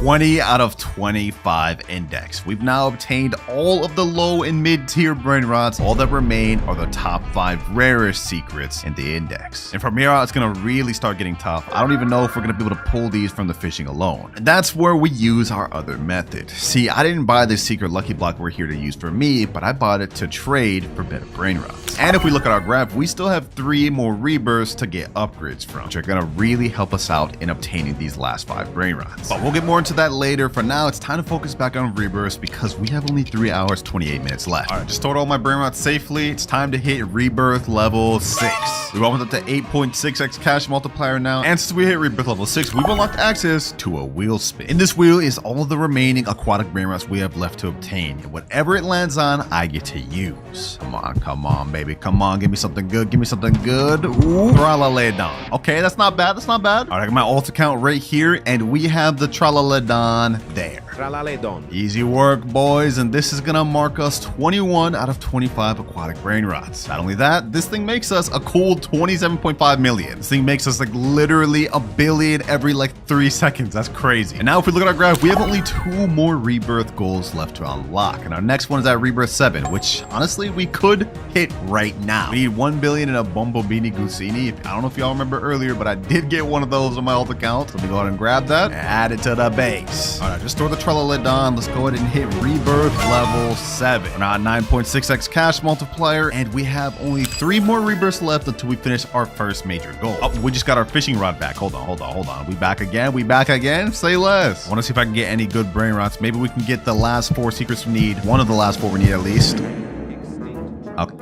20 out of 25 index. We've now obtained all of the low and mid-tier Brainrots. All that remain are the top 5 rarest secrets in the index. And from here out, it's gonna really start getting tough. I don't even know if we're gonna be able to pull these from the fishing alone. And that's where we use our other method. See, I didn't buy this secret lucky block we're here to use for me, but I bought it to trade for better Brainrots. And if we look at our graph, we still have 3 more rebirths to get upgrades from, which are gonna really help us out in obtaining these last 5 Brainrots. But we'll get more into that later. For now, it's time to focus back on rebirths because we have only 3 hours 28 minutes left. All right, just stored all my Brainrots safely. It's time to hit rebirth level 6. We've opened up to 8.6x cash multiplier now, and since we hit rebirth level 6, we've unlocked access to a wheel spin. In this wheel is all of the remaining aquatic Brainrots we have left to obtain, and whatever it lands on, I get to use. Come on, baby, come on, give me something good, give me something good. Ooh, Tralaledon. Okay, that's not bad, that's not bad. All right, I got my alt account right here, and we have the Tralaledon there. Tralaledon. Easy work, boys, and this is gonna mark us 21 out of 25 aquatic Brainrots. Not only that, this thing makes us a cool 27.5 million. This thing makes us like literally a billion every like 3 seconds. That's crazy. And now if we look at our graph, we have only 2 more rebirth goals left to unlock. And our next one is at rebirth 7, which honestly we could hit right now. We need 1 billion in a Bombardio Gusini. I don't know if y'all remember earlier, but I did get one of those on my alt account. So let me go ahead and grab that and add it to the base. All right, just store the Tralaledon. Let's go ahead and hit rebirth level 7. We're now at 9.6x cash multiplier, and we have only 3 more rebirths left until we finish our first major goal. Oh, we just got our fishing rod back. Hold on. We back again? We back again? Say less. I want to see if I can get any good Brainrots. Maybe we can get the last 4 secrets we need. One of the last 4 we need at least.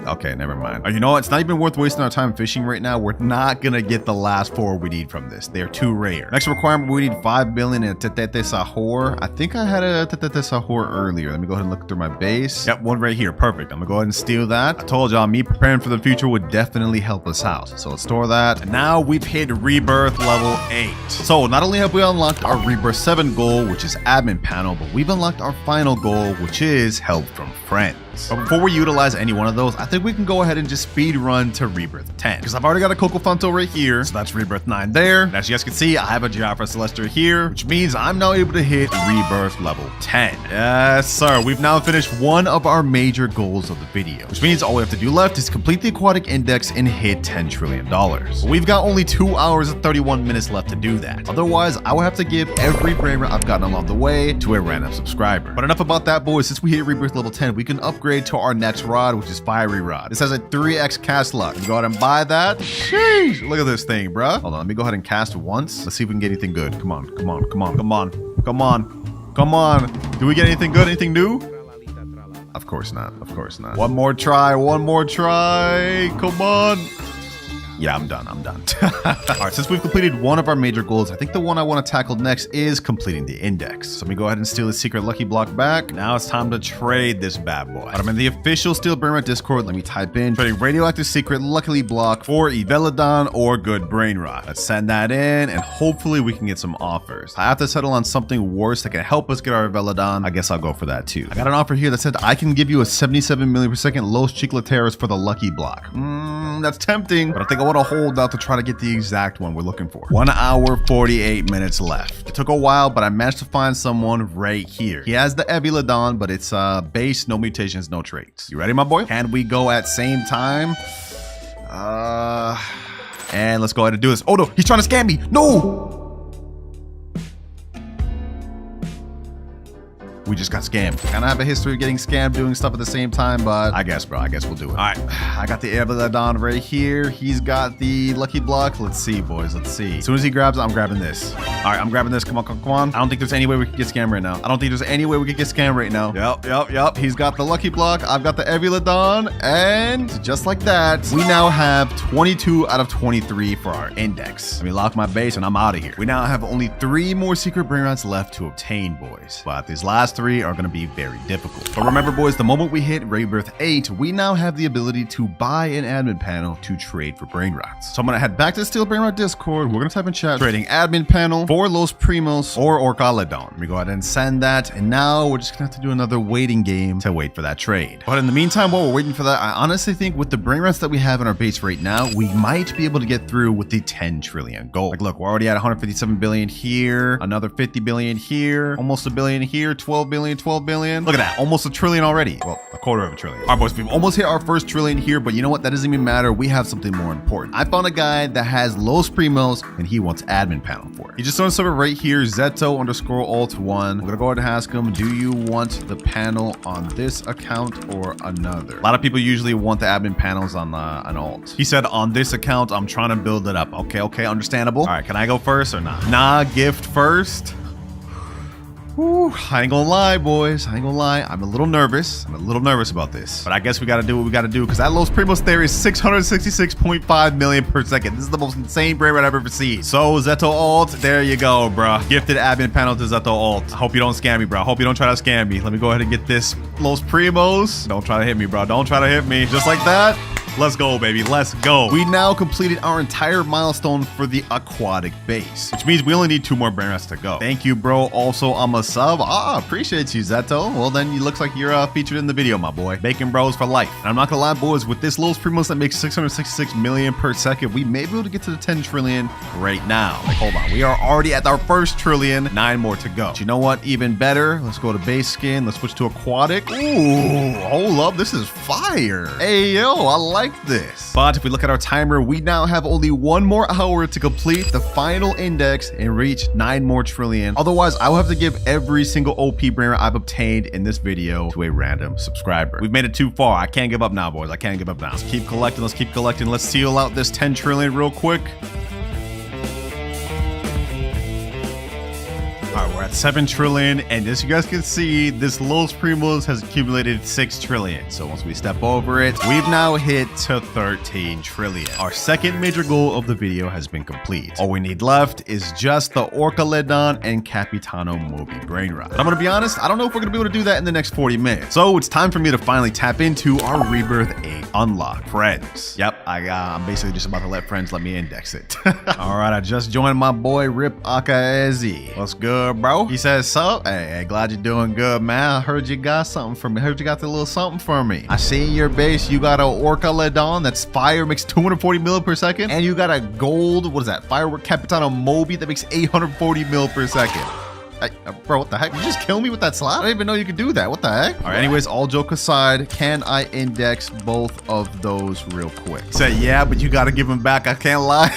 Okay, never mind. You know what? It's not even worth wasting our time fishing right now. We're not gonna get the last 4 we need from this. They're too rare. Next requirement, we need 5 billion in a Tetete Sahur. I think I had a Tetete Sahur earlier. Let me go ahead and look through my base. Yep, one right here. Perfect. I'm gonna go ahead and steal that. I told y'all, me preparing for the future would definitely help us out. So let's store that. And now we've hit rebirth level 8. So not only have we unlocked our rebirth 7 goal, which is admin panel, but we've unlocked our final goal, which is help from friends. But before we utilize any one of those, I think we can go ahead and just speed run to rebirth 10. Because I've already got a Cocofanto right here, so that's rebirth 9 there. And as you guys can see, I have a Giafra Celestia here, which means I'm now able to hit rebirth level 10. Yes, sir. We've now finished one of our major goals of the video, which means all we have to do left is complete the aquatic index and hit $10 trillion. But we've got only 2 hours and 31 minutes left to do that. Otherwise, I will have to give every Brainrot I've gotten along the way to a random subscriber. But enough about that, boys. Since we hit rebirth level 10, we can upgrade to our next rod, which is Fiery Rod. This has a 3x cast luck. Go ahead and buy that. Sheesh, look at this thing, bruh. Hold on, let me go ahead and cast once. Let's see if we can get anything good. Come on. Do we get anything good? Anything new? Of course not. One more try. Come on. Yeah, I'm done. All right, since we've completed one of our major goals, I think the one I want to tackle next is completing the index. So let me go ahead and steal the secret lucky block back. Now it's time to trade this bad boy. I'm in the official Steel Brainrot Discord. Let me type in trading radioactive secret luckily block for Evelodon or good Brainrot. Let's send that in, and hopefully we can get some offers. I have to settle on something worse that can help us get our Evelodon. I guess I'll go for that too. I got an offer here that said I can give you a 77 million per second Los Chicleteras for the lucky block. That's tempting, but I think want to hold out to try to get the exact one we're looking for. 1 hour, 48 minutes left. It took a while, but I managed to find someone right here. He has the Eviladon, but it's base, no mutations, no traits. You ready, my boy? Can we go at same time? And let's go ahead and do this. Oh no, he's trying to scam me. No! We just got scammed. Kind of have a history of getting scammed doing stuff at the same time, but I guess, bro, I guess we'll do it. All right, I got the Eviladon right here. He's got the Lucky Block. Let's see, boys, let's see. As soon as he grabs it, I'm grabbing this. All right, I'm grabbing this. Come on, come on. I don't think there's any way we could get scammed right now. I don't think there's any way we could get scammed right now. Yep. He's got the Lucky Block. I've got the Eviladon. And just like that, we now have 22 out of 23 for our index. Let me lock my base and I'm out of here. We now have only 3 more secret Brainrots left to obtain, boys. But these last 3 are going to be very difficult. But remember, boys, the moment we hit Rebirth 8, we now have the ability to buy an admin panel to trade for Brainrots. So I'm going to head back to the Steel Brainrot Discord. We're going to type in chat, trading admin panel for Los Primos or Orcaladon. Let me go ahead and send that. And now we're just going to have to do another waiting game to wait for that trade. But in the meantime, while we're waiting for that, I honestly think with the Brainrots that we have in our base right now, we might be able to get through with the 10 trillion goal. Like, look, we're already at 157 billion here, another 50 billion here, almost a billion here, 12 billion, 12 billion. Look at that, almost a trillion already. Well, a quarter of a trillion. All right, boys, we've almost hit our first trillion here, but you know what? That doesn't even matter. We have something more important. I found a guy that has Los Primos and he wants admin panel for it. He just on server right here, Zeto_alt1. We're gonna go ahead and ask him, do you want the panel on this account or another? A lot of people usually want the admin panels on an alt. He said, on this account, I'm trying to build it up. Okay, understandable. All right, can I go first or not? Nah, gift first. Whew, I ain't gonna lie, boys. I ain't gonna lie. I'm a little nervous. About this. But I guess we gotta do what we gotta do because that Los Primos there is 666.5 million per second. This is the most insane Brainrot I've ever seen. So, Zeto Alt, there you go, bro. Gifted admin panel to Zeto Alt. I hope you don't scam me, bro. I hope you don't try to scam me. Let me go ahead and get this Los Primos. Don't try to hit me, bro. Don't try to hit me. Just like that. Let's go, baby. Let's go. We now completed our entire milestone for the aquatic base, which means we only need 2 more Brainrots to go. Thank you, bro. Also, I'm a sub. Appreciate you, Zeto. Well, then it looks like you're featured in the video, my boy. Bacon bros for life. And I'm not gonna lie, boys, with this Los Primos that makes 666 million per second, we may be able to get to the 10 trillion right now. Like, hold on. We are already at our first trillion. 9 more to go. But you know what? Even better. Let's go to base skin. Let's switch to aquatic. Ooh, hold up. This is fire. Hey, yo, I like this. But if we look at our timer, we now have only 1 more hour to complete the final index and reach 9 more trillion. Otherwise, I will have to give every single OP Brainrot I've obtained in this video to a random subscriber. We've made it too far. I can't give up now, boys. I can't give up now. Let's keep collecting. Let's seal out this 10 trillion real quick. All right, we're at 7 trillion, and as you guys can see, this Los Primos has accumulated 6 trillion. So once we step over it, we've now hit to 13 trillion. Our second major goal of the video has been complete. All we need left is just the Orcaladon and Capitano Moby Brainrot. But I'm gonna be honest, I don't know if we're gonna be able to do that in the next 40 minutes. So it's time for me to finally tap into our Rebirth 8 unlock. Friends. Yep, I'm basically just about to let friends let me index it. All right, I just joined my boy Rip Akaezi. What's good, bro? He says, so, hey, glad you're doing good, man. I heard you got something for me. I heard you got a little something for me. I see in your base you got a Orcaladon that's fire, makes 240 mil per second, and you got a gold, what is that, firework Capitano Moby that makes 840 mil per second. Bro, what the heck? You just kill me with that slot? I didn't even know you could do that. What the heck? All right, anyways, all joke aside, can I index both of those real quick? Say, yeah, but you got to give them back. I can't lie.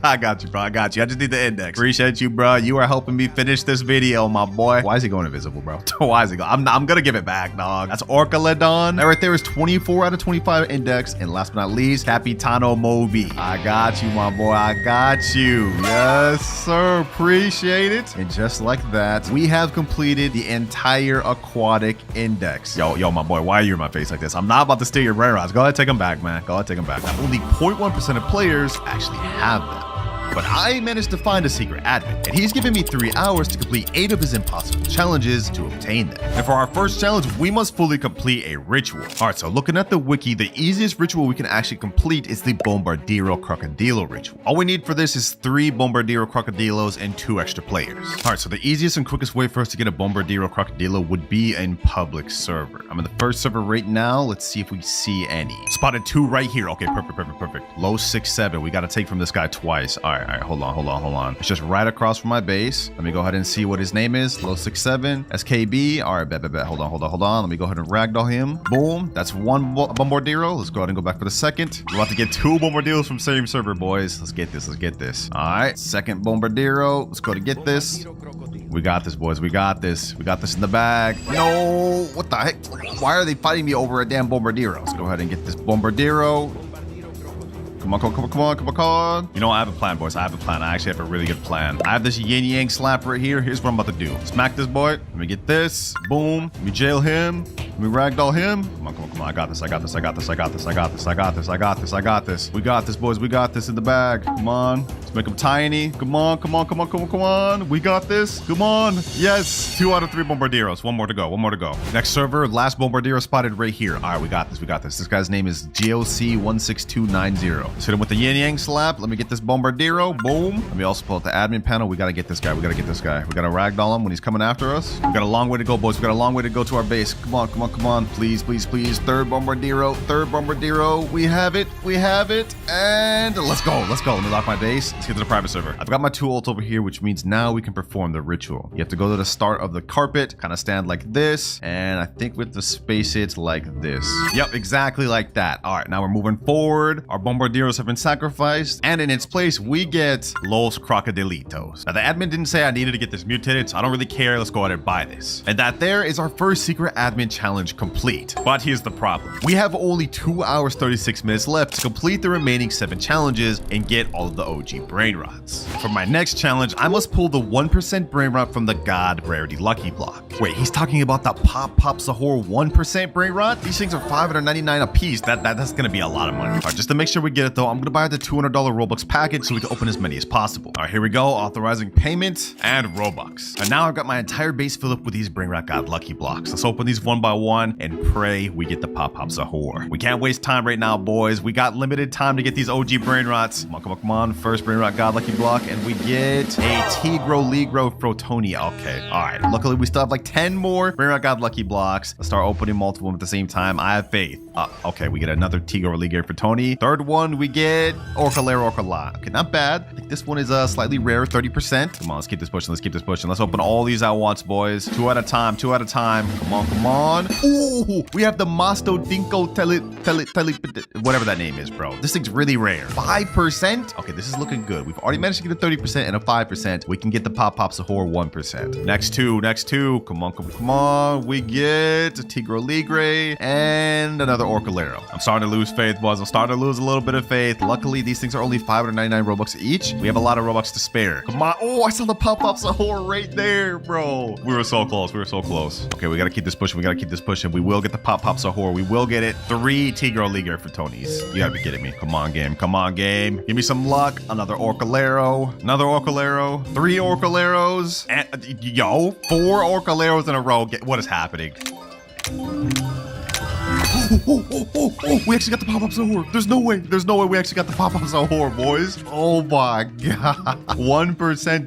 I got you, bro. I got you. I just need the index. Appreciate you, bro. You are helping me finish this video, my boy. Why is he going invisible, bro? Why is he going? I'm going to give it back, dog. That's Orcaladon. That right there is 24 out of 25 index. And last but not least, Capitano Moby. I got you, my boy. I got you. Yes, sir. Appreciate it. And just like that, we have completed the entire aquatic index. Yo, my boy, why are you in my face like this? I'm not about to steal your Brainrots. Go ahead, take them back, man. Go ahead, take them back. Now, only 0.1% of players actually have them. But I managed to find a secret admin, and he's given me 3 hours to complete 8 of his impossible challenges to obtain them. And for our first challenge, we must fully complete a ritual. Alright, so looking at the wiki, the easiest ritual we can actually complete is the Bombardio Crocodilo ritual. All we need for this is 3 Bombardio Crocodilos and 2 extra players. Alright, so the easiest and quickest way for us to get a Bombardio Crocodilo would be in public server. I'm in the first server right now. Let's see if we see any. Spotted 2 right here. Okay, perfect. Low 6-7. We got to take from this guy twice. All right. Hold on. It's just right across from my base. Let me go ahead and see what his name is. Low 6-7. SKB. All right, bet. Hold on. Let me go ahead and ragdoll him. Boom. That's 1 Bombardio. Let's go ahead and go back for the second. We're about to get 2 Bombardios from same server, boys. Let's get this. All right, second Bombardio. Let's go to get this. We got this, boys. We got this in the bag. No, what the heck? Why are they fighting me over a damn Bombardio? Let's go ahead and get this Bombardio. Come on. You know, I have a plan, boys. I actually have a really good plan. I have this yin yang slap right here. Here's what I'm about to do. Smack this boy. Let me get this. Boom. Let me jail him. Let me ragdoll him. Come on. I got this. We got this, boys. We got this in the bag. Come on. Let's make him tiny. Come on. We got this. Come on. Yes. 2 out of 3 Bombardieros. One more to go. Next server, last Bombardio spotted right here. All right, we got this. This guy's name is GOC16290. Let's hit him with the yin yang slap. Let me get this Bombardio. Boom. Let me also pull out the admin panel. We got to get this guy. We got to ragdoll him when he's coming after us. We got a long way to go, boys. We got a long way to go to our base. Come on. Please. Third Bombardio. We have it. And let's go. Let me lock my base. Let's get to the private server. I've got my 2 ults over here, which means now we can perform the ritual. You have to go to the start of the carpet, kind of stand like this. And I think with the space it's like this. Yep, exactly like that. All right, now we're moving forward. Our Bombardios have been sacrificed, and in its place we get Los Crocodilitos. Now the admin didn't say I needed to get this mutated, so I don't really care. Let's go ahead and buy this. And that there is our first secret admin challenge complete. But here's the problem. We have only 2 hours 36 minutes left to complete the remaining 7 challenges and get all of the OG Brainrots. For my next challenge, I must pull the 1% Brainrot from the God Rarity Lucky Block. Wait, he's talking about the Pop Sahur 1% Brainrot? These things are $599 a piece. That's gonna be a lot of money. All right, just to make sure we get it though, I'm gonna buy the $200 Robux package so we can open as many as possible. All right, here we go. Authorizing payment and Robux. And now I've got my entire base filled up with these Brainrot God Lucky Blocks. Let's open these one by one and pray we get the Pop Sahur. We can't waste time right now, boys. We got limited time to get these OG Brainrots. Come on. First Brainrot God Lucky Block, and we get a Ligro Frotoni. Okay, all right. Luckily, we still have like 10 more Brainrot God Lucky Blocks. Let's start opening multiple at the same time. I have faith. Okay, we get another Ligro Frotoni. Third one, we get Orcalero. Okay, not bad. I think this one is slightly rare, 30%. Come on, let's keep this pushing. Let's open all these at once, boys. 2 at a time. Come on. Ooh, we have the Masto Dinko Tele, whatever that name is, bro. This thing's really rare. 5%? Okay, this is looking good. We've already managed to get a 30% and a 5%. We can get the Pop Sahur 1%. Next two. Come on. We get a Ligre and another Orcalero. I'm starting to lose faith, boys. I'm starting to lose a little bit of faith. Luckily, these things are only 599 Robux each. We have a lot of Robux to spare. Come on. Oh, I saw the Pop Sahur right there, bro. We were so close. Okay, we gotta keep this pushing. We will get the Pop Sahur. We will get it. 3 Ligre for Tony's. You gotta be kidding me. Come on, game. Give me some luck. Another Orcalero. 3 Orcaleros. And 4 Orcaleros in a row. What is happening? We actually got the Pop-Up Sahur. There's no way we actually got the Pop-Up Sahur, boys. Oh my god. 1%,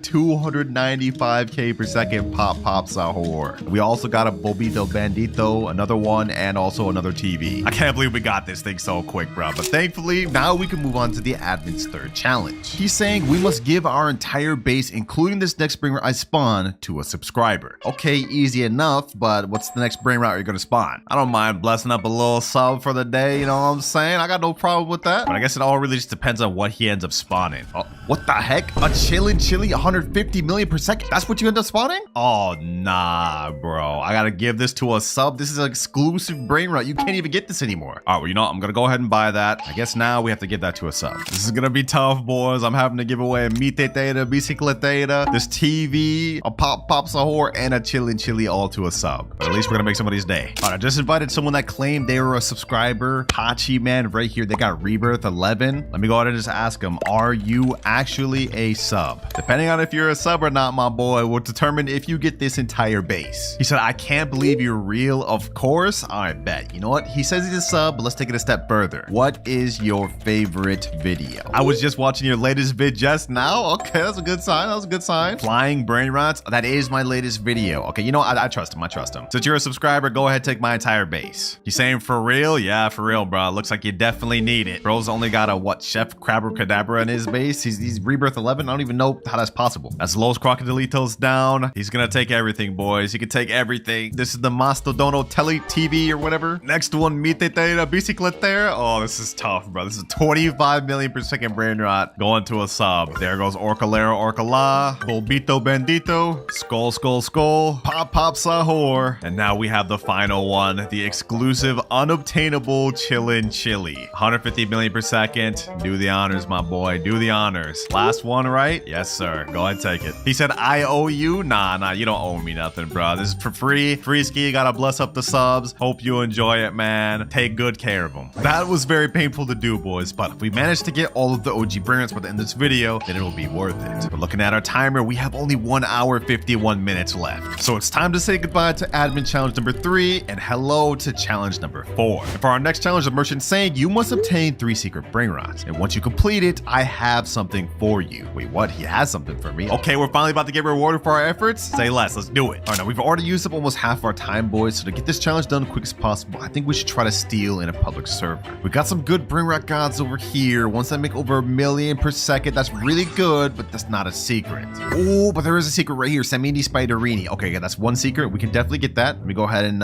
295k per second Pop Sahur. We also got a Bobito Bandito, another one, and also another TV. I can't believe we got this thing so quick, bro. But thankfully, now we can move on to the admin's third challenge. He's saying we must give our entire base, including this next Brainrot I spawn, to a subscriber. Okay, easy enough, but what's the next Brainrot you're gonna spawn? I don't mind blessing up a little sub for the day, you know what I'm saying? I got no problem with that. But I guess it all really just depends on what he ends up spawning. Oh, what the heck? A chillin' chili 150 million per second? That's what you end up spawning? Oh, nah, bro. I gotta give this to a sub. This is an exclusive Brainrot. You can't even get this anymore. All right, well, you know what? I'm gonna go ahead and buy that. I guess now we have to give that to a sub. This is gonna be tough, boys. I'm having to give away a Mythic, Bicicleta, this TV, a Pop Sahur, and a chillin' chili all to a sub. But at least we're gonna make somebody's day. All right, I just invited someone that claimed they were a subscriber, Hachi Man right here. They got Rebirth 11. Let me go ahead and just ask them, are you actually a sub? Depending on if you're a sub or not, my boy, will determine if you get this entire base. He said, I can't believe you're real. Of course, I bet. You know what? He says he's a sub, but let's take it a step further. What is your favorite video? I was just watching your latest vid just now. Okay, that's a good sign. That was a good sign. Flying Brainrots. That is my latest video. Okay, you know, I trust him. I trust him. Since you're a subscriber, go ahead, take my entire base. You saying for real? Yeah, for real, bro. Looks like you definitely need it. Bro's only got a, what, Chef Crabber Cadabra in his base? He's Rebirth 11. I don't even know how that's possible. That's Los Crocodilitos down. He's gonna take everything, boys. He can take everything. This is the Mastodono Tele TV or whatever. Next one, Mythic Bicicletera. Oh, this is tough, bro. This is 25 million per second Brainrot going to a sub. There goes Orcalero Orcala, Bolbito Bandito, Skull Skull Skull, Pop Pop Sahur. And now we have the final one, the exclusive unobtainable Chillin' Chili. 150 million per second. Do the honors, my boy. Do the honors. Last one, right? Yes, sir. Go ahead and take it. He said, I owe you? Nah, you don't owe me nothing, bro. This is for free. Free ski. Gotta bless up the subs. Hope you enjoy it, man. Take good care of them. That was very painful to do, boys, but if we manage to get all of the OG Brainrots by the end of this video, then it'll be worth it. But looking at our timer, we have only 1 hour 51 minutes left. So it's time to say goodbye to admin challenge number 3 and hello to challenge number 4. And for our next challenge, the merchant saying you must obtain 3 secret Brainrots. And once you complete it, I have something for you. Wait, what? He has something for me? Okay, we're finally about to get rewarded for our efforts. Say less, let's do it. All right, now we've already used up almost half our time, boys. So to get this challenge done as quick as possible, I think we should try to steal in a public server. We got some good Brainrot gods over here. Once I make over 1 million per second, that's really good, but that's not a secret. Oh, but there is a secret right here. Samini Spiderini. Okay, yeah, that's one secret. We can definitely get that. Let me go ahead and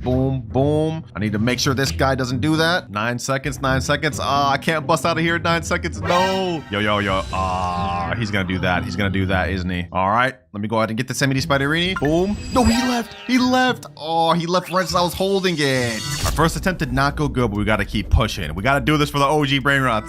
boom, boom. I need to make sure this guy doesn't do that. 9 seconds, 9 seconds. I can't bust out of here in 9 seconds. No. Yo. He's gonna do that. He's gonna do that, isn't he? All right. Let me go ahead and get the Samini Spiderini. Boom. No, he left. He left. Oh, he left right as I was holding it. Our first attempt did not go good, but we got to keep pushing. We got to do this for the OG Brainrots.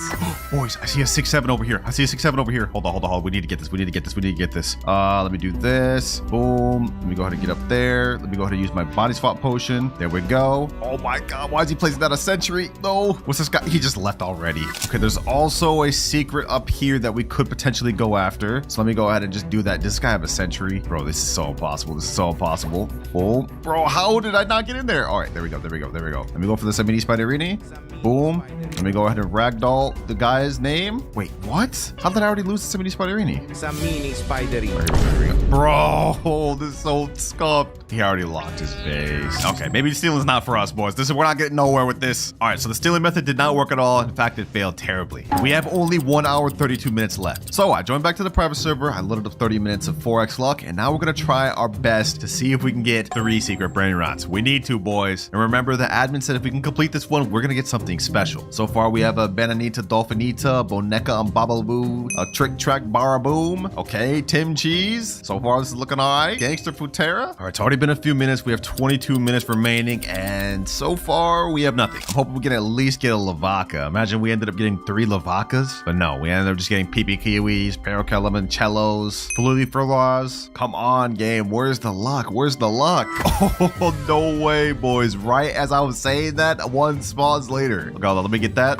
Boys, I see a 6-7 over here. I see a 6-7 over here. Hold on. We need to get this. Let me do this. Boom. Let me go ahead and get up there. Let me go ahead and use my body swap potion. There we go. Oh my God. Why is he placing that a sentry? No. What's this guy? He just left already. Okay, there's also a secret up here that we could potentially go after. So let me go ahead and just do that. Does this guy have a century? Bro, this is so impossible. Boom. Bro, how did I not get in there? All right, there we go. Let me go for the Samini Spiderini. Boom. Let me go ahead and ragdoll the guy's name. Wait, what? How did I already lose the Samini Spiderini? Samini Spiderini. Bro, this is so scuffed. He already locked his base. Okay, maybe stealing's not for us, boys. We're not getting nowhere with this. All right, so the stealing method did not work at all. In fact, it failed terribly. We have only 1 hour 32 minutes left. So I joined back to the private server. I loaded up 30 minutes of 4x luck, and now we're gonna try our best to see if we can get 3 secret Brainrots. We need to, boys. And remember, the admin said if we can complete this one, we're gonna get something special. So far, we have a Bananita Dolphinita, Boneca Umbabaloo, a Trick Track Baraboom. Okay, Tim Cheese. So far, this is looking all right. Gangster Futera. All right, it's already been a few minutes. We have 22 minutes remaining, and so far, we have nothing. I'm hoping we can at least get a Lavaca. Imagine we ended up getting 3 Lavacas, but no, we ended up just getting PP Kiwis, Paracalamancellos, Fluli Furlaws. Come on, game. Where's the luck? Oh, no way, boys. Right as I was saying that, 1 spawns later. Okay, let me get that.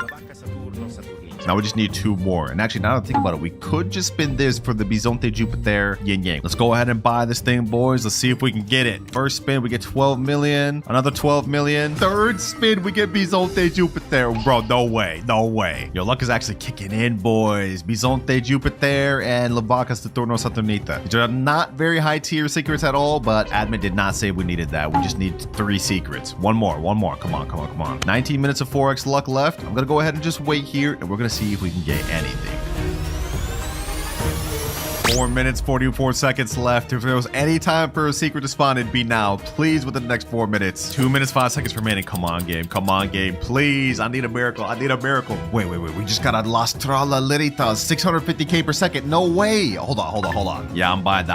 Now we just need 2 more. And actually, now that I think about it, we could just spin this for the Bisonte Jupiter Yin Yang. Let's go ahead and buy this thing, boys. Let's see if we can get it. First spin, we get 12 million. Another 12 million. Third spin, we get Bisonte Jupiter. Bro, no way. Your luck is actually kicking in, boys. Bisonte Jupiter and Lavacas de Torno Saturnita. These are not very high tier secrets at all, but admin did not say we needed that. We just need 3 secrets. One more. Come on. 19 minutes of 4x luck left. I'm gonna go ahead and just wait here, and we're gonna see if we can get anything. 4 minutes, 44 seconds left. If there was any time for a secret to spawn, it'd be now. Please, within the next 4 minutes. 2 minutes, 5 seconds remaining. Come on, game. Please, I need a miracle. Wait. We just got a Las Trallaleritas, 650k per second. No way. Hold on. Yeah, I'm buying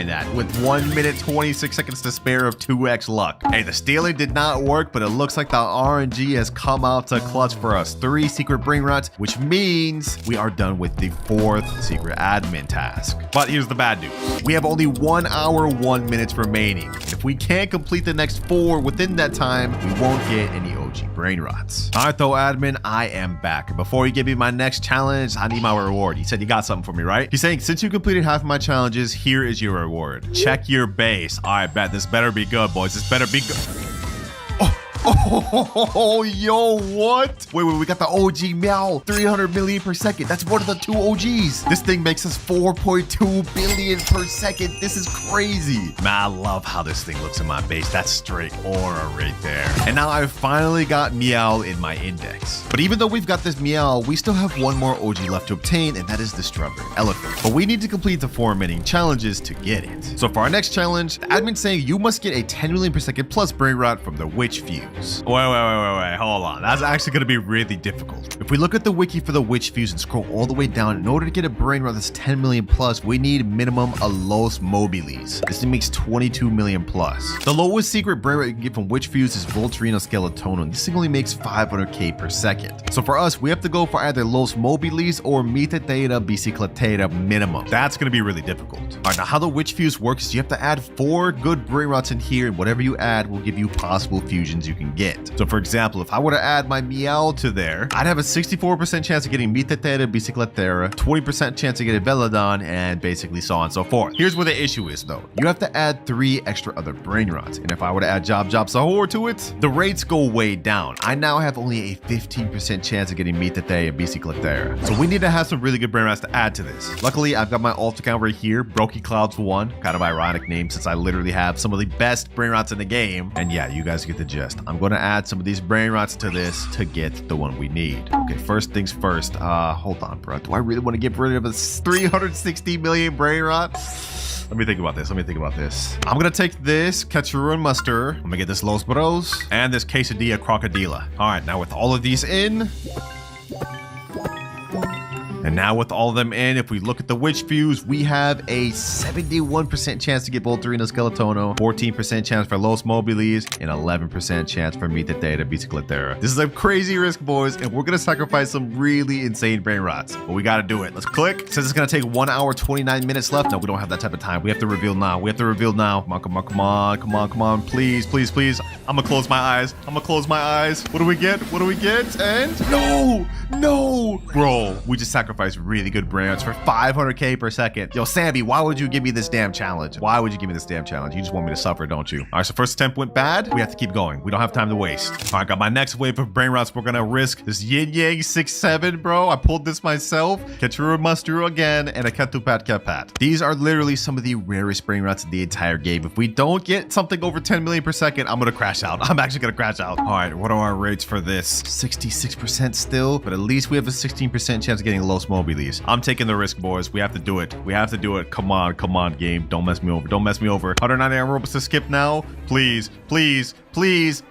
that. With 1 minute, 26 seconds to spare of 2x luck. Hey, the stealing did not work, but it looks like the RNG has come out to clutch for us. 3 secret Brainrots, which means we are done with the 4th secret admin task. luck. But here's the bad news. We have only 1 hour, 1 minute remaining. And if we can't complete the next 4 within that time, we won't get any OG Brainrots. All right, though, admin, I am back. And before you give me my next challenge, I need my reward. He said you got something for me, right? He's saying, since you completed half of my challenges, here is your reward. Check your base. All right, bet. This better be good, boys. This better be good. Oh, yo, what? Wait, we got the OG Meow, 300 million per second. That's one of the 2 OGs. This thing makes us 4.2 billion per second. This is crazy. Man, I love how this thing looks in my base. That's straight aura right there. And now I finally got Meow in my index. But even though we've got this Meow, we still have one more OG left to obtain, and that is the Strawberry Elephant. But we need to complete the 4 remaining challenges to get it. So for our next challenge, the admin's saying you must get a 10 million per second plus Brainrot from the Witch Fuse. Wait, hold on. That's actually going to be really difficult. If we look at the wiki for the Witch Fuse and scroll all the way down, in order to get a Brainrot that's 10 million plus, we need minimum a Los Mobilis. This thing makes 22 million plus. The lowest secret Brainrot you can get from Witch Fuse is Volturino Skeletonum, and this thing only makes 500k per second. So for us, we have to go for either Los Mobilis or Mythic Bicicleta minimum. That's going to be really difficult. All right, now how the Witch Fuse works is you have to add 4 good Brainrots in here, and whatever you add will give you possible fusions you can get. So for example, if I were to add my Meow to there, I'd have a 64% chance of getting Mythic Bicicleta, 20% chance of getting Veladon, and basically so on and so forth. Here's where the issue is though. You have to add 3 extra other Brainrots, and if I were to add Job Sahur to it, the rates go way down. I now have only a 15% chance of getting Mythic Bicicleta. So we need to have some really good Brainrots to add to this. Luckily, I've got my alt account right here, WinterKloudz 1, kind of ironic name since I literally have some of the best Brainrots in the game. And yeah, you guys get the gist. I'm going to add some of these Brainrots to this to get the one we need. Okay, first things first. Hold on, bro. Do I really want to get rid of a 360 million Brainrot? Let me think about this. I'm gonna take this Ketchuru and Mustard. I'm gonna get this Los Bros and this Quesadilla Crocodila. All right, now with all of these in, and now with all of them in, if we look at the Witch Fuse, we have a 71% chance to get Volturino Skeletono, 14% chance for Los Mobilis, and 11% chance for Mythic Bicicleta. This is a crazy risk, boys, and we're gonna sacrifice some really insane Brainrots. But we gotta do it. Let's click. Since it's gonna take 1 hour, 29 minutes left. No, we don't have that type of time. We have to reveal now. Come on. Please. I'm gonna close my eyes. What do we get? And no! Bro, we just sacrificed really good Brainrots for 500k per second. Yo, Sammy, why would you give me this damn challenge? You just want me to suffer, don't you? All right, so first attempt went bad. We have to keep going. We don't have time to waste. All right, got my next wave of Brainrots. We're gonna risk this Yin Yang 6-7, bro. I pulled this myself. Ketchuru Musturu again, and a Ketupat Kepat. These are literally some of the rarest Brainrots in the entire game. If we don't get something over 10 million per second, I'm gonna crash out. I'm actually gonna crash out. All right, what are our rates for this? 66% still, but at least we have a 16% chance of getting Los Mobilis. I'm taking the risk, boys. We have to do it. Come on, game. Don't mess me over. 199 robots to skip now. Please.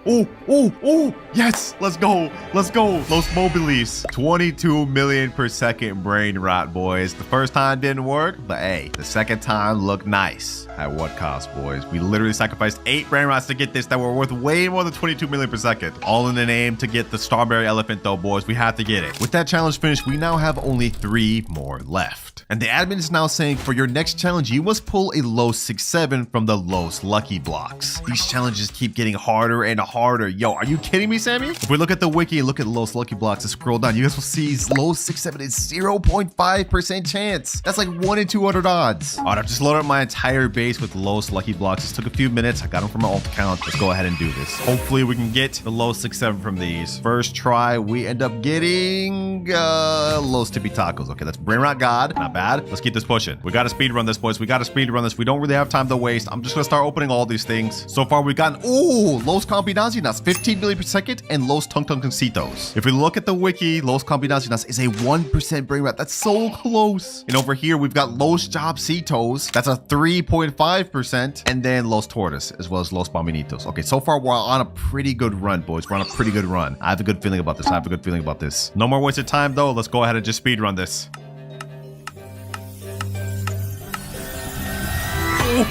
Oh, yes. Let's go. Los Mobilis. 22 million per second Brainrot, boys. The first time didn't work, but hey, the second time looked nice. At what cost, boys? We literally sacrificed 8 Brainrots to get this that were worth way more than 22 million per second. All in the name to get the Strawberry Elephant though, boys. We have to get it. With that challenge finished, we now have only 3 more left. And the admin is now saying for your next challenge, you must pull a Los 6-7 from the Los Lucky Blocks. These challenges keep getting harder and harder. Yo, are you kidding me, Sammy? If we look at the wiki and look at Los Lucky Blocks and scroll down, you guys will see Los 6-7 is 0.5% chance. That's like 1 in 200 odds. All right, I've just loaded up my entire base with Los Lucky Blocks. This took a few minutes. I got them from my alt account. Let's go ahead and do this. Hopefully we can get the Los 6-7 from these. First try, we end up getting Los Tippy Tacos. Okay, that's Brainrot God. Not bad. Let's keep this pushing. We got to speed run this, boys. We don't really have time to waste. I'm just going to start opening all these things. So far, we've gotten, Los Combinaciones, 15 million per second, and Los Tung-Tung-Concitos. If we look at the wiki, Los Combinaciones is a 1% Brainrot. That's so close. And over here, we've got Los Jobcitos. That's a 3.5%. And then Los Tortas, as well as Los Bombinitos. Okay, so far, we're on a pretty good run, boys. We're on a pretty good run. I have a good feeling about this. No more wasted time, though. Let's go ahead and just speed run this.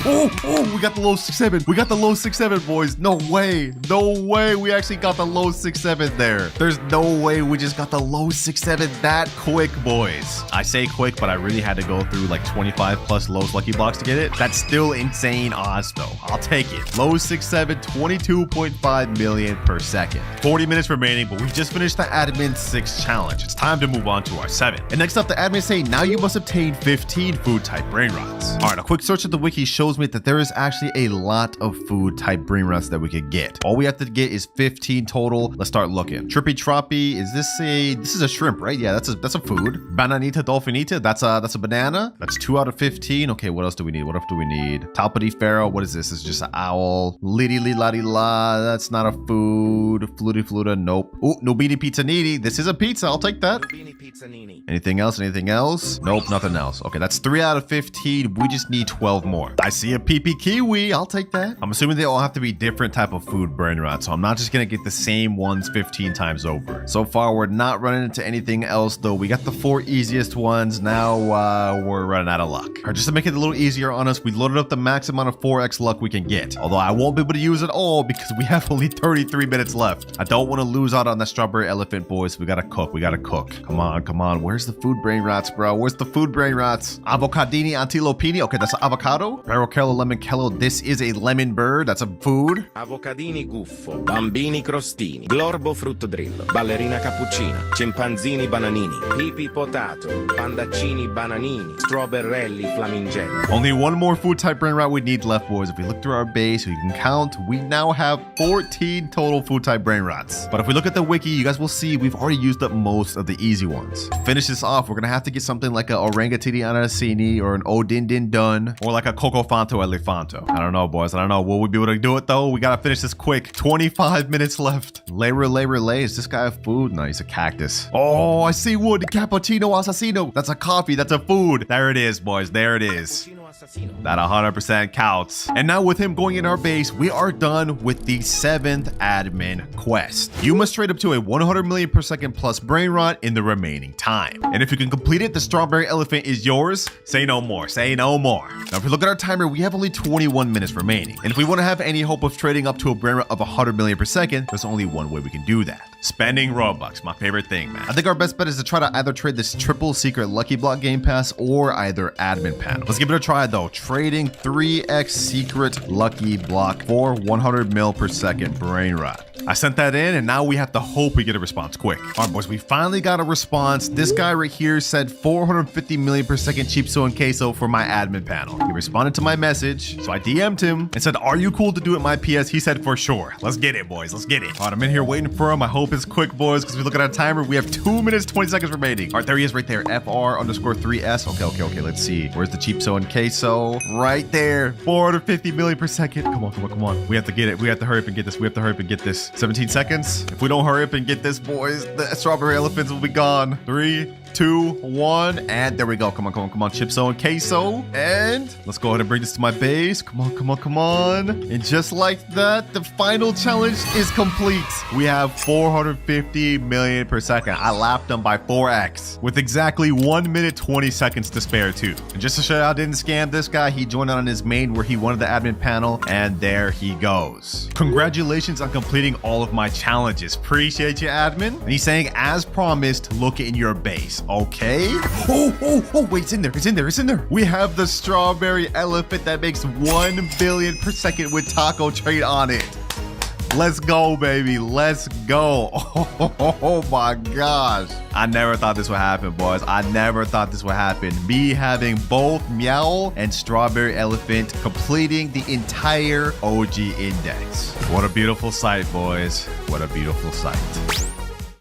Oh, we got the low 6-7. We got the low 6-7, boys. No way. No way we actually got the low 6-7 there. There's no way we just got the low 6-7 that quick, boys. I say quick, but I really had to go through like 25 plus Lowe's Lucky Blocks to get it. That's still insane odds, though. I'll take it. Low 6-7, 22.5 million per second. 40 minutes remaining, but we just finished the admin 6 challenge. It's time to move on to our 7. And next up, the admin say, now you must obtain 15 food type Brainrots. All right, a quick search of the wiki shows me that there is actually a lot of food type Brainrots that we could get. All we have to get is 15 total. Let's start looking. Trippy Troppy, this is a shrimp, right? Yeah, that's a food. Bananita Dolfinita, that's a banana. That's 2 out of 15. Okay, what else do we need? What else do we need? Talpity Pharaoh, what is this? It's just an owl. Liddy li la di la, that's not a food. Fluty Fluta, nope. Oh, Nobini Pizza Nini, this is a pizza, I'll take that. Anything else? Anything else? Nope, nothing else. Okay, that's 3 out of 15. We just need 12 more. I see a PP Kiwi, I'll take that. I'm assuming they all have to be different type of food Brainrots, so I'm not just gonna get the same ones 15 times over. So far, we're not running into anything else, though. We got the 4 easiest ones. Now we're running out of luck. Or just to make it a little easier on us, we loaded up the max amount of 4x luck we can get. Although I won't be able to use it all because we have only 33 minutes left. I don't want to lose out on that strawberry elephant, boys. We gotta cook. We gotta cook. Come on, come on. Where's the food Brainrots, bro? Where's the food Brainrots? Avocadini antilopini. Okay, that's avocado. Barrichello lemoncello. This is a lemon bird. That's a food. Avocadini guffo, bambini crostini, glorbo fruttodrillo, ballerina cappuccina, cimpanzini bananini, pipi potato, pandaccini bananini, strawberrelli flamingelli. Only one more food type Brainrot we need left, boys. If we look through our base, we can count. We now have 14 total food type Brainrots. But if we look at the wiki, you guys will see we've already used up most of the easy ones. To finish this off, we're gonna have to get something like a Orangatini Anasini or an Odindin Dun or like a Cocofanto Elefanto. I don't know, boys. I don't know. Will we be able to do it though? We gotta finish this quick. 25 minutes left. Relay. Is this guy a food? No, he's a cactus. Oh, I see wood. Cappuccino Assassino. That's a coffee. That's a food. There it is, boys. There it is. That 100% counts. And now with him going in our base, we are done with the 7th admin quest. You must trade up to a 100 million per second plus Brainrot in the remaining time. And if you can complete it, the strawberry elephant is yours. Say no more. Say no more. Now, if we look at our timer, we have only 21 minutes remaining. And if we want to have any hope of trading up to a Brainrot of 100 million per second, there's only one way we can do that. Spending Robux, my favorite thing, man. I think our best bet is to try to either trade this triple secret Lucky Block Game Pass or either admin panel. Let's give it a try though. Trading 3x secret Lucky Block for 100 mil per second Brainrot. I sent that in and now we have to hope we get a response quick. All right, boys, we finally got a response. This guy right here said 450 million per second Chipso and Queso for my admin panel. He responded to my message, so I DM'd him and said, are you cool to do it my PS? He said, for sure. Let's get it, boys. Let's get it. All right, I'm in here waiting for him. I hope it's quick, boys, because we look at our timer. We have 2 minutes, 20 seconds remaining. All right, there he is right there. FR_3S. Okay. Let's see. Where's the Chipso and Queso? Right there. 450 million per second. Come on. We have to get it. We have to hurry up and get this. 17 seconds. If we don't hurry up and get this, boys, the strawberry elephants will be gone. 3, 2, 1, and there we go. Come on. Chipso and Queso. And let's go ahead and bring this to my base. Come on. And just like that, the final challenge is complete. We have 450 million per second. I lapped them by 4x with exactly 1 minute, 20 seconds to spare too. And just to show you I didn't scam this guy, he joined on his main where he wanted the admin panel, and there he goes. Congratulations on completing all of my challenges. Appreciate you, admin. And he's saying, as promised, look in your base. Okay. Oh, wait, it's in there. We have the strawberry elephant that makes 1 billion per second with taco trade on it. Let's go, baby. Let's go. Oh my gosh. I never thought this would happen, boys. I never thought this would happen. Me having both Meow and Strawberry Elephant completing the entire OG index. What a beautiful sight, boys. What a beautiful sight.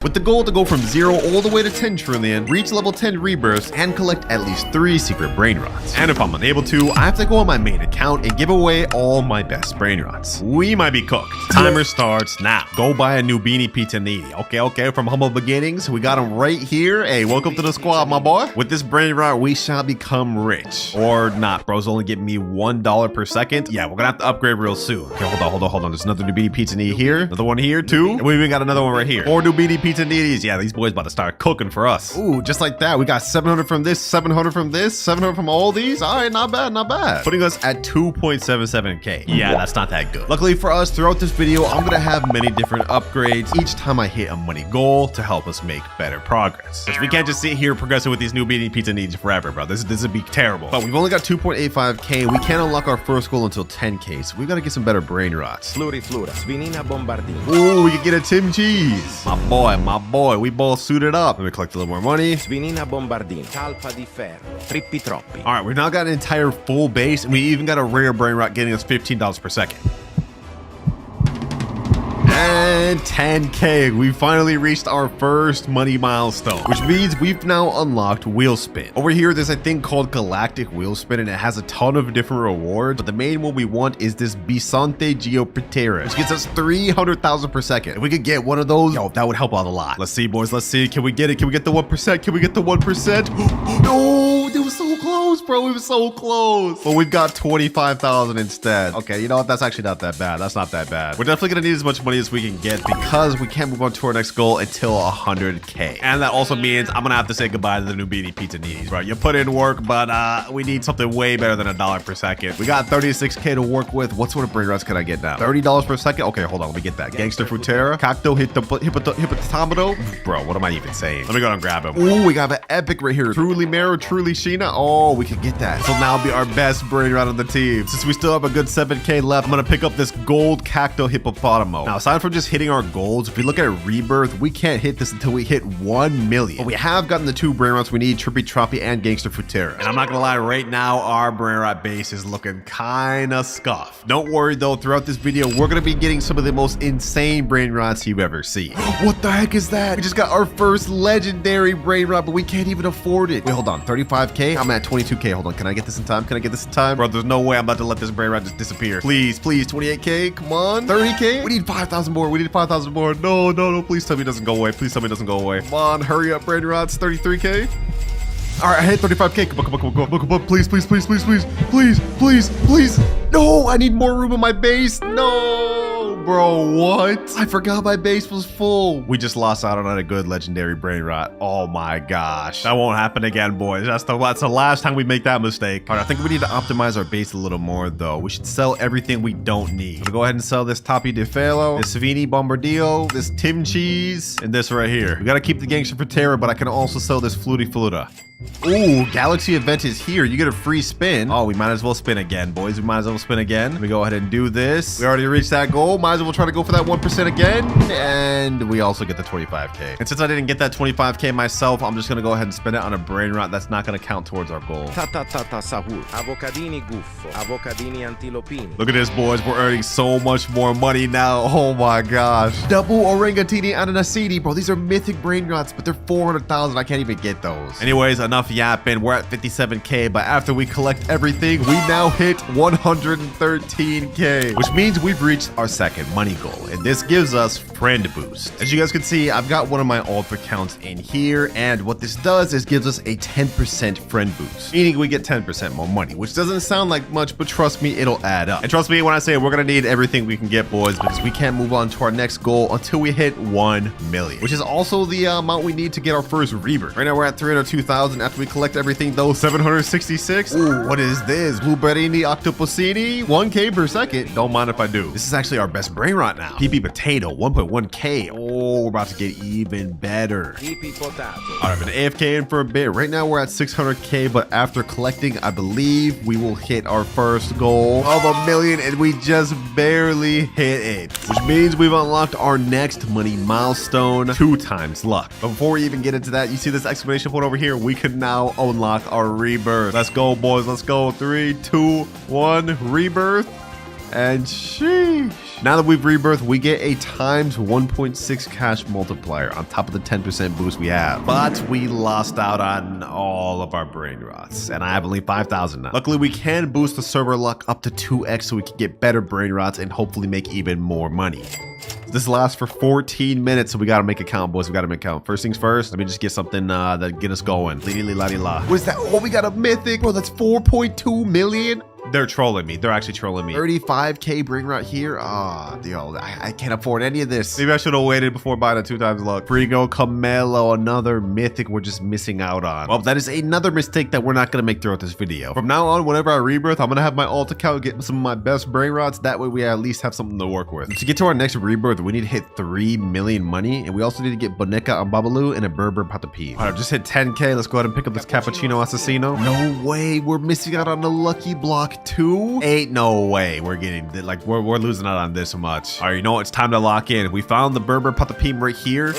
With the goal to go from 0 all the way to 10 trillion, reach level 10 rebirths, and collect at least 3 secret Brainrots. And if I'm unable to, I have to go on my main account and give away all my best Brainrots. We might be cooked. Timer starts now. Go buy a new Beanie Pizza Needy. Okay, from humble beginnings, we got him right here. Hey, welcome to the squad, my boy. With this Brainrot, we shall become rich. Or not, bro's only getting me $1 per second. Yeah, we're gonna have to upgrade real soon. Okay, hold on. There's another new Beanie Pizza Needy here. Another one here, too. And we even got another one right here. 4 new Beanie Pizza pizzaninis. Yeah, these boys about to start cooking for us. Ooh, just like that. We got 700 from this, 700 from this, 700 from all these. All right, not bad, not bad. Putting us at 2.77K. Yeah, that's not that good. Luckily for us, throughout this video, I'm gonna have many different upgrades each time I hit a money goal to help us make better progress. Because we can't just sit here progressing with these new beanie pizzaninis forever, bro. This would be terrible. But we've only got 2.85K. We can't unlock our first goal until 10K, so we gotta get some better brain rots. Fluriflura, Svinina Bombardio. Ooh, we can get a Tim Cheese. My boy, we both suited up. Let me collect a little more money. Svinina Bombardino, Talpa di Ferro, Trippi Troppi. All right, we've now got an entire full base, and we even got a rare brain rot getting us $15 per second. And 10K, we finally reached our first money milestone, which means we've now unlocked wheel spin. Over here, there's a thing called galactic wheel spin, and it has a ton of different rewards, but the main one we want is this Bisonte Geoptera, which gets us 300,000 per second. If we could get one of those, yo, that would help out a lot. Let's see, boys, let's see. Can we get it? Can we get the 1%? Can we get the 1%? No, it was so close, bro. It was so close. But we've got 25,000 instead. Okay, you know what? That's actually not that bad. That's not that bad. We're definitely gonna need as much money as we can get because we can't move on to our next goal until 100K. And that also means I'm gonna have to say goodbye to the new beanie pizzaninis, bro. You put in work, but we need something way better than $1 per second. We got 36K to work with. What sort of brain rots can I get now? $30 per second? Okay, hold on. Let me get that. Gangster Frutera, Cacto Hippopotamado. Bro, what am I even saying? Let me go and grab him. Ooh, we got an epic right here. Truly Mero, Truly Sheena. Oh, we can get that. This will now be our best brain rot on the team. Since we still have a good 7K left, I'm gonna pick up this gold Cacto Hippopotamo. Now, aside from just hitting our goals, if we look at Rebirth, we can't hit this until we hit 1 million. But we have gotten the 2 brain rots we need, Trippy Troppy and Gangster Futera. And I'm not gonna lie, right now, our brain rot base is looking kinda scuffed. Don't worry though, throughout this video, we're gonna be getting some of the most insane brain rots you've ever seen. What the heck is that? We just got our first legendary brain rot, but we can't even afford it. Wait, hold on, 35K? I'm at 22K. Hold on, can I get this in time? Can I get this in time? Bro, there's no way I'm about to let this brain rot just disappear. Please, please, 28K, come on. 30K? We need 5,000 more. We need 5,000 more. No, no, no, please tell me it doesn't go away. Please tell me it doesn't go away. Come on, hurry up, brain rots. 33K. All right, I hit 35K. Come on. Please, please, please, please, please, please, please, please. No, I need more room in my base. No, bro, what? I forgot my base was full. We just lost out on a good legendary brain rot. Oh my gosh. That won't happen again, boys. That's the last time we make that mistake. All right, I think we need to optimize our base a little more, though. We should sell everything we don't need. We'll go ahead and sell this Toppy de Felo, this Savini Bombardio, this Tim Cheese, and this right here. We got to keep the Gangster for Terror, but I can also sell this Fluty Fluta. Ooh, Galaxy event is here. You get a free spin. Oh, we might as well spin again, boys. We might as well spin again. Let me go ahead and do this. We already reached that goal. Might as well try to go for that 1% again. And we also get the 25K. And since I didn't get that 25K myself, I'm just going to go ahead and spin it on a brain rot. That's not going to count towards our goal. Sahur, avocadini guffo, avocadini antilopini. Look at this, boys. We're earning so much more money now. Oh my gosh. Double Orangatini Ananasini, bro. These are mythic brain rots, but they're 400,000. I can't even get those. Anyways, enough yapping. We're at 57K, but after we collect everything, we now hit 113K, which means we've reached our second money goal, and this gives us friend boost. As you guys can see, I've got one of my alt accounts in here, and what this does is gives us a 10% friend boost, meaning we get 10% more money, which doesn't sound like much, but trust me, it'll add up. And trust me when I say we're gonna need everything we can get, boys, because we can't move on to our next goal until we hit 1 million, which is also the amount we need to get our first rebirth. Right now we're at 302,000. After we collect everything though, 766. Ooh, what is this? Blueberrini Octopusini, 1K per second. Don't mind if I do. This is actually our best brain rot now. PP Potato, 1.1K. Oh, we're about to get even better. All right, I've been AFK in for a bit. Right now we're at 600K, but after collecting, I believe we will hit our first goal of 1 million, and we just barely hit it, which means we've unlocked our next money milestone, 2 times luck. But before we even get into that, you see this exclamation point over here? We could now unlock our rebirth. Let's go, boys. Let's go. 3, 2, 1, rebirth. And sheesh. Now that we've rebirthed, we get a times 1.6 cash multiplier on top of the 10% boost we have. But we lost out on all of our brain rots, and I have only 5,000 now. Luckily, we can boost the server luck up to 2x so we can get better brain rots and hopefully make even more money. This lasts for 14 minutes, so we gotta make a count, boys. We gotta make a count. First things first, let me just get something that get us going. What is that? Oh, we got a mythic, bro. That's 4.2 million. They're trolling me. They're actually trolling me. 35k Brainrot here. Yo, I can't afford any of this. Maybe I should have waited before buying a 2x luck. Frigo, Camelo, another mythic we're just missing out on. Well, that is another mistake that we're not going to make throughout this video. From now on, whenever I rebirth, I'm going to have my alt account get some of my best Brainrots. That way we at least have something to work with. To get to our next rebirth, we need to hit 3 million money. And we also need to get Boneca on Babalu and a Berber Patapee. All right, just hit 10k. Let's go ahead and pick up this Cappuccino Assassino. No way. We're missing out on the lucky block too. Ain't no way. We're getting like we're losing out on this much. All right, you know what? It's time to lock in. We found the Berber Patapee right here.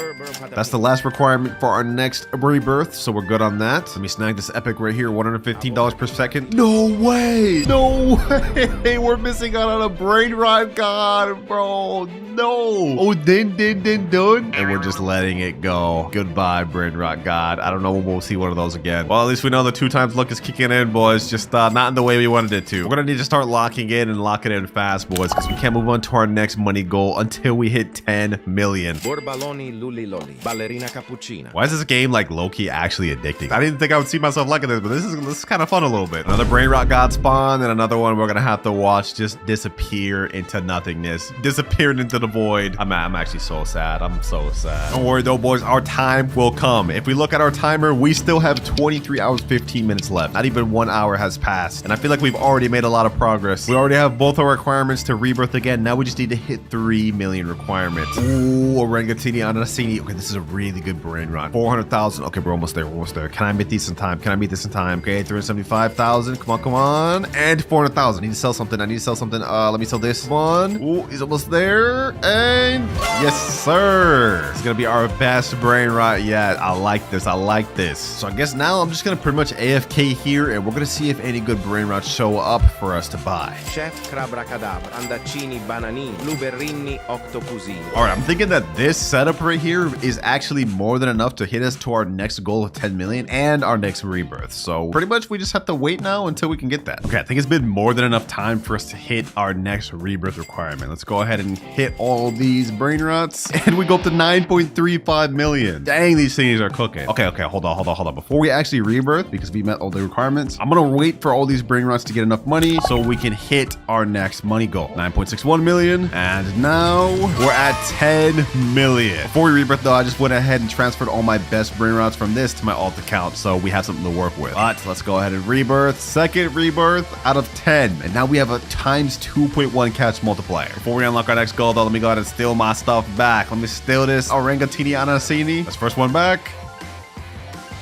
That's the last requirement for our next rebirth, so we're good on that. Let me snag this epic right here, $115 per second. No way! No way! We're missing out on a Brainrot god, bro. No! Oh, done. And we're just letting it go. Goodbye, Brainrot god. I don't know when we'll see one of those again. Well, at least we know the 2x luck is kicking in, boys. Just not in the way we wanted it to. We're gonna need to start locking in and locking in fast, boys, because we can't move on to our next money goal until we hit 10 million. Borbaloni luliloli, ballerina cappuccina. Why is this game like low-key actually addicting? I didn't think I would see myself liking this, but this is kind of fun a little bit. Another Brainrot god spawn, and another one we're gonna have to watch just disappear into nothingness, disappearing into the void. I'm actually so sad. I'm so sad. Don't worry though, boys. Our time will come. If we look at our timer, we still have 23 hours 15 minutes left. Not even 1 hour has passed, and I feel like we've already made a lot of progress. We already have both our requirements to rebirth again. Now we just need to hit 3 million requirements. Ooh, Orangatini Anasini. Okay, this is a really good Brainrot. 400,000. Okay, we're almost there. We're almost there. Can I meet these in time? Can I meet this in time? Okay, 375,000. Come on. And 400,000. I need to sell something. Let me sell this one. Ooh, he's almost there. And yes, sir. It's gonna be our best Brainrot yet. I like this. So I guess now I'm just gonna pretty much AFK here, and we're gonna see if any good Brainrots show up for us to buy. Chef Crabracadabra, Andacini, Bananini, Luberrini, Octopusini. All right, I'm thinking that this setup right here is actually more than enough to hit us to our next goal of 10 million and our next rebirth. So pretty much we just have to wait now until we can get that. Okay, I think it's been more than enough time for us to hit our next rebirth requirement. Let's go ahead and hit all these Brainrots, and we go up to 9.35 million. Dang, these things are cooking. Okay, hold on. Before we actually rebirth, because we met all the requirements, I'm gonna wait for all these Brainrots to get enough money so we can hit our next money goal. 9.61 million, and now we're at 10 million. Before we rebirth though, I just went ahead and transferred all my best Brainrots from this to my alt account, so we have something to work with. But let's go ahead and rebirth. Second rebirth out of 10, and now we have a times 2.1 catch multiplier. Before we unlock our next goal though, let me go ahead and steal my stuff back. Let me steal this Orangatini Anasini. That's first one back.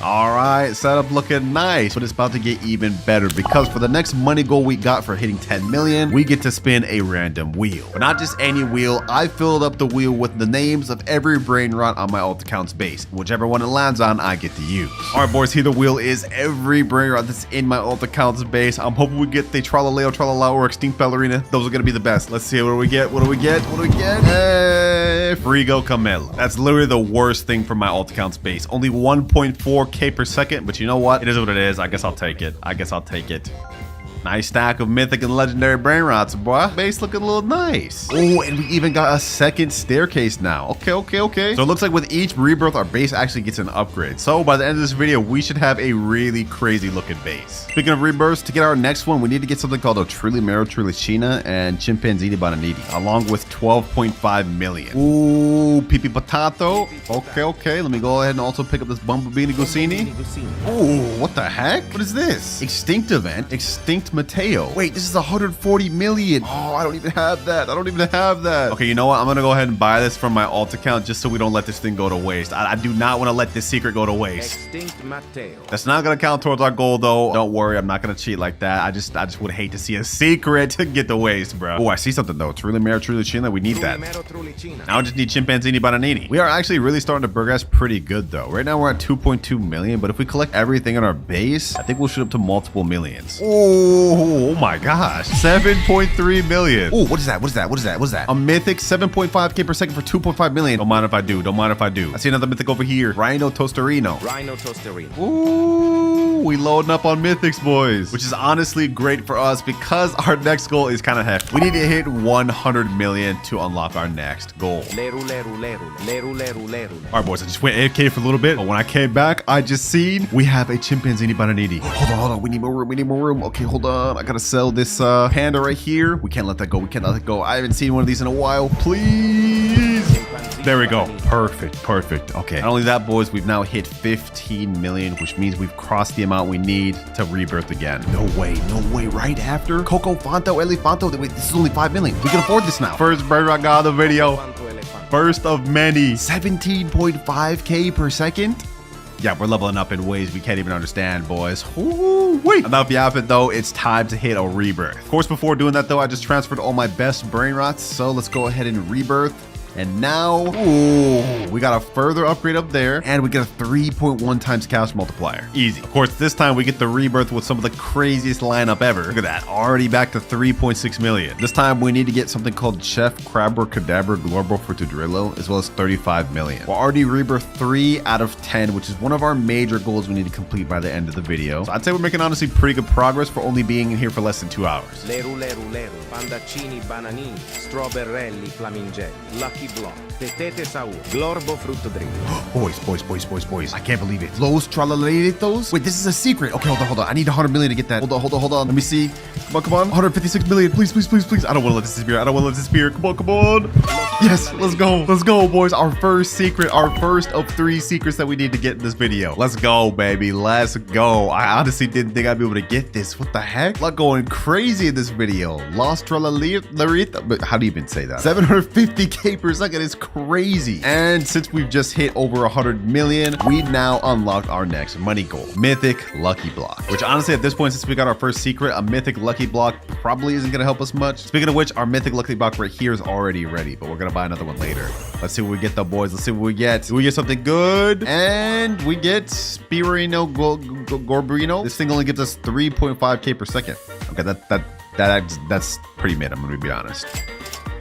All right, setup looking nice, but it's about to get even better because for the next money goal we got for hitting 10 million, we get to spin a random wheel. But not just any wheel. I filled up the wheel with the names of every Brainrot on my alt account's base. Whichever one it lands on, I get to use. All right, boys, here the wheel is every Brainrot that's in my alt account's base. I'm hoping we get the Tralaleo, Tralala, or Extinct Ballerina. Those are gonna be the best. Let's see, what do we get? Hey, Frigo Camelo. That's literally the worst thing for my alt account's base. Only 1.4k per second, but you know what? It is what it is. I guess I'll take it. Nice stack of mythic and legendary Brainrots, boy. Base looking a little nice. Oh, and we even got a second staircase now. Okay. So it looks like with each rebirth, our base actually gets an upgrade. So by the end of this video, we should have a really crazy looking base. Speaking of rebirths, to get our next one, we need to get something called a Trilimero Trilicina and Chimpanzini Bananiti, along with 12.5 million. Ooh, Pipi Potato. Okay. Let me go ahead and also pick up this Bombardio Gusini. Ooh, what the heck? What is this? Extinct event. Extinct Mateo. Wait, this is 140 million. Oh, I don't even have that. Okay, you know what? I'm gonna go ahead and buy this from my alt account just so we don't let this thing go to waste. I do not want to let this secret go to waste. Extinct Mateo. That's not gonna count towards our goal though. Don't worry, I'm not gonna cheat like that. I just would hate to see a secret to get to waste, bro. Oh, I see something though. It's Trilimero Trilicina. We need that. Now I just need Chimpanzini Bananini. We are actually really starting to progress pretty good though. Right now we're at 2.2 million, but if we collect everything in our base, I think we'll shoot up to multiple millions. Oh my gosh. 7.3 million. Oh, what is that? A mythic 7.5k per second for 2.5 million. Don't mind if I do. I see another mythic over here. Rhino Toasterino. Ooh, we loading up on mythics, boys, which is honestly great for us because our next goal is kind of hefty. We need to hit 100 million to unlock our next goal. All right, boys, I just went AFK for a little bit, but when I came back, I just seen we have a Chimpanzini Bananiti. Hold on. We need more room. Okay, hold on. I gotta sell this panda right here. We can't let that go. We can't let that go. I haven't seen one of these in a while. Please. There we go. Perfect. Perfect. Okay. Not only that, boys, we've now hit 15 million, which means we've crossed the amount we need to rebirth again. No way. No way. Right after Coco Fanto, Elefanto. Wait, this is only 5 million. We can afford this now. First Brainrot got the video. First of many. 17.5K per second. Yeah, we're leveling up in ways we can't even understand, boys. Woo-wee. Enough yapping, though. It's time to hit a rebirth. Of course, before doing that, though, I just transferred all my best Brainrots. So let's go ahead and rebirth. And now, ooh, we got a further upgrade up there, and we get a 3.1 times cash multiplier. Easy. Of course, this time we get the rebirth with some of the craziest lineup ever. Look at that. Already back to 3.6 million. This time we need to get something called Chef Crabber Cadabra Glorbo for Tudrillo, as well as 35 million. We're already rebirth 3 out of 10, which is one of our major goals we need to complete by the end of the video. So I'd say we're making honestly pretty good progress for only being in here for less than 2 hours. Leru, leru, leru, pandaccini, bananini, strawberrelli, flamingelli, lucky block, tetete saur, glorbo frutto drillo. Boys. I can't believe it. Los tralaleritos? Wait, this is a secret. Okay, hold on. I need 100 million to get that. Hold on. Let me see. Come on. 156 million. Please. I don't want to let this disappear. Come on. Yes, let's go, boys. Our first secret, our first of 3 secrets that we need to get in this video. Let's go, baby. Let's go. I honestly didn't think I'd be able to get this. What the heck? Lot going crazy in this video. Los tralaleritos. But how do you even say that? 750K per second is crazy. And since we've just hit over 100 million, we now unlocked our next money goal, Mythic Lucky Block. Which honestly, at this point, since we got our first secret, a Mythic Lucky Block probably isn't going to help us much. Speaking of which, our Mythic Lucky Block right here is already ready, but we're going to buy another one later. Let's see what we get though, boys. Let's see what we get. Do we get something good? And we get Spirino Gorbrino. This thing only gives us 3.5K per second. Okay, that's pretty mid, I'm going to be honest.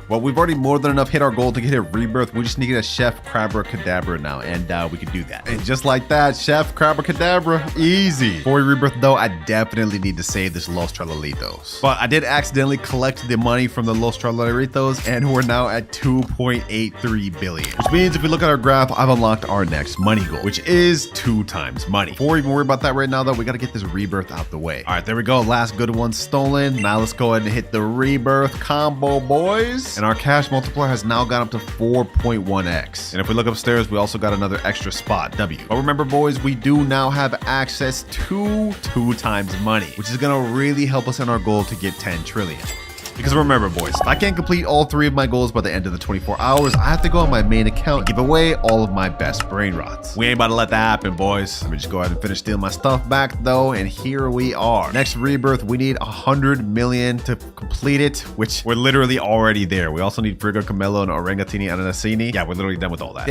Well, we've already more than enough hit our goal to get a rebirth. We just need to get a Chef Crabber Cadabra now, and we can do that. And just like that, Chef Crabber Cadabra, easy. Before we rebirth, though, I definitely need to save this Los Tralalitos. But I did accidentally collect the money from the Los Tralalitos, and we're now at 2.83 billion. Which means if we look at our graph, I've unlocked our next money goal, which is 2 times money. Before we even worry about that right now, though, we got to get this rebirth out the way. All right, there we go. Last good one stolen. Now let's go ahead and hit the rebirth combo, boys. And our cash multiplier has now gone up to 4.1x. And if we look upstairs, we also got another extra spot, W. But remember, boys, we do now have access to 2 times money, which is going to really help us in our goal to get 10 trillion. Because remember, boys, if I can't complete all 3 of my goals by the end of the 24 hours, I have to go on my main account and give away all of my best Brainrots. We ain't about to let that happen, boys. Let me just go ahead and finish stealing my stuff back, though, and here we are. Next rebirth, we need 100 million to complete it, which we're literally already there. We also need Frigo, Camelo, and Orangatini Ananasini. Yeah, we're literally done with all that.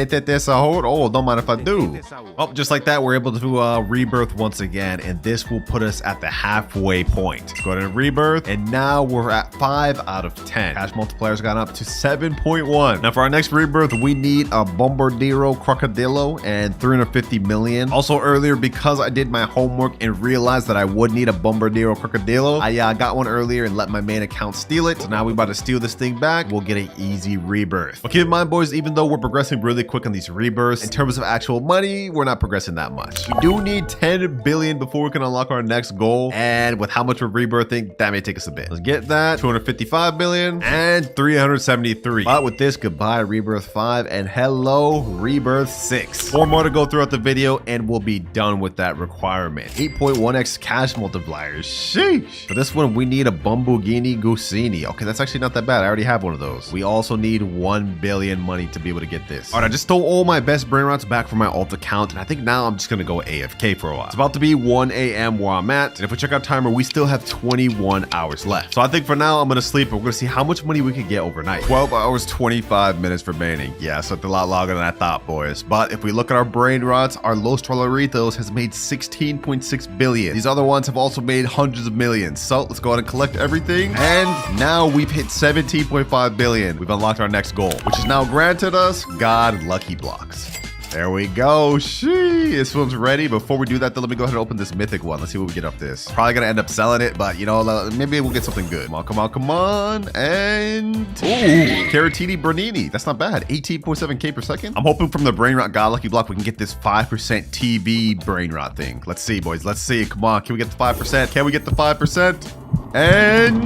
Oh, don't mind if I do. Oh, just like that, we're able to do a rebirth once again, and this will put us at the halfway point. Let's go ahead and rebirth, and now we're at 5 out of 10. Cash multiplier's gone up to 7.1. Now for our next rebirth, we need a Bombardio Crocodilo and 350 million. Also earlier, because I did my homework and realized that I would need a Bombardio Crocodilo, I got one earlier and let my main account steal it. So now we're about to steal this thing back. We'll get an easy rebirth. But keep in mind, boys, even though we're progressing really quick on these rebirths, in terms of actual money, we're not progressing that much. We do need 10 billion before we can unlock our next goal. And with how much we're rebirthing, that may take us a bit. Let's get that. 255 billion and 373. But with this, goodbye Rebirth 5 and hello Rebirth 6. 4 more to go throughout the video and we'll be done with that requirement. 8.1x cash multipliers. Sheesh. For this one, we need a Bumbughini Gusini. Okay, that's actually not that bad. I already have one of those. We also need 1 billion money to be able to get this. All right, I just stole all my best Brainrots back from my alt account, and I think now I'm just gonna go AFK for a while. It's about to be 1 a.m. where I'm at, and if we check our timer, we still have 21 hours left. So I think for now, I'm gonna sleep, and we're gonna see how much money we can get overnight. 12 hours, 25 minutes remaining. Yeah, so it's a lot longer than I thought, boys. But if we look at our Brainrots, our Los Trolleritos has made 16.6 billion. These other ones have also made hundreds of millions. So let's go ahead and collect everything. And now we've hit 17.5 billion. We've unlocked our next goal, which is now granted us God Lucky Blocks. There we go. Shee, this one's ready. Before we do that, though, let me go ahead and open this mythic one. Let's see what we get off this. Probably gonna end up selling it, but you know, maybe we'll get something good. Come on, come on, come on. And ooh, Caratini Bernini. That's not bad. 18.7k per second. I'm hoping from the Brainrot God Lucky Block we can get this 5% TV Brainrot thing. Let's see, boys. Let's see. Come on. Can we get the 5%? Can we get the 5%? And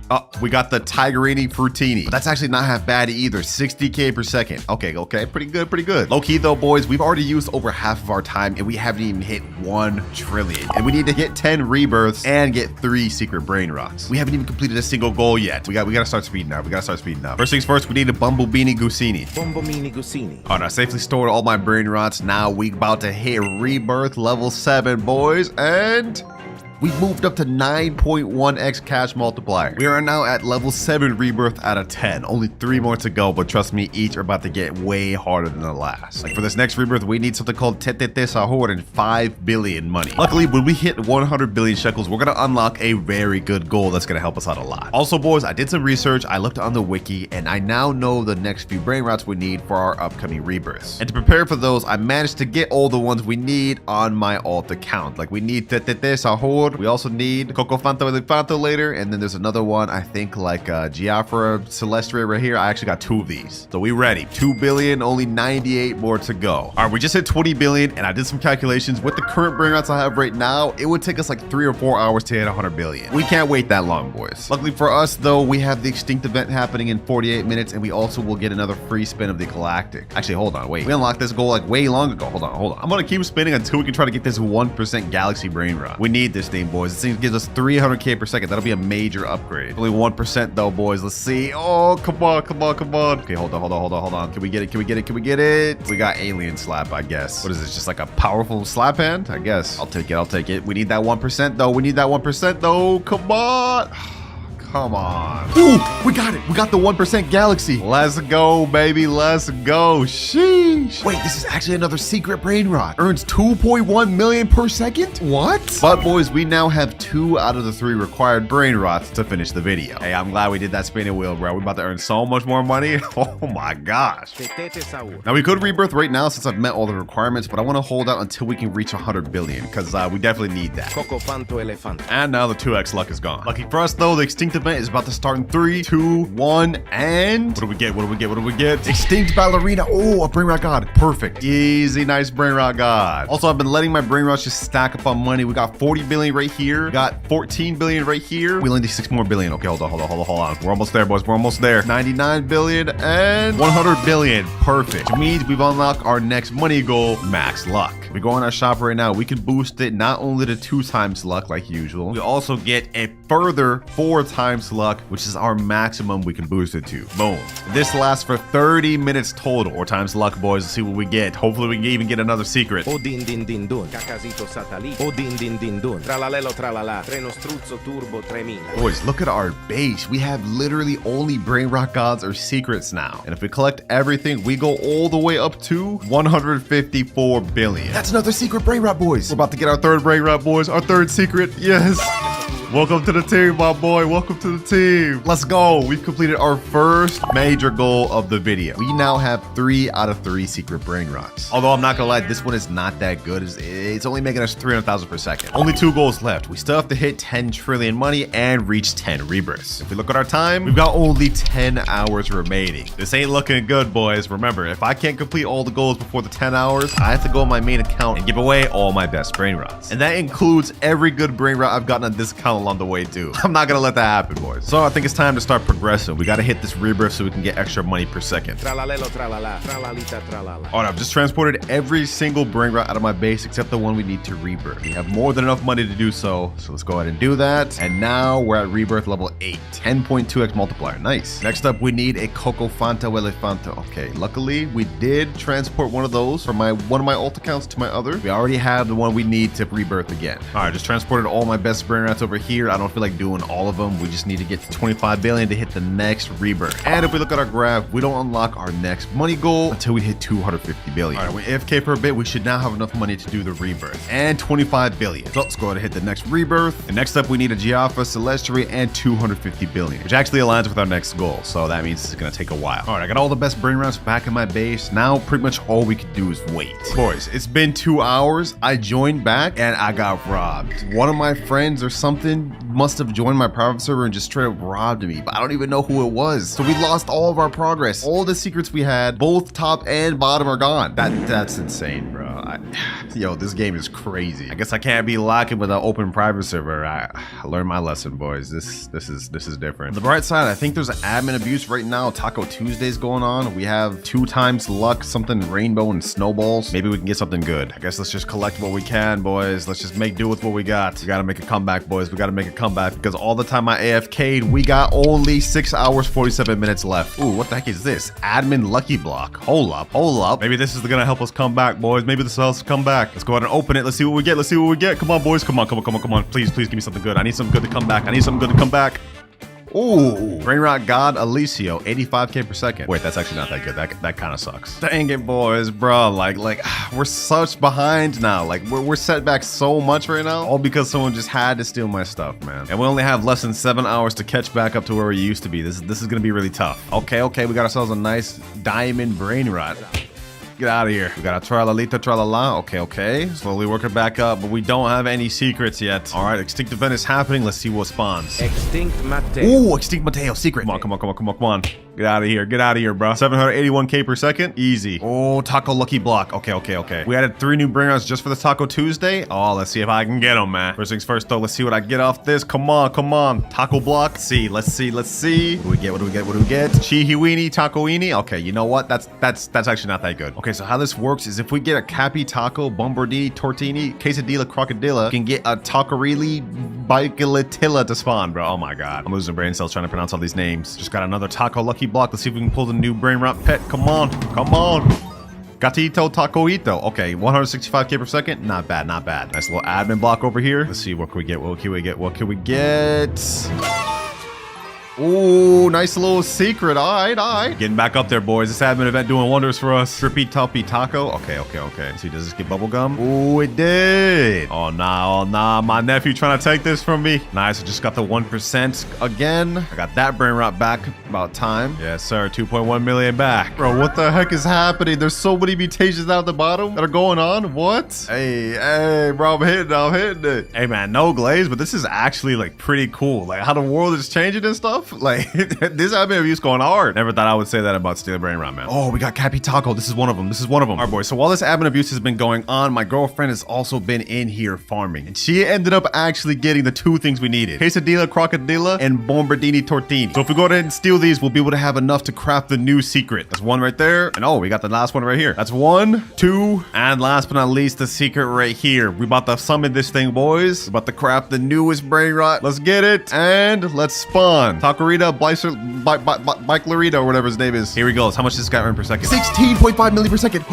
oh, we got the Tigerini Fruitini. But that's actually not half bad either. 60k per second. Okay, pretty good. Low key though, boys, we've already used over half of our time and we haven't even hit 1 trillion. And we need to get 10 rebirths and get 3 secret Brainrots. We haven't even completed a single goal yet. We gotta start speeding up. First things first, we need a Bumblebini Gusini. Bombomini Gusini. All right, I safely stored all my Brainrots. Now we about to hit Rebirth level 7, boys, and we moved up to 9.1x cash multiplier. We are now at level 7 Rebirth out of 10. Only 3 more to go, but trust me, each are about to get way harder than the last. Like for this next Rebirth, we need something called Tetete Sahur and 5 billion money. Luckily, when we hit 100 billion shekels, we're gonna unlock a very good goal that's gonna help us out a lot. Also, boys, I did some research. I looked on the wiki, and I now know the next few Brainrots we need for our upcoming Rebirths. And to prepare for those, I managed to get all the ones we need on my alt account. Like we need Tetete Sahur. We also need Coco Fanta Elefanto later, and then there's another one, I think like Giafra Celestria right here. I actually got 2 of these. So we ready. 2 billion, only 98 more to go. All right, we just hit 20 billion, and I did some calculations. With the current Brainrots I have right now, it would take us like 3 or 4 hours to hit 100 billion. We can't wait that long, boys. Luckily for us, though, we have the Extinct event happening in 48 minutes, and we also will get another free spin of the Galactic. Actually, hold on, wait. We unlocked this goal like way long ago. Hold on. I'm gonna keep spinning until we can try to get this 1% Galaxy Brainrot. We need this thing, boys. This thing gives us 300k per second. That'll be a major upgrade. Only 1% though, boys. Let's see. Oh, come on. Okay, hold on. Can we get it? We got alien slap, I guess. What is this? Just like a powerful slap hand? I guess. I'll take it. We need that 1% though. Come on. Come on. Ooh, we got it. We got the 1% Galaxy. Let's go, baby. Let's go. Sheesh. Wait, this is actually another secret Brainrot. Earns 2.1 million per second? What? But boys, we now have 2 out of the 3 required Brainrots to finish the video. Hey, I'm glad we did that spinning wheel, bro. We're about to earn so much more money. Oh my gosh. Now we could rebirth right now since I've met all the requirements, but I want to hold out until we can reach 100 billion because we definitely need that. Coco Fanto Elefanto. And now the 2x luck is gone. Lucky for us though, the Extinct event is about to start in 3, 2, 1, and what do we get? Extinct Ballerina. Oh, a Brainrot God. Perfect. Easy, nice Brainrot God. Also, I've been letting my Brainrots just stack up on money. We got 40 billion right here. We got 14 billion right here. We only need 6 more billion. Okay, hold on. We're almost there, boys. We're almost there. 99 billion and 100 billion. Perfect. Which means we've unlocked our next money goal, max luck. We go on our shop right now. We can boost it not only to 2 times luck like usual. We also get a further 4 times luck, which is our maximum we can boost it to. Boom. This lasts for 30 minutes total, or times luck, boys. Let's see what we get. Hopefully we can even get another secret. O din din din dun. Cacasito satellite. O din din din dun. Tralalelo tralala. Treno struzzo turbo 3000. Boys, look at our base. We have literally only Brainrot Gods or secrets now. And if we collect everything, we go all the way up to 154 billion. That's another secret Brainrot, boys. We're about to get our 3rd Brainrot, boys. Our 3rd secret. Yes. Welcome to the team, my boy. Welcome to the team. Let's go. We've completed our first major goal of the video. We now have 3 out of 3 secret Brainrots. Although I'm not gonna lie, this one is not that good. It's only making us 300,000 per second. Only 2 goals left. We still have to hit 10 trillion money and reach 10 rebirths. If we look at our time, we've got only 10 hours remaining. This ain't looking good, boys. Remember, if I can't complete all the goals before the 10 hours, I have to go on my main account and give away all my best Brainrots. And that includes every good Brainrot I've gotten on this account along the way too. I'm not gonna let that happen, boys. So I think it's time to start progressing. We gotta hit this rebirth so we can get extra money per second. Tralalelo tralala. Tralalita tralala. All right, I've just transported every single Brainrot out of my base except the one we need to rebirth. We have more than enough money to do so, so let's go ahead and do that. And now we're at rebirth level 8. 10.2x multiplier. Nice. Next up, we need a Coco Fanta Elefanto. Okay, luckily we did transport one of those from one of my alt accounts to my other. We already have the one we need to rebirth again. All right, just transported all my best Brainrots over here. I don't feel like doing all of them. We just need to get to 25 billion to hit the next rebirth. And if we look at our graph, we don't unlock our next money goal until we hit 250 billion. All right, we AFK for a bit. We should now have enough money to do the rebirth and 25 billion. So let's go ahead and hit the next rebirth. And next up, we need a Giafra Celestria and 250 billion, which actually aligns with our next goal. So that means it's gonna take a while. All right, I got all the best Brainrots back in my base. Now pretty much all we can do is wait. Boys, it's been 2 hours. I joined back and I got robbed. One of my friends or something admin must have joined my private server and just straight up robbed me, but I don't even know who it was. So we lost all of our progress. All the secrets we had, both top and bottom, are gone. That's insane, bro. Yo, this game is crazy. I guess I can't be locking with an open private server. I learned my lesson, boys. This is different. On the bright side, I think there's an admin abuse right now. Taco Tuesday's going on. We have 2 times luck, something rainbow and snowballs. Maybe we can get something good. I guess let's just collect what we can, boys. Let's just make do with what we got. We gotta make a comeback, boys. We gotta make a comeback because all the time I AFK'd, we got only 6 hours, 47 minutes left. Ooh, what the heck is this? Admin lucky block. Hold up. Maybe this is gonna help us come back, boys. Maybe this will help us come back. Let's go ahead and open it. Let's see what we get. Come on, boys. Come on. Please give me something good. I need something good to come back. Ooh, Brainrot God Alicio, 85k per second. Wait, that's actually not that good. That kind of sucks. Dang it, boys, bro. Like we're such behind now. Like we're set back so much right now, all because someone just had to steal my stuff, man. And we only have less than 7 hours to catch back up to where we used to be. This is gonna be really tough. Okay, we got ourselves a nice diamond Brainrot. Get out of here. We got a tralalita tralala. Okay. Slowly working back up, but we don't have any secrets yet. All right, extinct event is happening. Let's see what spawns. Extinct Mateo. Ooh, extinct Mateo secret. Come on. Get out of here, bro. 781k per second. Easy. Oh, taco lucky block. Okay. We added 3 new Brainrots just for the Taco Tuesday. Oh, let's see if I can get them, man. First things first, though. Let's see what I get off this. Come on. Taco block. Let's see. What do we get? Chihiwini, tacoini. Okay, you know what? That's actually not that good. Okay, so how this works is if we get a Cappy Taco, Bombardio, Tortini, Quesadilla, Crocodilla, we can get a Tacorini, Bicalatilla to spawn, bro. Oh my god. I'm losing brain cells trying to pronounce all these names. Just got another Taco lucky block. Let's see if we can pull the new Brainrot pet. Come on. Gatito Tacoito. Okay, 165k per second. Not bad. Nice little admin block over here. Let's see, what can we get? Ooh, nice little secret. All right. Getting back up there, boys. This admin event doing wonders for us. Trippy Toppy Taco. Okay. Let's see, does this get bubblegum? Ooh, it did. Oh, nah. My nephew trying to take this from me. Nice. I just got the 1% again. I got that Brainrot back. About time. Yes, sir. 2.1 million back. Bro, what the heck is happening? There's so many mutations out the bottom that are going on. What? Hey, bro, I'm hitting it. Hey, man, no glaze, but this is actually like pretty cool. Like how the world is changing and stuff. Like this admin abuse going hard. Never thought I would say that about Stealing Brainrot, man. Oh, we got Cappy Taco. This is one of them. All right, boys. So while this admin abuse has been going on, my girlfriend has also been in here farming, and she ended up actually getting the 2 things we needed: Quesadilla, Crocodilla, and Bombardini Tortini. So if we go ahead and steal these, we'll be able to have enough to craft the new secret. That's 1 right there, and oh, we got the last one right here. That's 1, 2, and last but not least, the secret right here. We about to summon this thing, boys. We're about to craft the newest Brainrot. Let's get it, and let's spawn Tacorita, Bike Larita, or whatever his name is. Here we go. How much does this guy earn per second? 16.5 million per second.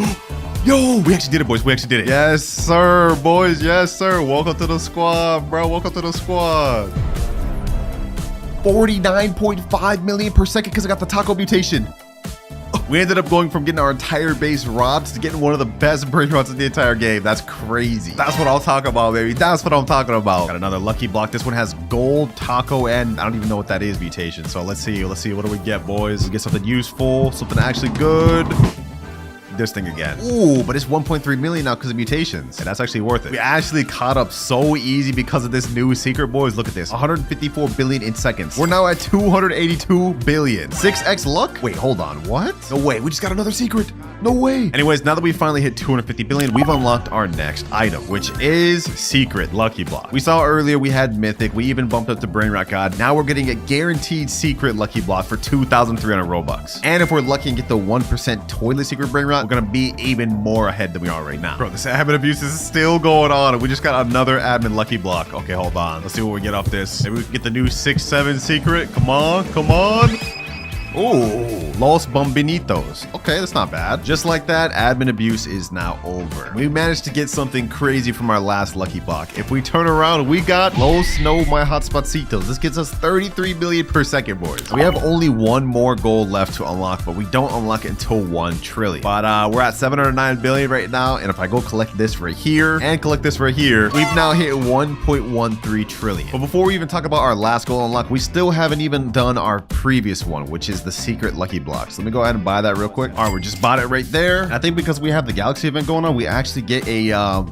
Yo, we actually did it, boys. We actually did it. Yes, sir, boys. Yes, sir. Welcome to the squad, bro. 49.5 million per second because I got the taco mutation. We ended up going from getting our entire base robbed to getting one of the best Brainrots in the entire game. That's crazy. That's what I'll talk about, baby. That's what I'm talking about. Got another lucky block. This one has gold, taco, and I don't even know what that is, mutation. So let's see. What do we get, boys? We get something useful, something actually good. This thing again. Ooh, but it's 1.3 million now because of mutations. And that's actually worth it. We actually caught up so easy because of this new secret, boys. Look at this. 154 billion in seconds. We're now at 282 billion. 6x luck? Wait, hold on. What? No way. We just got another secret. No way. Anyways, now that we finally hit 250 billion, we've unlocked our next item, which is secret lucky block. We saw earlier we had Mythic. We even bumped up to Brainrot God. Now we're getting a guaranteed secret lucky block for 2,300 Robux. And if we're lucky and get the 1% toilet secret Brainrot, we're gonna be even more ahead than we are right now. Bro, this admin abuse is still going on, and we just got another admin lucky block. Okay, hold on. Let's see what we get off this. Maybe we can get the new 6-7 secret. Come on. Ooh, Los Bombinitos. Okay, that's not bad. Just like that, admin abuse is now over. We managed to get something crazy from our last lucky block. If we turn around, we got Los No My Hotspotcitos. This gets us 33 million per second, boys. We have only 1 more gold left to unlock, but we don't unlock it until 1 trillion. But we're at 709 billion right now, and if I go collect this right here and collect this right here, we've now hit 1.13 trillion. But before we even talk about our last goal unlock, we still haven't even done our previous one, which is the secret lucky blocks. Let me go ahead and buy that real quick. All right, we just bought it right there. I think because we have the galaxy event going on, we actually get a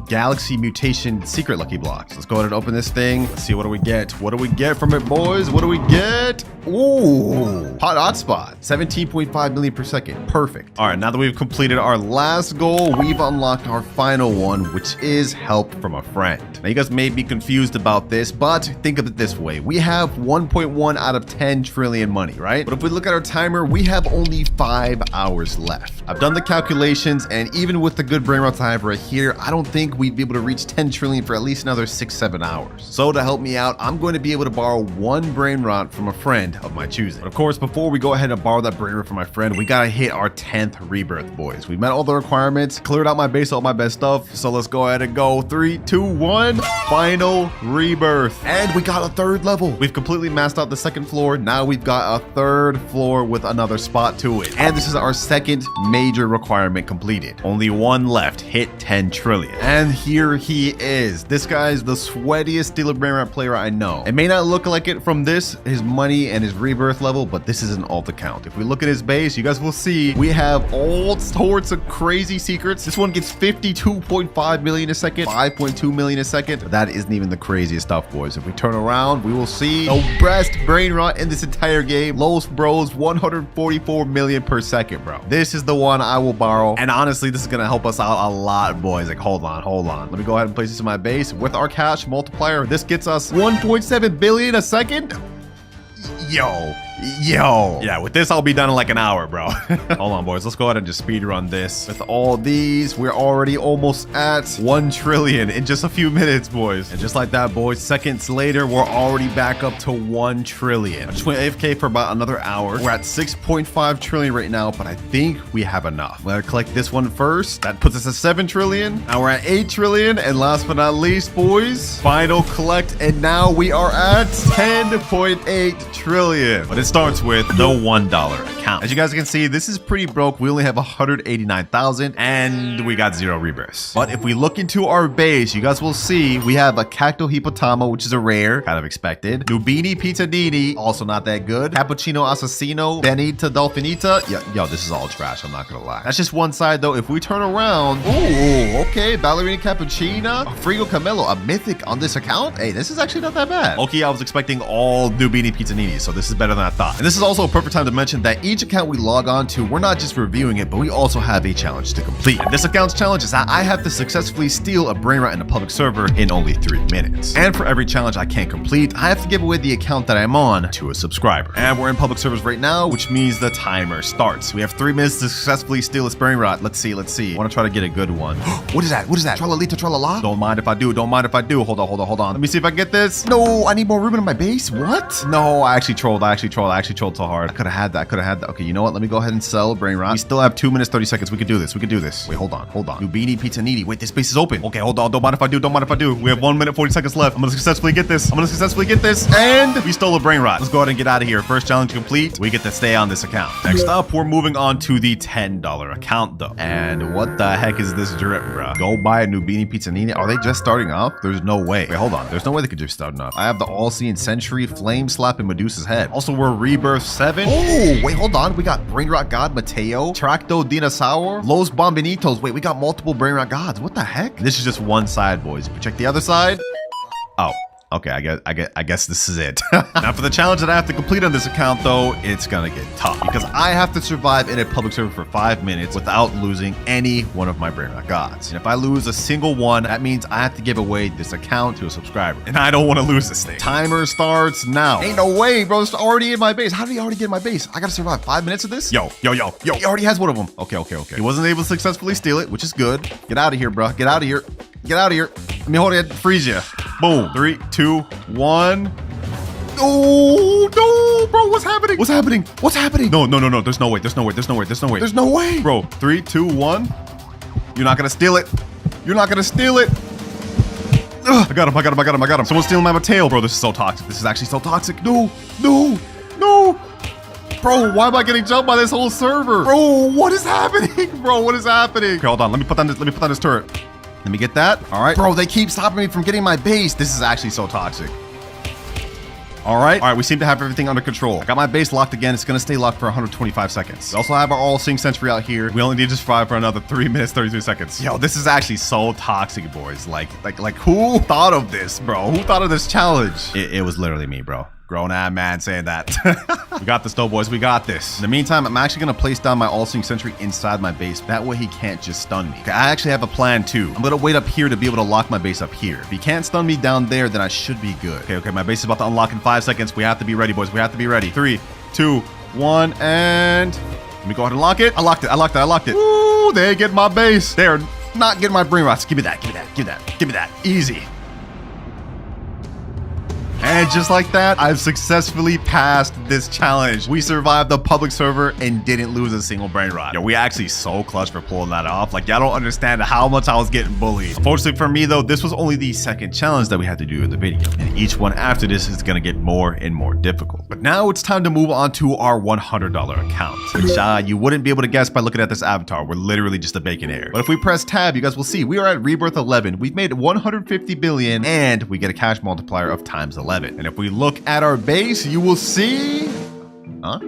galaxy mutation secret lucky blocks. Let's go ahead and open this thing. Let's see, what do we get? What do we get from it, boys? What do we get? Ooh, hotspot, 17.5 million per second. Perfect. All right, now that we've completed our last goal, we've unlocked our final one, which is help from a friend. Now, you guys may be confused about this, but think of it this way. We have 1.1 out of 10 trillion money, right? But if we look at our timer, we have only 5 hours left. I've done the calculations, and even with the good Brainrots I have right here, I don't think we'd be able to reach 10 trillion for at least another 6-7 hours. So to help me out, I'm going to be able to borrow one Brainrot from a friend of my choosing. But of course, before we go ahead and borrow that Brainrot from my friend, we gotta hit our 10th rebirth, boys. We met all the requirements, cleared out my base, all my best stuff. So let's go ahead and go 3, 2, 1, final rebirth. And we got a 3rd level. We've completely maxed out the 2nd floor. Now we've got a 3rd floor with another spot to it. And this is our 2nd major requirement completed. Only one left, hit 10 trillion. And here he is. This guy is the sweatiest Stealer Brainrot player I know. It may not look like it from this, his money and his rebirth level, but this is an alt account. If we look at his base, you guys will see we have all sorts of crazy secrets. This one gets 52.5 million a second, 5.2 million a second. But that isn't even the craziest stuff, boys. If we turn around, we will see the best Brainrot in this entire game. Lowest bros, 144 million per second, bro. This is the one I will borrow. And honestly, this is gonna help us out a lot, boys. Like, hold on. Let me go ahead and place this in my base. With our cash multiplier, this gets us 1.7 billion a second. Yo. Yeah, with this, I'll be done in like an hour, bro. Hold on, boys. Let's go ahead and just speed run this. With all these, we're already almost at 1 trillion in just a few minutes, boys. And just like that, boys, seconds later, we're already back up to 1 trillion. I just went AFK for about another hour. We're at 6.5 trillion right now, but I think we have enough. We're gonna collect this one first. That puts us at 7 trillion. Now we're at 8 trillion. And last but not least, boys, final collect. And now we are at 10.8 trillion. But it starts with the $1 account. As you guys can see, this is pretty broke. We only have 189,000 and we got 0 rebirths. But if we look into our base, you guys will see we have a Cacto Hippotamo, which is a rare, kind of expected. Nubini Pizzanini, also not that good. Cappuccino Assassino, Benita Dolfinita. Yo, this is all trash, I'm not gonna lie. That's just one side though. If we turn around, ooh, okay, Ballerina Cappuccina, Frigo Camelo, a mythic on this account. Hey, this is actually not that bad. Okay, I was expecting all Nubini Pizzanini, so this is better than I thought. And this is also a perfect time to mention that each account we log on to, we're not just reviewing it, but we also have a challenge to complete. And this account's challenge is that I have to successfully steal a Brainrot in a public server in only 3 minutes. And for every challenge I can't complete, I have to give away the account that I'm on to a subscriber. And we're in public servers right now, which means the timer starts. We have 3 minutes to successfully steal this Brainrot. Let's see. I want to try to get a good one. What is that? Tralalita tralala? Don't mind if I do. Hold on. Let me see if I can get this. No, I need more room in my base. What? No, I actually trolled so hard. I could have had that. Okay, you know what? Let me go ahead and sell Brainrot. We still have 2 minutes, 30 seconds. We could do this. Wait, hold on. Nubini Pizzanini. Wait, this space is open. Okay, hold on. Don't mind if I do. We have 1 minute, 40 seconds left. I'm gonna successfully get this. And we stole a Brainrot. Let's go ahead and get out of here. First challenge complete. We get to stay on this account. Next up, we're moving on to the $10 account though. And what the heck is this drip, bro? Go buy a Nubini Pizzanini. Are they just starting off? There's no way. Wait, hold on. There's no way they could just start off. I have the All-Seeing Sentry, Flame Slapping Medusa's head. Also, we're Rebirth 7. Oh, wait, hold on. We got Brainrot God Mateo, Tracto Dinosaur, Los Bombinitos. Wait, we got multiple Brainrot gods. What the heck? This is just one side, boys. If we check the other side. Oh. Okay, I guess this is it. Now for the challenge that I have to complete on this account though, it's gonna get tough because I have to survive in a public server for 5 minutes without losing any one of my Brainrot gods. And if I lose a single one, that means I have to give away this account to a subscriber. And I don't want to lose this thing. Timer starts now. Ain't no way, bro. It's already in my base. How did he already get in my base? I gotta survive 5 minutes of this? Yo. He already has one of them. Okay. He wasn't able to successfully steal it, which is good. Get out of here, bro. Get out of here. Let me hold it. Freeze you. Boom. 3, 2, 1. Oh, no, bro. What's happening? No. There's no way. Bro, 3, 2, 1. You're not going to steal it. Ugh, I got him. Someone's stealing my Mateo. Bro, this is so toxic. This is actually so toxic. No. Bro, why am I getting jumped by this whole server? Bro, what is happening? Okay, hold on. Let me put down this turret. Let me get that. All right. Bro, they keep stopping me from getting my base. This is actually so toxic. All right, we seem to have everything under control. I got my base locked again. It's gonna stay locked for 125 seconds. We also have our all-seeing sentry out here. We only need to survive for another 3 minutes, 33 seconds. Yo, this is actually so toxic, boys. Like who thought of this, bro? Who thought of this challenge? It was literally me, bro. Grown-ass man saying that. We got this though, boys. We got this. In the meantime, I'm actually gonna place down my all-seeing sentry inside my base. That way he can't just stun me. Okay, I actually have a plan too. I'm gonna wait up here to be able to lock my base up here. If he can't stun me down there, then I should be good. Okay, my base is about to unlock in 5 seconds. We have to be ready, boys. We have to be ready. 3, 2, 1, and let me go ahead and lock it. I locked it. Ooh, they get my base. They're not getting my Brainrots. Give me that. Easy. And just like that, I've successfully passed this challenge. We survived the public server and didn't lose a single Brainrot. Yo, we actually so clutch for pulling that off. Like, y'all don't understand how much I was getting bullied. Unfortunately for me though, this was only the second challenge that we had to do in the video. And each one after this is gonna get more and more difficult. But now it's time to move on to our $100 account, which you wouldn't be able to guess by looking at this avatar. We're literally just a bacon hair. But if we press tab, you guys will see we are at Rebirth 11. We've made 150 billion and we get a cash multiplier of times 11. And if we look at our base, you will see... Huh?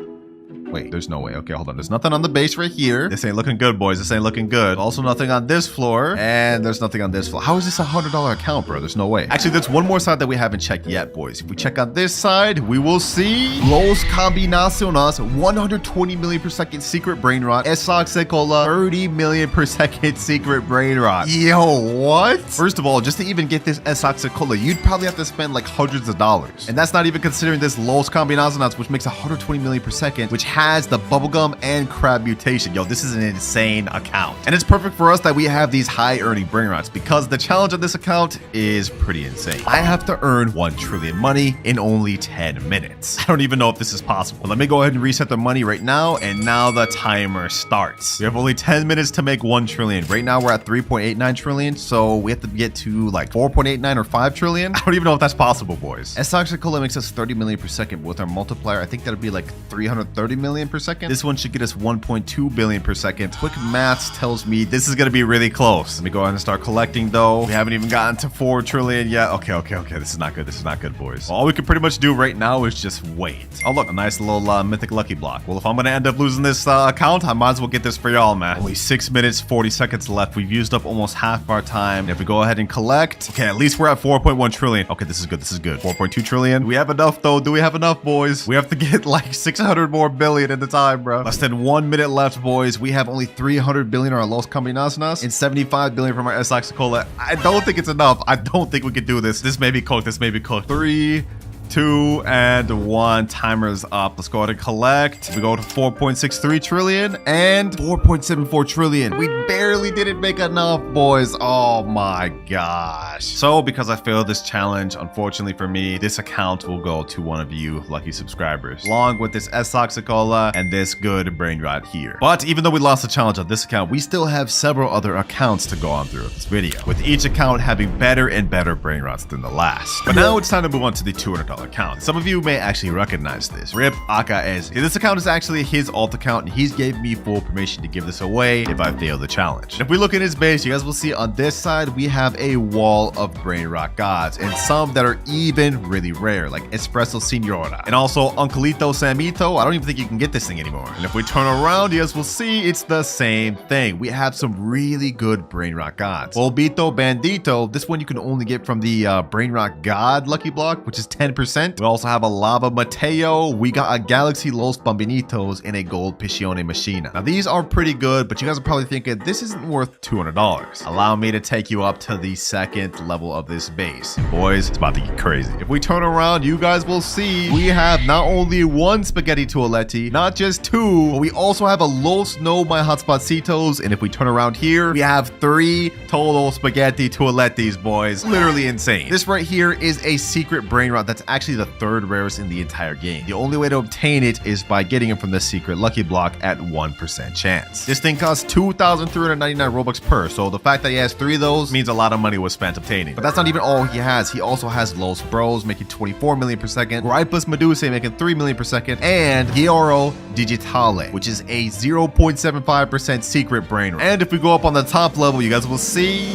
Wait, there's no way. Okay, hold on. There's nothing on the base right here. This ain't looking good, boys. This ain't looking good. Also nothing on this floor. And there's nothing on this floor. How is this a $100 account, bro? There's no way. Actually, there's one more side that we haven't checked yet, boys. If we check on this side, we will see Los Combinaciones, 120 million per second secret Brainrot. Esoxicola, 30 million per second secret Brainrot. Yo, what? First of all, just to even get this Esoxicola, you'd probably have to spend like hundreds of dollars. And that's not even considering this Los Combinaciones, which makes 120 million per second, which has the bubblegum and crab mutation. Yo, this is an insane account. And it's perfect for us that we have these high earning Brainrots because the challenge on this account is pretty insane. I have to earn 1 trillion money in only 10 minutes. I don't even know if this is possible. But let me go ahead and reset the money right now. And now the timer starts. We have only 10 minutes to make 1 trillion. Right now we're at 3.89 trillion. So we have to get to like 4.89 or 5 trillion. I don't even know if that's possible, boys. Esoxicola makes us 30 million per second. With our multiplier, I think that'll be like 330 million per second. This one should get us 1.2 billion per second. Quick maths tells me this is going to be really close. Let me go ahead and start collecting though. We haven't even gotten to 4 trillion yet. Okay. This is not good. This is not good, boys. All we can pretty much do right now is just wait. Oh, look, a nice little mythic lucky block. Well, if I'm going to end up losing this account, I might as well get this for y'all, man. Only 6 minutes, 40 seconds left. We've used up almost half of our time. And if we go ahead and collect, okay, at least we're at 4.1 trillion. Okay, this is good. 4.2 trillion. Do we have enough though? Do we have enough, boys? We have to get like 600 more billion at the time, bro. Less than 1 minute left, boys. We have only 300 billion on our Los Combinaciones and 75 billion from our Esoxicola. I don't think it's enough. I don't think we can do this. This may be cooked. 3, 2, and 1. Timer's up. Let's go ahead and collect. We go to 4.63 trillion and 4.74 trillion. We barely didn't make enough, boys. Oh my gosh. So because I failed this challenge, unfortunately for me, this account will go to one of you lucky subscribers, along with this Esoxicola and this good Brainrot here. But even though we lost the challenge on this account, we still have several other accounts to go on through this video, with each account having better and better Brainrots than the last. But now it's time to move on to the $200 account. Some of you may actually recognize this. Rip Aka. This account is actually his alt account, and he's gave me full permission to give this away if I fail the challenge. And if we look at his base, you guys will see on this side we have a wall of Brainrot gods, and some that are even really rare, like Espresso Signora, and also Uncleito Samito. I don't even think you can get this thing anymore. And if we turn around, you guys will see it's the same thing. We have some really good Brainrot gods. Polvito Bandito, this one you can only get from the Brainrot God lucky block, which is 10%. We also have a Lava Mateo. We got a Galaxy Los Bombinitos and a Gold Piscione Machina. Now these are pretty good, but you guys are probably thinking this isn't worth $200. Allow me to take you up to the second level of this base. And boys, it's about to get crazy. If we turn around, you guys will see we have not only 1 Spaghetti Toaletti, not just 2, but we also have a Los No My Hotspotcitos. And if we turn around here, we have 3 total Spaghetti Toalettis, boys. Literally insane. This right here is a secret Brainrot that's actually the 3rd rarest in the entire game. The only way to obtain it is by getting it from the secret lucky block at 1% chance. This thing costs 2,399 Robux per, so the fact that he has 3 of those means a lot of money was spent obtaining. But that's not even all he has. He also has Los Bros making 24 million per second, Gripus Medusa making 3 million per second, and Gioro Digitale, which is a 0.75% secret Brainrot. And if we go up on the top level, you guys will see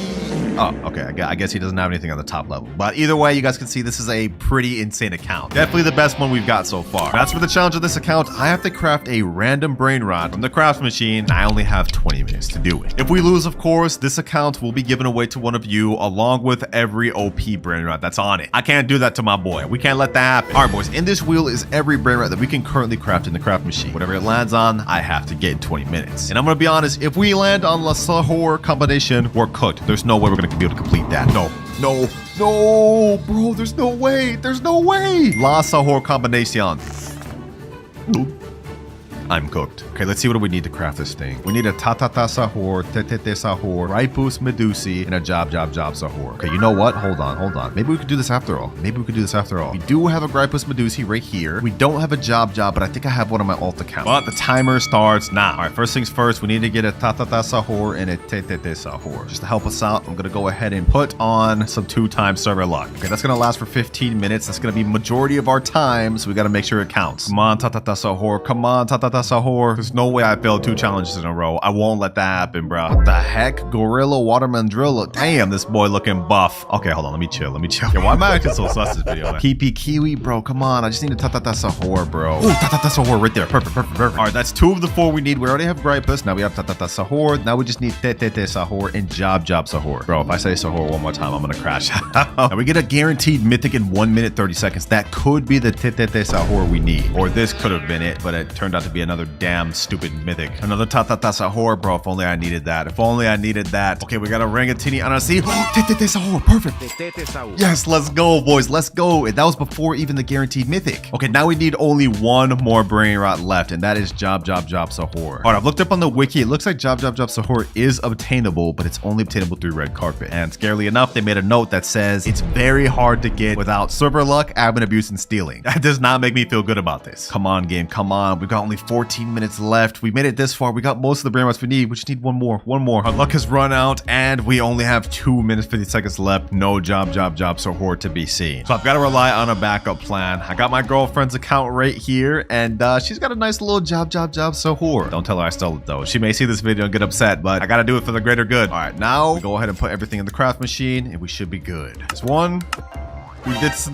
Oh, okay. I guess he doesn't have anything on the top level. But either way, you guys can see this is a pretty insane account. Definitely the best one we've got so far. That's for the challenge of this account. I have to craft a random brain rot from the craft machine. I only have 20 minutes to do it. If we lose, of course, this account will be given away to one of you along with every OP brain rot that's on it. I can't do that to my boy. We can't let that happen. All right, boys. In this wheel is every brain rot that we can currently craft in the craft machine. Whatever it lands on, I have to get in 20 minutes. And I'm going to be honest, if we land on La Sahur combination, we're cooked. There's no way we're going to be able to complete that. No, bro, there's no way. There's no way. La Sahur combination. I'm cooked. Okay, let's see what do we need to craft this thing. We need a tatata sahur, tetete sahur, ripus medusi, and a job sahur. Okay, you know what? Hold on. Maybe we could do this after all. We do have a gripus medusi right here. We don't have a job, but I think I have one on my alt account. But the timer starts now. All right, first things first, we need to get a tatata sahur and a tetete sahur. Just to help us out, I'm gonna go ahead and put on some 2-time server luck. Okay, that's gonna last for 15 minutes. That's gonna be majority of our time, so we gotta make sure it counts. Come on, tatata sahur. Come on, tatata sahur. There's no way I failed 2 challenges in a row. I won't let that happen, bro. What the heck? Gorilla Waterman Drill. Damn, this boy looking buff. Okay, hold on. Let me chill. Yeah, why am I acting so sus this video? PP Kiwi, bro. Come on. I just need a tatata sahur, bro. Ooh, tatata sahur right there. Perfect. All right, that's 2 of the 4 we need. We already have gripus. Now we have tatata sahur. Now we just need tetete sahur and job sahur. Bro, if I say sahur one more time, I'm gonna crash. Now we get a guaranteed mythic in 1 minute 30 seconds. That could be the tetete sahur we need. Or this could have been it, but it turned out to be another damn stupid mythic. Another tatata sahur, bro. If only I needed that. Okay, we got a rangatini anasi. Tetete sahur. Perfect. Yes, let's go, boys. Let's go. And that was before even the guaranteed mythic. Okay, now we need only 1 more brain rot left, and that is job sahur. All right, I've looked up on the wiki. It looks like job sahur is obtainable, but it's only obtainable through red carpet. And scarily enough, they made a note that says it's very hard to get without server luck, admin abuse, and stealing. That does not make me feel good about this. Come on, game. Come on. We've got only 14 minutes left. We made it this far. We got most of the brain rots we need. We just need one more. Our luck has run out, and we only have 2 minutes 50 seconds left. No job sahur to be seen. So I've got to rely on a backup plan. I got my girlfriend's account right here, and she's got a nice little job sahur. Don't tell her I stole it though. She may see this video and get upset, but I gotta do it for the greater good. All right, now go ahead and put everything in the craft machine, and we should be good. There's 1. Can we get this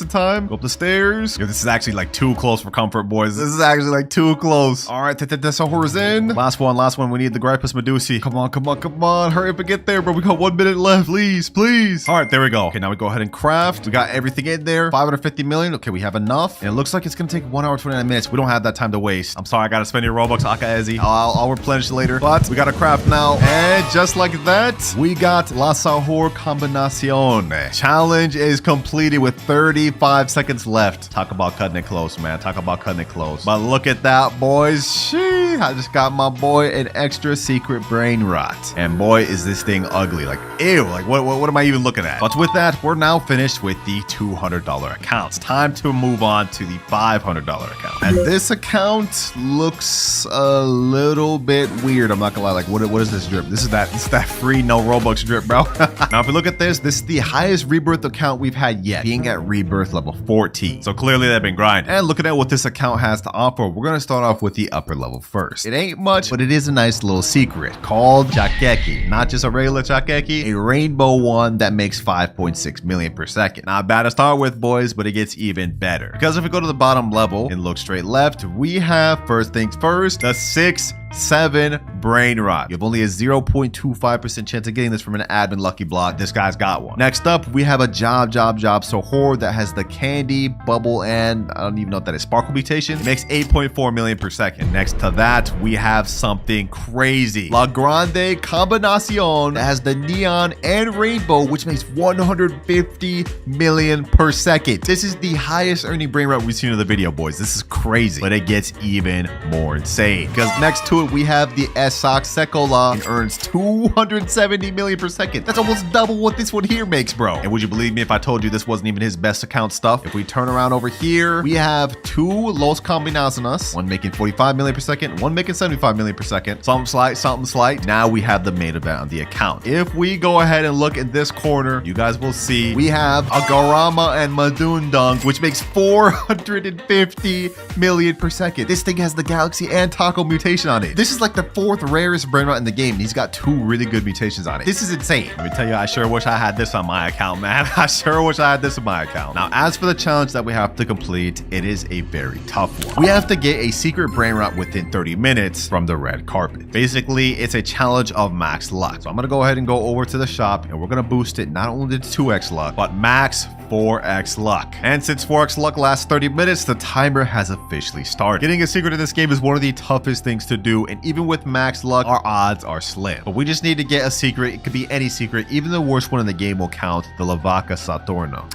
in time? Go up the stairs. Yo, this is actually like too close for comfort, boys. This is actually like too close. All right, sahur is in. Last one. We need the gripus medusi. Come on. Hurry up and get there, bro. We got 1 minute left. Please. All right, there we go. Okay, now we go ahead and craft. We got everything in there. 550 million. Okay, we have enough. And it looks like it's gonna take 1 hour, 29 minutes. We don't have that time to waste. I'm sorry, I gotta spend your Robux, Akaezi. I'll replenish later. But we gotta craft now. And just like that, we got La Sahur Combinacion. Challenge is completed with 35 seconds left. Talk about cutting it close, man. But look at that, boys. I just got my boy an extra secret brain rot. And boy, is this thing ugly. Like, ew. Like, what am I even looking at? But with that, we're now finished with the $200 accounts. Time to move on to the $500 account. And this account looks a little bit weird. I'm not gonna lie. Like, what is this drip? This is that free no Robux drip, bro. Now, if you look at this is the highest rebirth account we've had yet, being at rebirth level 14. So clearly they've been grinding. And looking at what this account has to offer, we're gonna start off with the upper level first. It ain't much, but it is a nice little secret called Chakeki. Not just a regular Chakeki, a rainbow one that makes 5.6 million per second. Not bad to start with, boys, but it gets even better. Because if we go to the bottom level and look straight left, we have, first things first, the 6-7 brain rot. You have only a 0.25% chance of getting this from an admin lucky block. This guy's got one. Next up, we have a job sahur that has the candy, bubble, and I don't even know what that is, sparkle mutation. It makes 8.4 million per second. Next to that, we have something crazy. La Grande Combinacion that has the neon and rainbow, which makes 150 million per second. This is the highest earning brain rot we've seen in the video, boys. This is crazy, but it gets even more insane because next to it, we have the Esak Sekola and earns 270 million per second. That's almost double what this one here makes, bro. And would you believe me if I told you this wasn't even his best account stuff? If we turn around over here, we have 2 Los Combinaciones, one making 45 million per second, one making 75 million per second. Something slight. Now we have the main event on the account. If we go ahead and look in this corner, you guys will see we have a Garama and Madundung, which makes 450 million per second. This thing has the Galaxy and Taco mutation on it. This is like the 4th rarest Brainrot in the game. And he's got 2 really good mutations on it. This is insane. Let me tell you, I sure wish I had this on my account, man. I sure wish I had this on my account. Now, as for the challenge that we have to complete, it is a very tough one. We have to get a secret Brainrot within 30 minutes from the red carpet. Basically, it's a challenge of max luck. So I'm gonna go ahead and go over to the shop and we're gonna boost it not only to 2x luck, but max 4x luck. And since 4x luck lasts 30 minutes, the timer has officially started. Getting a secret in this game is one of the toughest things to do, and even with max luck, our odds are slim. But we just need to get a secret. It could be any secret. Even the worst one in the game will count, the Lavaca Saturno.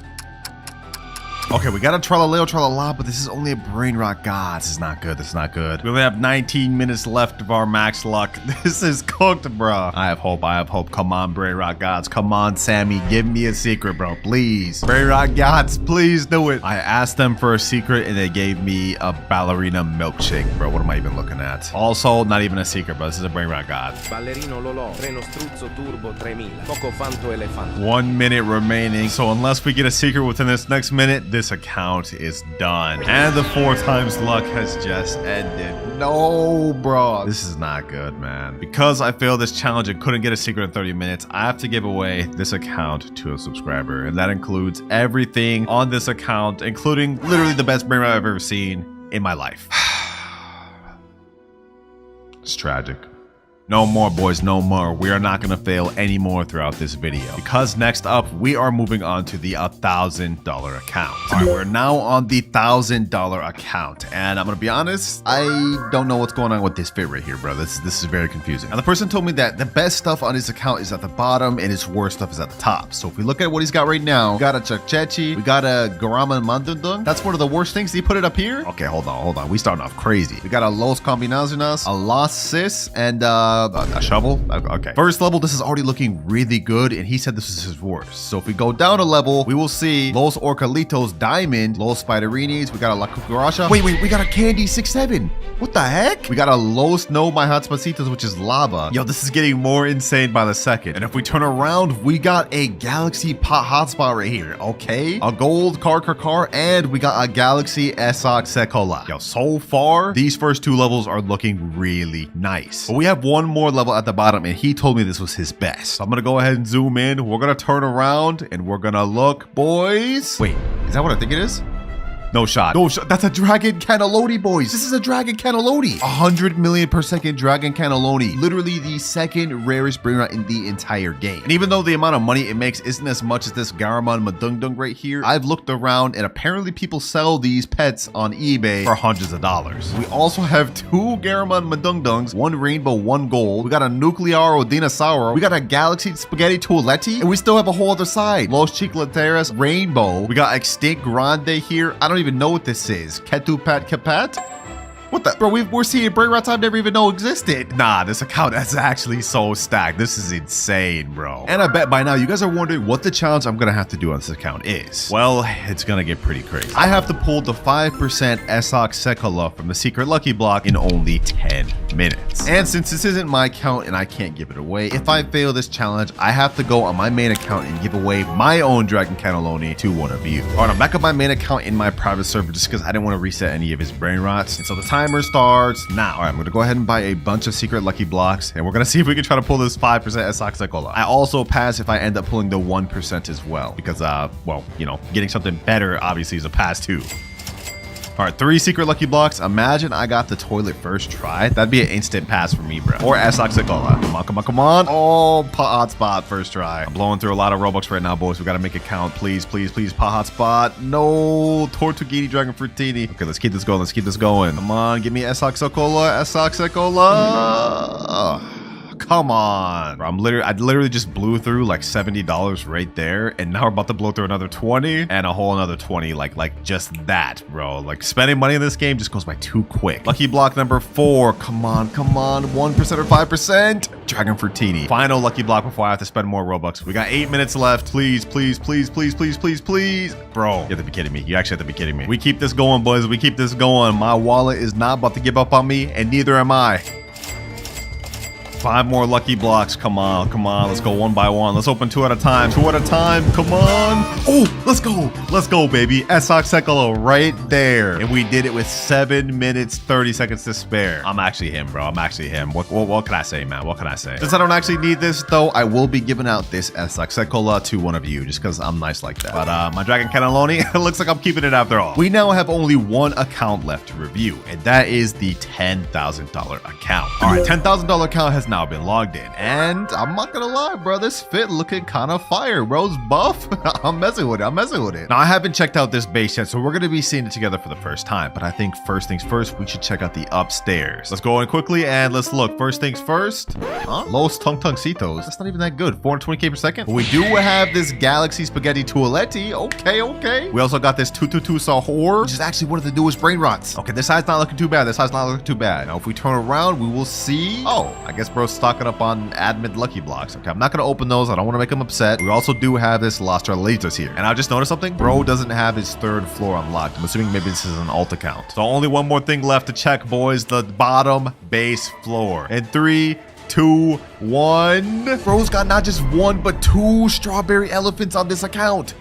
Okay, we got a Tralaleo Tralala, but this is only a Brainrot. God, this is not good. This is not good. We only have 19 minutes left of our max luck. This is cooked, bro. I have hope. I have hope. Come on, Brainrot gods. Come on, Sammy. Give me a secret, bro. Please. Brainrot gods, please do it. I asked them for a secret, and they gave me a ballerina milkshake, bro. What am I even looking at? Also, not even a secret, bro. This is a Brainrot god. Ballerino Lolo, Treno Struzzo Turbo 3000, Poco Fanto Elefante. 1 minute remaining. So unless we get a secret within this next minute, this account is done. And the 4 times luck has just ended. No, bro. This is not good, man. Because I failed this challenge and couldn't get a secret in 30 minutes, I have to give away this account to a subscriber. And that includes everything on this account, including literally the best Brainrot I've ever seen in my life. It's tragic. No more, boys, no more. We are not going to fail anymore throughout this video. Because next up, we are moving on to the $1,000 account. All right, we're now on the $1,000 account. And I'm going to be honest, I don't know what's going on with this fit right here, bro. This is very confusing. Now, the person told me that the best stuff on his account is at the bottom and his worst stuff is at the top. So if we look at what he's got right now, we got a Chakchechi, we got a Garama Mandundung. That's one of the worst things. He put it up here. Okay, hold on. We starting off crazy. We got a Los Combinaciones, a Los Sis, and a shovel. Okay. First level, this is already looking really good, and he said this is his worst. So if we go down a level, we will see Los Orcalitos Diamond, Los Spiderinis, we got a La Cucaracha. Wait, we got a Candy 6-7. What the heck? We got a Los No My Hot Spacitos, which is lava. Yo, this is getting more insane by the second. And if we turn around, we got a Galaxy Pot Hotspot right here. Okay. A Gold Car, and we got a Galaxy Esoc Sekola. Yo, so far, these first 2 levels are looking really nice. But we have one more level at the bottom, and he told me this was his best. So I'm gonna go ahead and zoom in. We're gonna turn around and we're gonna look, boys. Wait, is that what I think it is? No shot. No shot. That's a Dragon Cannelloni, boys. This is a Dragon Cannelloni. 100 million per second Dragon Cannelloni. Literally the 2nd rarest Brainrot in the entire game. And even though the amount of money it makes isn't as much as this Garamon Madungdung right here, I've looked around and apparently people sell these pets on eBay for hundreds of dollars. We also have 2 Garamon Madungdungs, 1 rainbow, 1 gold. We got a Nuclearo Dinosauro. We got a Galaxy Spaghetti Toiletti. And we still have a whole other side. Los Chicleteras Rainbow. We got Extinct Grande here. I don't even know what this is. Ketupat Kapat? What the? Bro, we're seeing Brainrots I've never even know existed. Nah, this account is actually so stacked. This is insane, bro. And I bet by now you guys are wondering what the challenge I'm gonna have to do on this account is. Well, it's gonna get pretty crazy. I have to pull the 5% Esoc Sekola from the secret lucky block in only 10 minutes. And since this isn't my account and I can't give it away, if I fail this challenge, I have to go on my main account and give away my own Dragon Cannelloni to one of you. All right, I'm back on my main account in my private server just because I didn't want to reset any of his Brainrots. And so the timer starts now. All right, I'm going to go ahead and buy a bunch of secret lucky blocks, and we're going to see if we can try to pull this 5% Esoc Sekola. I also pass if I end up pulling the 1% as well, because, well, you know, getting something better obviously is a pass too. All right, 3 secret lucky blocks. Imagine I got the toilet first try. That'd be an instant pass for me, bro. Or Esoc Sekola. Come on. Oh, pot hotspot first try. I'm blowing through a lot of Robux right now, boys. We got to make it count. Please, pot hotspot. No, Tortuguini Dragon Fruitini. Okay, let's keep this going. Come on, give me Esoc Sekola. Come on. Bro, I literally just blew through like $70 right there, and now we're about to blow through another 20 and a whole another 20, like just that, bro. Like spending money in this game just goes by too quick. Lucky block number 4. Come on. 1% or 5%. Dragon Fruitini. Final lucky block before I have to spend more Robux. We got 8 minutes left. Please. Bro, you have to be kidding me. You actually have to be kidding me. We keep this going, boys. We keep this going. My wallet is not about to give up on me, and neither am I. 5 more lucky blocks. Come on, come on. Let's go one by one. Let's open 2 at a time. 2 at a time. Come on. Oh, let's go. Let's go, baby. Esok right there. And we did it with 7 minutes, 30 seconds to spare. I'm actually him, bro. I'm actually him. What can I say, man? What can I say? Since I don't actually need this, though, I will be giving out this Esok to one of you just because I'm nice like that. But my Dragon Cannelloni, it looks like I'm keeping it after all. We now have only one account left to review, and that is the $10,000 account. All right, $10,000 account has now been logged in, and I'm not gonna lie, bro, this fit looking kind of fire, bro's buff. I'm messing with it. I'm messing with it. Now, I haven't checked out this base yet, so we're gonna be seeing it together for the first time, but I think first things first, we should check out the upstairs. Let's go in quickly and let's look. First things first, Los Tungtungcitos. That's not even that good. 420k per second. But we do have this Galaxy Spaghetti Toiletti. Okay. We also got this 222 Sahur, which is actually one of the newest Brainrots. Okay, this side's not looking too bad. This side's not looking too bad. Now, if we turn around, we will see. Oh, I guess bro's stocking up on admin lucky blocks. Okay, I'm not gonna open those. I don't want to make him upset. We also do have this Las Tralitas here. And I just noticed something. Bro doesn't have his 3rd floor unlocked. I'm assuming maybe this is an alt account. So only one more thing left to check, boys. The bottom base floor. In 3, 2, 1. Bro's got not just 1, but 2 strawberry elephants on this account.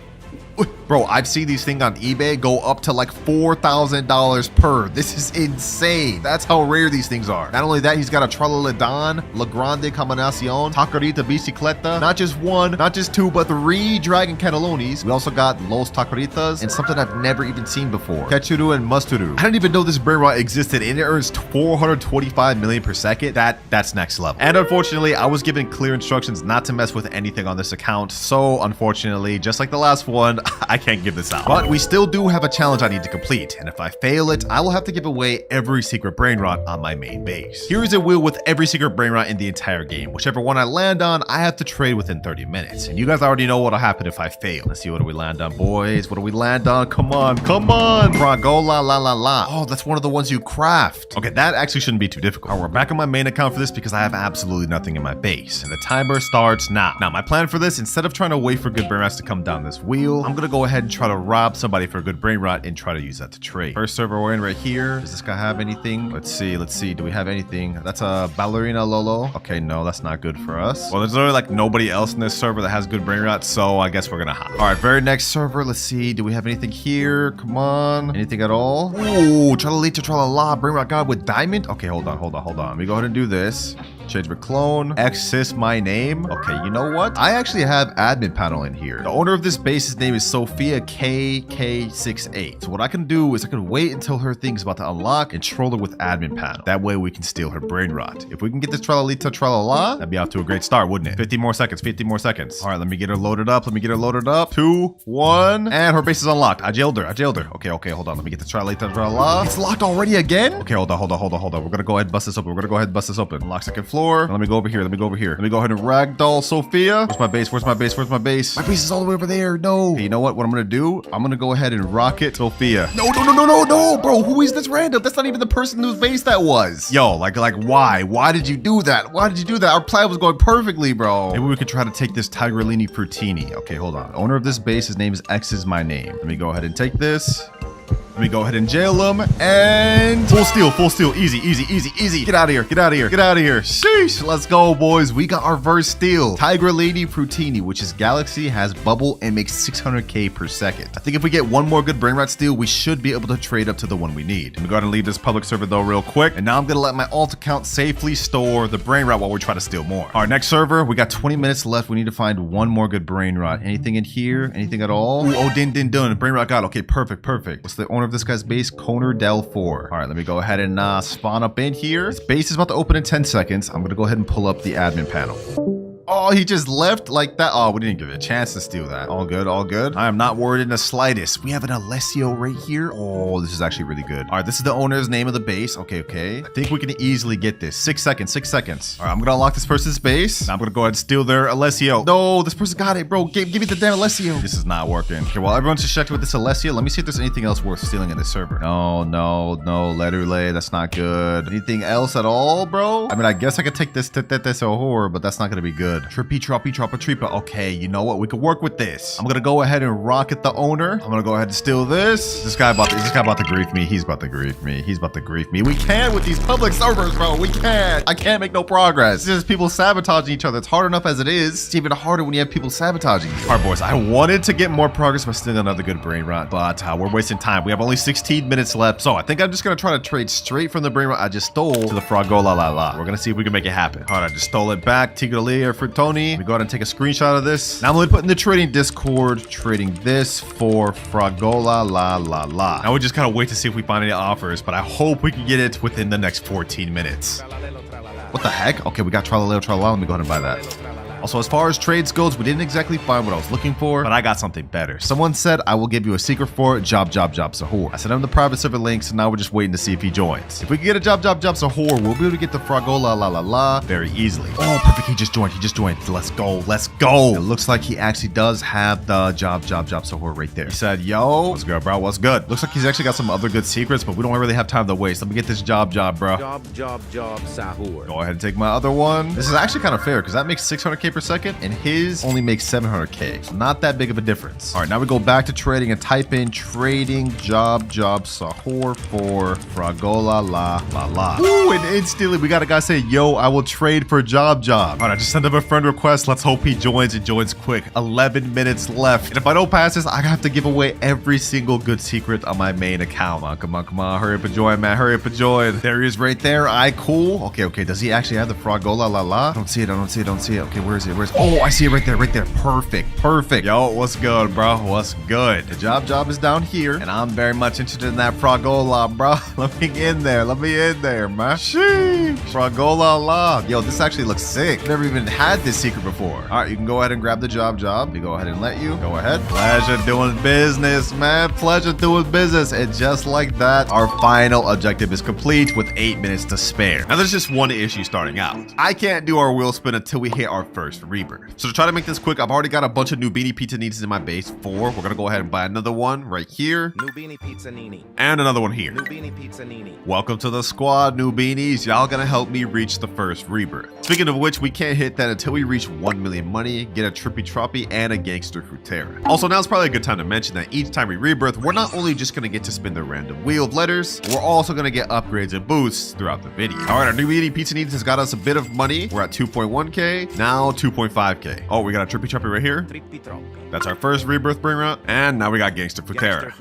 Bro, I've seen these things on eBay go up to like $4,000 per. This is insane. That's how rare these things are. Not only that, he's got a Tralaledon, La Grande Combinacion, Tacarita Bicicleta. Not just 1, not just 2, but 3 Dragon Cannellonis. We also got Los Tacaritas and something I've never even seen before. Ketchuru and Musturu. I didn't even know this Brainrot existed, and it earns 425 million per second. That's next level. And unfortunately, I was given clear instructions not to mess with anything on this account. So unfortunately, just like the last one, I can't give this out. But we still do have a challenge I need to complete, and if I fail it, I will have to give away every secret Brainrot on my main base. Here is a wheel with every secret Brainrot in the entire game. Whichever one I land on, I have to trade within 30 minutes. And you guys already know what'll happen if I fail. Let's see, what do we land on, boys? What do we land on? Come on, come on! Bragola la la la. Oh, that's one of the ones you craft. Okay, that actually shouldn't be too difficult. All right, we're back on my main account for this because I have absolutely nothing in my base. And the timer starts now. Now, my plan for this, instead of trying to wait for good Brainrots to come down this wheel, I'm gonna go ahead and try to rob somebody for a good Brainrot and try to use that to trade. First server we're in right here. Does this guy have anything? Let's see. Do we have anything? That's a Ballerina Lolo. Okay, no, that's not good for us. Well, there's literally like nobody else in this server that has good Brainrots, so I guess we're gonna hop. All right, very next server. Let's see. Do we have anything here? Come on. Anything at all? Ooh, Tralalita Tralala, Brainrot God with diamond. Okay, hold on. Let me go ahead and do this. Change my clone. Access my name. Okay, you know what? I actually have admin panel in here. The owner of this base's name is Sophia KK68. So what I can do is I can wait until her thing's about to unlock and troll her with admin panel. That way we can steal her Brainrot. If we can get this Tralalita Tralala, that'd be off to a great start, wouldn't it? 50 more seconds. All right, let me get her loaded up. 2, 1, and her base is unlocked. I jailed her. Okay, hold on. Let me get the Tralalita Tralala. It's locked already again? Okay, hold on. We're gonna go ahead and bust this open. Unlock second floor. Now let me go over here. Let me go ahead and ragdoll Sophia. Where's my base? My base is all the way over there. No. Okay, you know what? What I'm gonna do? I'm gonna go ahead and rocket Sophia. No, bro. Who is this random? That's not even the person whose base that was. Yo, like why? Why did you do that? Our plan was going perfectly, bro. Maybe we could try to take this Tigrellini Frutini. Okay, hold on. The owner of this base, his name is X is my name. Let me go ahead and take this. Let me go ahead and jail him, and full steal, easy. Get out of here. Sheesh, let's go, boys. We got our first steal. Tigrellini Frutini, which is Galaxy, has bubble, and makes 600k per second. I think if we get one more good Brainrot steal, we should be able to trade up to the one we need. Let me go ahead and leave this public server though real quick, and now I'm gonna let my alt account safely store the Brainrot while we try to steal more. Our next server, we got 20 minutes left. We need to find one more good Brainrot. Anything in here? Anything at all? Ooh, oh, din. Brainrot God. Okay, perfect. What's the owner of this guy's base? Koner Del 4. All right, let me go ahead and spawn up in here. This base is about to open in 10 seconds. I'm gonna go ahead and pull up the admin panel. Oh, he just left like that. Oh, we didn't give it a chance to steal that. All good. I am not worried in the slightest. We have an Alessio right here. Oh, this is actually really good. All right, this is the owner's name of the base. Okay. I think we can easily get this. 6 seconds. All right, I'm gonna unlock this person's base. Now I'm gonna go ahead and steal their Alessio. No, this person got it, bro. Give me the damn Alessio. This is not working. Okay, well, everyone's just checked with this Alessio. Let me see if there's anything else worth stealing in this server. No. Letterlay, that's not good. Anything else at all, bro? I mean, I guess I could take this Horror, but that's not gonna be good. good. Trippy, troppy, troppa, treepa. Okay, you know what? We could work with this. I'm gonna go ahead and rocket the owner. I'm gonna go ahead and steal this. This guy about to grief me. He's about to grief me. He's about to grief me. We can't with these public servers, bro. We can't. I can't make no progress. It's just people sabotaging each other. It's hard enough as it is. It's even harder when you have people sabotaging you. All right, boys. I wanted to get more progress by stealing another good brain rot, but we're wasting time. We have only 16 minutes left, so I think I'm just gonna try to trade straight from the brain rot I just stole to the Fragola la la. We're gonna see if we can make it happen. All right, I just stole it back. Tigralia for Tony. We go ahead and take a screenshot of this. Now I'm gonna put in the trading Discord, trading this for Fragola la la la. Now we just gotta wait to see if we find any offers, but I hope we can get it within the next 14 minutes. What the heck? Okay, we got Tralaleo Tralala. Let me go ahead and buy that. Also, as far as trades goes, we didn't exactly find what I was looking for, but I got something better. Someone said, I will give you a secret for it, job, Sahur. I sent him the private server link, so now we're just waiting to see if he joins. If we can get a job, Sahur, we'll be able to get the Fragola la la la very easily. Oh, perfect, he just joined. Let's go. It looks like he actually does have the job, Sahur right there. He said, yo, what's good, bro? What's good? Looks like he's actually got some other good secrets, but we don't really have time to waste. Let me get this job, bro. Job, Sahur. Go ahead and take my other one. This is actually kind of fair, because that makes 600k per second, and his only makes 700k. So not that big of a difference. All right, now we go back to trading and type in trading job Sahur for Fragola la la la. Ooh, and instantly we got a guy say, yo, I will trade for job. All right, I just sent him a friend request. Let's hope he joins and joins quick. 11 minutes left. And if I don't pass this, I have to give away every single good secret on my main account. Come on. Hurry up and join, man. Hurry up and join. There he is right there. Cool. Okay. Does he actually have the Fragola la la? I don't see it. Okay, where is it? Oh, I see it right there. Perfect. Yo, what's good, bro? What's good? The job is down here, and I'm very much interested in that Fragola, bro. Let me in there, man. Sheesh. Fragola la. Yo, this actually looks sick. Never even had this secret before. All right, you can go ahead and grab the job. We go ahead and let you. Go ahead. Pleasure doing business, man. And just like that, our final objective is complete with 8 minutes to spare. Now, there's just one issue starting out. I can't do our wheel spin until we hit our first rebirth. So to try to make this quick, I've already got a bunch of Nubini Pizza Ninis in my base. 4. We're gonna go ahead and buy another one right here. Nubini Pizza Nini. And another one here. Nubini Pizza Nini. Welcome to the squad, Nubinis. Y'all gonna help me reach the first rebirth. Speaking of which, we can't hit that until we reach 1 million money, get a Trippy Troppy, and a Gangster Frutera. Also, now's probably a good time to mention that each time we rebirth, we're not only just gonna get to spin the random wheel of letters, we're also gonna get upgrades and boosts throughout the video. All right, our Nubini Pizza Ninis has got us a bit of money. We're at 2.1k, now 2.5k. Oh, we got a Trippy Troppy right here. That's our first rebirth brain rot. And now we got Gangster Frutera.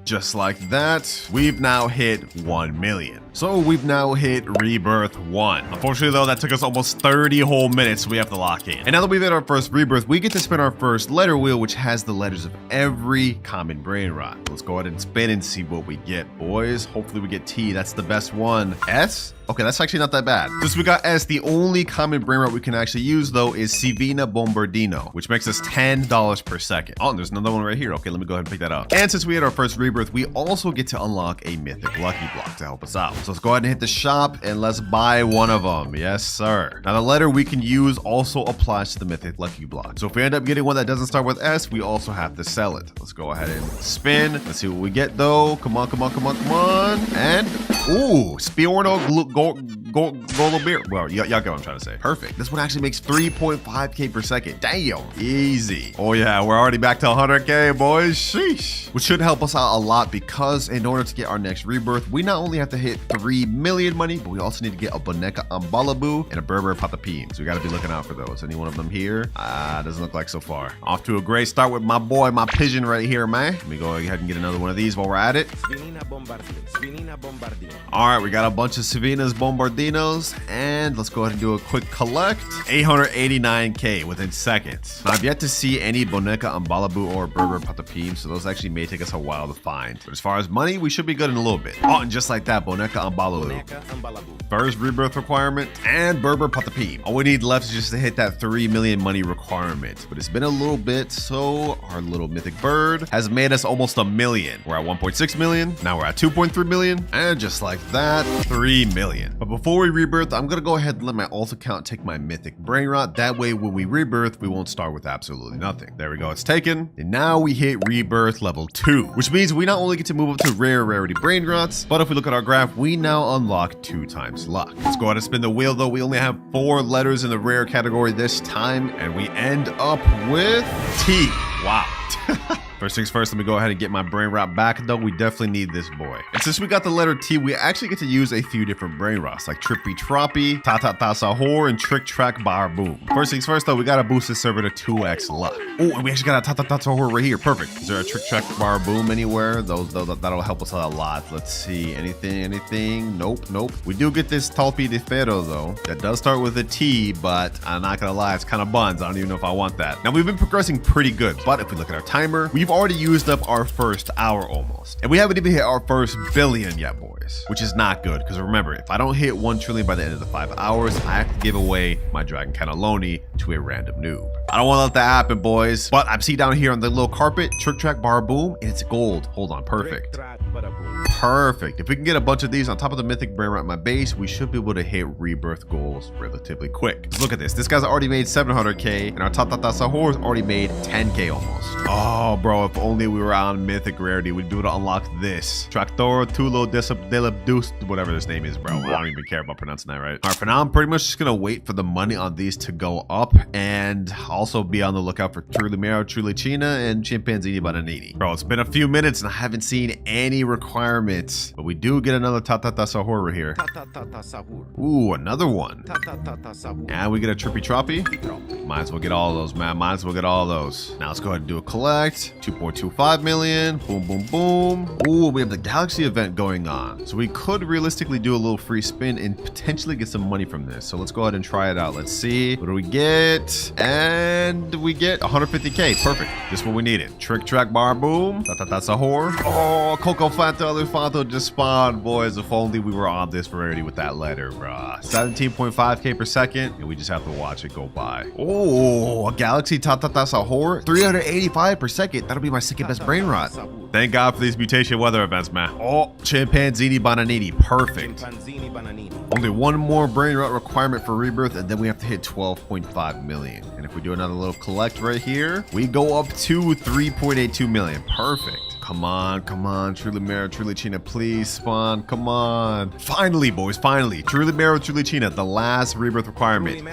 Just like that, we've now hit 1 million. So we've now hit rebirth 1. Unfortunately though, that took us almost 30 whole minutes, so we have to lock in. And now that we've hit our first rebirth, we get to spin our first letter wheel, which has the letters of every common brain rot. Let's go ahead and spin and see what we get, boys. Hopefully we get T. That's the best one. S? Okay, that's actually not that bad. Since we got S, the only common brain rot we can actually use though is Sivina Bombardino, which makes us $10 per second. Oh, and there's another one right here. Okay, let me go ahead and pick that up. And since we had our first rebirth, we also get to unlock a Mythic Lucky Block to help us out. So let's go ahead and hit the shop and let's buy one of them. Yes, sir. Now the letter we can use also applies to the Mythic Lucky Block. So if we end up getting one that doesn't start with S, we also have to sell it. Let's go ahead and spin. Let's see what we get though. Come on. And, ooh, Spiorno Golobir. Well, y'all get what I'm trying to say. Perfect. This one actually makes 3.5k per second. Damn. Easy. Oh yeah, we're already back to 100k, boys. Sheesh. Which should help us out a lot because in order to get our next rebirth, we not only have to hit 3 million money, but we also need to get a Boneka Ambalabu and a Berber Patapim. So we got to be looking out for those. Any one of them here? Doesn't look like so far. Off to a great start with my boy, my pigeon right here, man. Let me go ahead and get another one of these while we're at it. All right, we got a bunch of Savinas Bombardinos, and let's go ahead and do a quick collect. 889k within seconds. Now, I've yet to see any Boneka Ambalabu or Berber Patapim, so those actually may take us a while to find. But as far as money, we should be good in a little bit. Oh, and just like that, Boneka Ambalabu. First rebirth requirement, and Berber Patapim. All we need left is just to hit that 3 million money requirement. But it's been a little bit, so our little mythic bird has made us almost a million. We're at 1.6 million, now we're at 2.3 million, and just like that, 3 million. But before before we rebirth, I'm gonna go ahead and let my alt account take my mythic Brainrot. That way, when we rebirth, we won't start with absolutely nothing. There we go, it's taken. And now we hit rebirth level 2, which means we not only get to move up to rare rarity Brainrots, but if we look at our graph, we now unlock 2 times luck. Let's go ahead and spin the wheel though. We only have 4 letters in the rare category this time, and we end up with T. Wow. First things first, let me go ahead and get my Brainrot back though. We definitely need this boy. And since we got the letter T, we actually get to use a few different Brainrots like Trippy Troppy, Ta-Ta-Ta Sahur, and Trick Track Bar Boom. First things first though, we gotta boost this server to 2x luck. Oh, and we actually got a Ta-Ta-Ta Sahur right here. Perfect. Is there a Trick Track Bar Boom anywhere? That'll help us out a lot. Let's see. Anything? Nope. We do get this Talpi de Ferro though. That does start with a T, but I'm not gonna lie, it's kind of buns. I don't even know if I want that. Now we've been progressing pretty good, but if we look at our timer, we've already used up our first hour almost. And we haven't even hit our first billion yet, boys, which is not good. Because remember, if I don't hit 1 trillion by the end of the 5 hours, I have to give away my Dragon Cannelloni to a random noob. I don't want to let that happen, boys. But I see down here on the little carpet, Trick Track Bar Boom, and it's gold. Hold on, perfect. Perfect. If we can get a bunch of these on top of the mythic Brainrot in my base, we should be able to hit rebirth goals relatively quick. Look at this. This guy's already made 700k, and our Ta-Ta-Ta Sahur's already made 10k almost. Oh, bro, if only we were on mythic rarity, we'd be able to unlock this. Tractor Tulo Delabdus, whatever this name is, bro. I don't even care about pronouncing that right. All right, for now, I'm pretty much just gonna wait for the money on these to go up, and also be on the lookout for Trulimero, Trulicina, and Chimpanzini Bananini. Bro, it's been a few minutes, and I haven't seen any requirements, but we do get another Ta-Ta-Ta Sahur right here. Ooh, another one. And we get a Trippy Troppy. Might as well get all of those, man. Might as well get all of those. Now let's go ahead and do a collect. 2.25 million. Boom, boom, boom. Ooh, we have the Galaxy event going on. So we could realistically do a little free spin and potentially get some money from this. So let's go ahead and try it out. Let's see. What do we get? And we get 150k. Perfect. This is what we needed. Trick Track Bar Boom. Ta-Ta-Ta Sahur. Oh, Coco Fanta Elefanto just spawned, boys. If only we were on this rarity with that letter, bruh. 17.5k per second, and we just have to watch it go by. Oh, a Galaxy Ta-Ta-Ta Sahur. 385 per second. That'll be my second best Brainrot. Thank God for these mutation weather events, man. Oh, Chimpanzini Bananini. Perfect. Only one more Brainrot requirement for rebirth, and then we have to hit 12.5 million. And if we do another little collect right here, we go up to 3.82 million. Perfect. Come on, Trulimero, Trulicina, please spawn, come on. Finally, boys, finally. Trulimero, Trulicina, the last rebirth requirement.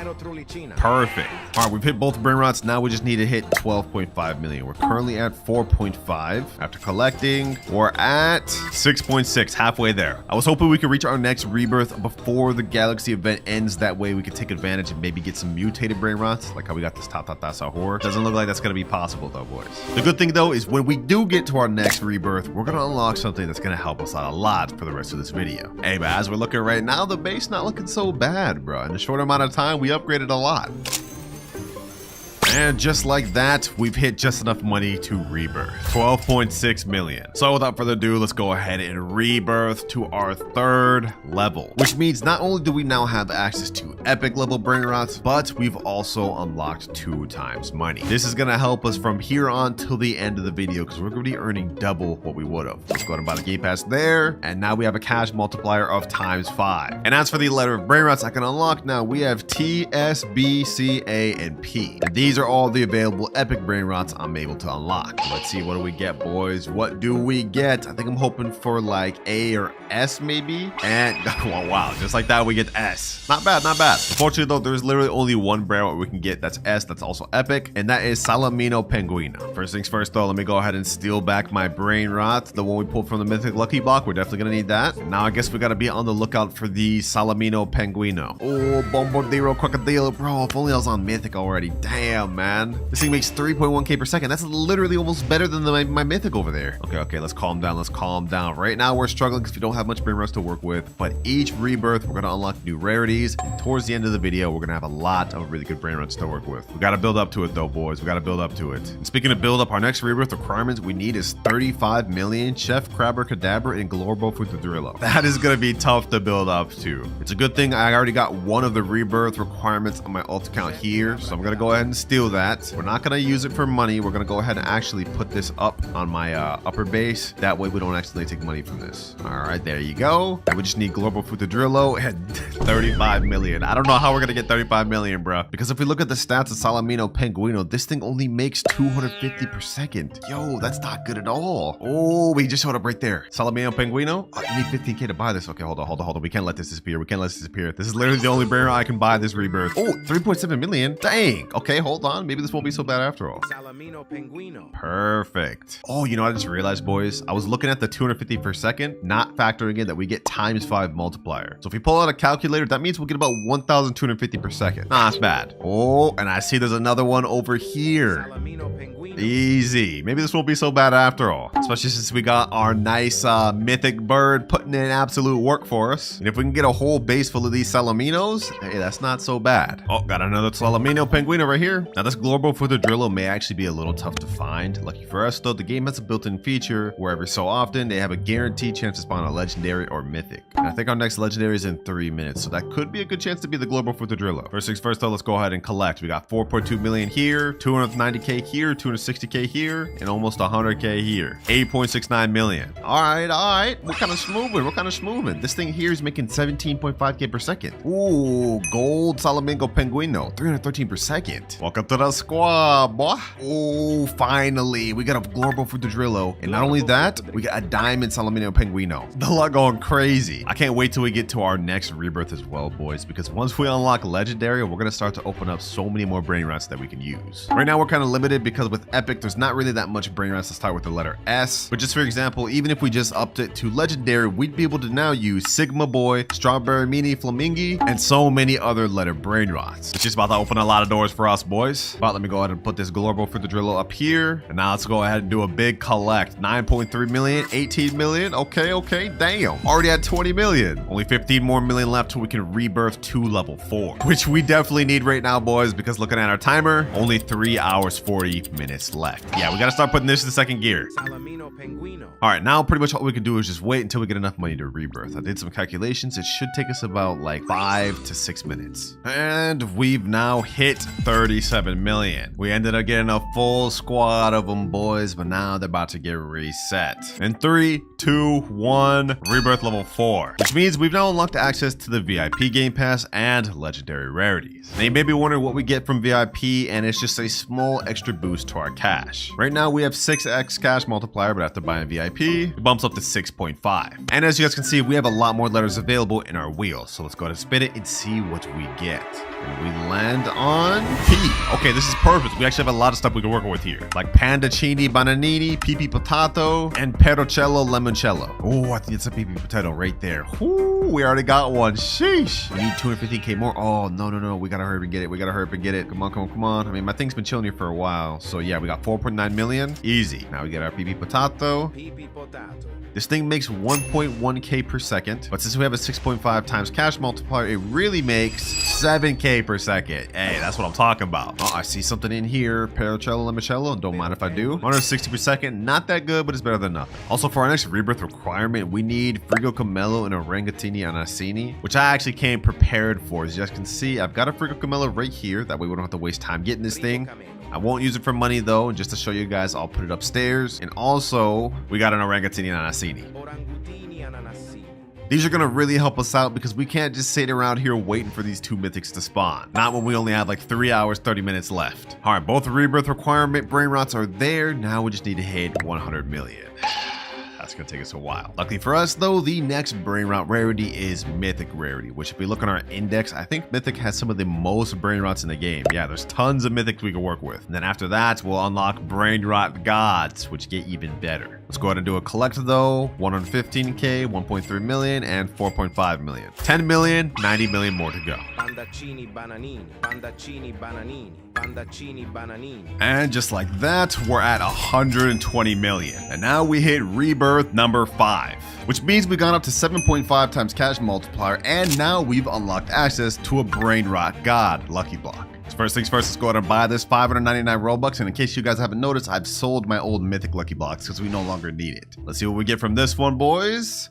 Perfect. All right, we've hit both Brainrots. Now we just need to hit 12.5 million. We're currently at 4.5. After collecting, we're at 6.6, halfway there. I was hoping we could reach our next rebirth before the Galaxy event ends. That way we could take advantage and maybe get some mutated Brainrots, like how we got this Ta-Ta-Ta Sahur. Doesn't look like that's gonna be possible though, boys. The good thing though is when we do get to our next rebirth, we're gonna unlock something that's gonna help us out a lot for the rest of this video. Hey, but as we're looking right now, the base not looking so bad, bro. In a short amount of time, we upgraded a lot. And just like that, we've hit just enough money to rebirth. 12.6 million. So without further ado, let's go ahead and rebirth to our 3rd level. Which means not only do we now have access to epic level Brainrots, but we've also unlocked 2 times money. This is gonna help us from here on till the end of the video because we're gonna be earning double what we would have. Let's go ahead and buy the game pass there. And now we have a cash multiplier of ×5. And as for the letter of Brainrots I can unlock now, we have T, S, B, C, A, and P. And these are all the available epic Brainrots I'm able to unlock. Let's see, what do we get, boys? What do we get? I think I'm hoping for like A or S maybe. And oh, wow, just like that we get S. Not bad, not bad. Unfortunately though, there's literally only one Brainrot we can get that's S, that's also epic, and that is Salamino Penguino. First things first though, let me go ahead and steal back my Brainrot, the one we pulled from the Mythic Lucky Block. We're definitely gonna need that. Now I guess we gotta be on the lookout for the Salamino Penguino. Oh, Bombardio Crocodile, bro. If only I was on Mythic already. Damn, man. This thing makes 3.1k per second. That's literally almost better than my Mythic over there. Okay, let's calm down. Let's calm down. Right now, we're struggling because we don't have much Brainrots to work with, but each rebirth, we're gonna unlock new rarities, and towards the end of the video, we're gonna have a lot of really good Brainrots to work with. We gotta build up to it though, boys. We gotta build up to it. And speaking of build up, our next rebirth requirements we need is 35 million Chef Crabber Cadabra and Glorbo Futadrillo. That is gonna be tough to build up to. It's a good thing I already got one of the rebirth requirements on my alt account here, so I'm gonna go ahead and steal steal that. We're not gonna use it for money. We're gonna go ahead and actually put this up on my upper base. That way we don't accidentally take money from this. All right, there you go. And we just need global Futadrillo and 35 million. I don't know how we're gonna get 35 million, bro. Because if we look at the stats of Salamino Penguino, this thing only makes 250 per second. Yo, that's not good at all. Oh, we just showed up right there. Salamino Penguino. Oh, you need 15K to buy this. Okay, hold on. We can't let this disappear. We can't let this disappear. This is literally the only Brainrot I can buy this rebirth. Oh, 3.7 million. Dang. Okay, hold on. Maybe this won't be so bad after all. Salamino Penguino. Perfect. Oh, you know what I just realized, boys? I was looking at the 250 per second, not factoring in that we get ×5 multiplier. So if we pull out a calculator, that means we'll get about 1,250 per second. Nah, that's bad. Oh, and I see there's another one over here. Salamino Penguino. Easy. Maybe this won't be so bad after all. Especially since we got our nice mythic bird putting in absolute work for us. And if we can get a whole base full of these Salaminos, hey, that's not so bad. Oh, got another Salamino Penguino right here. Now this global Futadrillo may actually be a little tough to find. Lucky for us though, the game has a built-in feature where every so often they have a guaranteed chance to spawn a legendary or mythic. And I think our next legendary is in 3 minutes, so that could be a good chance to be the global Futadrillo. First things first though, let's go ahead and collect. We got 4.2 million here, 290K here, 260K here, and almost 100K here. 8.69 million. All right. We're kind of smoothing. This thing here is making 17.5K per second. Ooh, gold Salamingo Penguino, 313 per second. Welcome to the squad, boy. Oh, finally, we got a global Futadrillo, and not only that, we got a diamond Salamino Penguino. The luck going crazy. I can't wait till we get to our next rebirth as well, boys, because once we unlock legendary, we're gonna start to open up so many more Brainrots that we can use. Right now, we're kind of limited because with epic, there's not really that much Brainrots to start with the letter S. But just for example, even if we just upped it to legendary, we'd be able to now use Sigma Boy, Strawberry Mini Flamingi, and so many other letter Brainrots. It's just about to open a lot of doors for us, boys. But let me go ahead and put this global Futadrillo up here. And now let's go ahead and do a big collect. 9.3 million, 18 million. Okay, damn. Already at 20 million. Only 15 more million left till we can rebirth to level 4, which we definitely need right now, boys, because looking at our timer, only 3 hours, 40 minutes left. Yeah, we gotta start putting this in second gear. Salamino Penguino. All right, now pretty much all we can do is just wait until we get enough money to rebirth. I did some calculations. It should take us about like 5 to 6 minutes. And we've now hit 37 million. We ended up getting a full squad of them, boys, but now they're about to get reset. In 3, 2, 1, rebirth level 4, which means we've now unlocked access to the VIP game pass and legendary rarities. Now you may be wondering what we get from VIP, and it's just a small extra boost to our cash. Right now we have 6x cash multiplier, but after buying VIP, it bumps up to 6.5. And as you guys can see, we have a lot more letters available in our wheel. So let's go ahead and spin it and see what we get. And we land on P. Okay, this is perfect. We actually have a lot of stuff we can work with here, like Pandacini Bananini, Pipi Potato, and Perocello Limoncello. Oh, I think it's a Pipi Potato right there. Ooh, we already got one. Sheesh. We need 250K more. Oh, no. We gotta hurry and get it. Come on. I mean, my thing's been chilling here for a while. So yeah, we got 4.9 million. Easy. Now we get our Pipi Potato. Pipi Potato. This thing makes 1.1K per second, but since we have a 6.5 times cash multiplier, it really makes 7K per second. Hey, that's what I'm talking about. Oh, I see something in here. Perocello Limoncello, don't mind if I do. 160 per second, not that good, but it's better than nothing. Also, for our next rebirth requirement, we need Frigo Camello and Orangatini Anassini, which I actually came prepared for. As you guys can see, I've got a Frigo Camello right here. That way we don't have to waste time getting this thing. I won't use it for money though, and just to show you guys, I'll put it upstairs. And also, we got an Orangatini Anassini. These are gonna really help us out because we can't just sit around here waiting for these 2 mythics to spawn. Not when we only have like 3 hours, 30 minutes left. All right, both rebirth requirement Brainrots are there. Now we just need to hit 100 million. That's gonna take us a while. Luckily for us though, the next Brainrot rarity is Mythic rarity, which if we look on our index, I think Mythic has some of the most Brainrots in the game. Yeah, there's tons of Mythics we can work with. And then after that, we'll unlock Brainrot gods, which get even better. Let's go ahead and do a collect though. 115K, 1.3 million, and 4.5 million. 10 million, 90 million more to go. Pandacini Bananini, Pandacini Bananini, Pandacini Bananini. And just like that, we're at 120 million. And now we hit rebirth number 5, which means we got up to 7.5 times cash multiplier, and now we've unlocked access to a Brainrot god lucky block. First things first, let's go ahead and buy this 599 Robux. And in case you guys haven't noticed, I've sold my old Mythic Lucky Blocks because we no longer need it. Let's see what we get from this one, boys.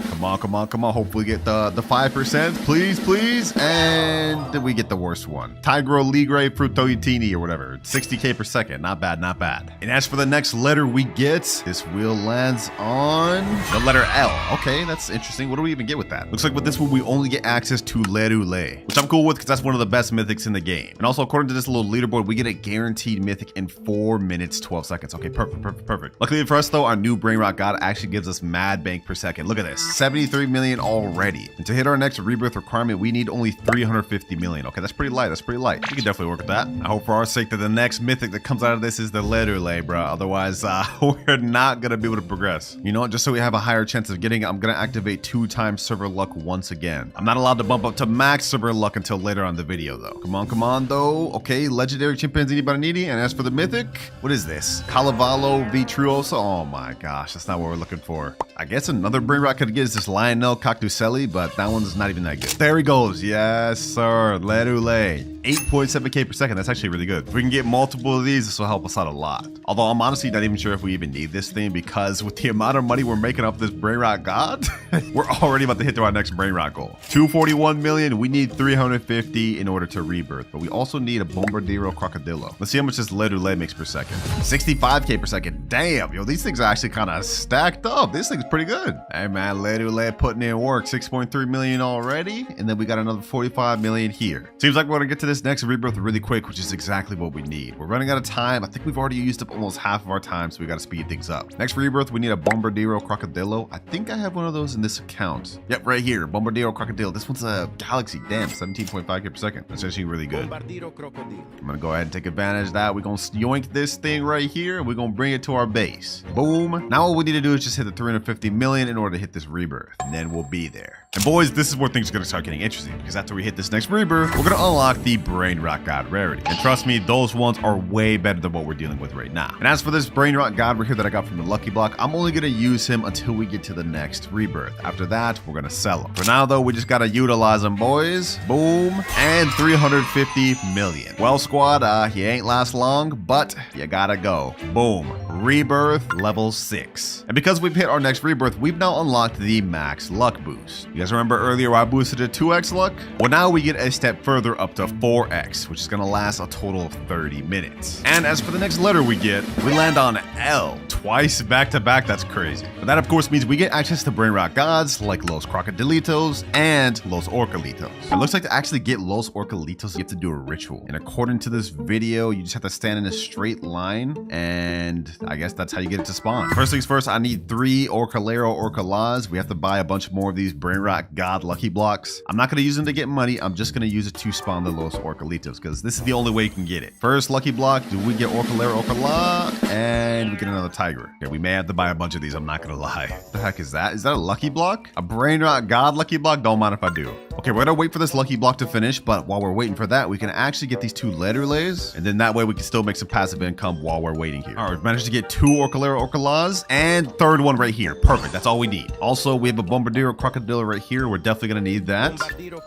Come on, come on, come on. Hopefully get the 5%. Please, please. And then we get the worst one. Tigro Ligre Frutoitini or whatever. 60k per second. Not bad, not bad. And as for the next letter we get, this wheel lands on the letter L. Okay, that's interesting. What do we even get with that? Looks like with this one, we only get access to Lerule, which I'm cool with because that's one of the best mythics in the game. And also, according to this little leaderboard, we get a guaranteed mythic in 4 minutes, 12 seconds. Okay, perfect, perfect, perfect. Luckily for us though, our new Brainrot God actually gives us mad bank per second. Look at this, 73 million already. And to hit our next rebirth requirement, we need only 350 million. Okay, that's pretty light, that's pretty light. We can definitely work with that. I hope for our sake that the next mythic that comes out of this is the Lerule, bro. Otherwise, we're not gonna be able to progress. You know what, just so we have a higher chance of getting it, I'm gonna activate 2x server luck once again. I'm not allowed to bump up to max server luck until later on the video though. Come on though. Okay, legendary chimpanzee bananini. And as for the mythic, what is this? Calavalo Vitruosa. Oh my gosh, that's not what we're looking for. I guess another Brainrot could get is this Lionel Cactuselli, but that one's not even that good. There he goes. Yes, sir. Lerule. 8.7k per second. That's actually really good. If we can get multiple of these, this will help us out a lot. Although I'm honestly not even sure if we even need this thing, because with the amount of money we're making off this Brainrot God, we're already about to hit to our next Brainrot goal. 241 million. We need 350 in order to rebirth, but we also need a Bombardio Crocodilo. Let's see how much this Lerule makes per second. 65k per second. Damn, yo, these things are actually kind of stacked up. This thing's pretty good. Hey man, Lerule putting in work. 6.3 million already, and then we got another 45 million here. Seems like we're gonna get to this next rebirth really quick, which is exactly what we need. We're running out of time. I think we've already used up almost half of our time, so we gotta speed things up. Next rebirth, we need a Bombardio Crocodilo. I think I have one of those in this account. Yep, right here, Bombardio Crocodilo. This one's a Galaxy. Damn, 17.5k per second. That's actually really good. I'm gonna go ahead and take advantage of that. We're gonna yoink this thing right here, and we're gonna bring it to our base. Boom. Now all we need to do is just hit the 350 million in order to hit this rebirth, and then we'll be there. And boys, this is where things are gonna start getting interesting, because after we hit this next rebirth, we're gonna unlock the Brainrot God rarity. And trust me, those ones are way better than what we're dealing with right now. And as for this Brainrot God right here that I got from the Lucky Block, I'm only gonna use him until we get to the next rebirth. After that, we're gonna sell him. For now though, we just gotta utilize him, boys. Boom. And 350 million. Well, squad, he ain't last long, but you gotta go. Boom. Rebirth level 6. And because we've hit our next rebirth, we've now unlocked the max luck boost. You guys remember earlier I boosted to 2x luck? Well, now we get a step further up to 4x, which is gonna last a total of 30 minutes. And as for the next letter we get, we land on L. Twice back to back, that's crazy. But that of course means we get access to Brainrot Gods like Los Crocodilitos and Los Orcalitos. It looks like to actually get Los Orcalitos, you have to do a ritual. And according to this video, you just have to stand in a straight line, and I guess that's how you get it to spawn. First things first, I need 3 Orcalero Orcalas. We have to buy a bunch more of these Brainrot God lucky blocks. I'm not gonna use them to get money. I'm just gonna use it to spawn the Los Orcalitos, because this is the only way you can get it. First lucky block, do we get Orcalero Orcala? And we get another tiger. Okay, we may have to buy a bunch of these, I'm not gonna lie. What the heck is that? Is that a lucky block? A Brainrot God lucky block? Don't mind if I do. Okay, we're gonna wait for this lucky block to finish, but while we're waiting for that, we can actually get these 2 Lerulés, and then that way we can still make some passive income while we're waiting here. All right, we've managed to get 2 Orcalero Orcalas, and third one right here. Perfect, that's all we need. Also, we have a Bombardio Crocodile right here. We're definitely gonna need that,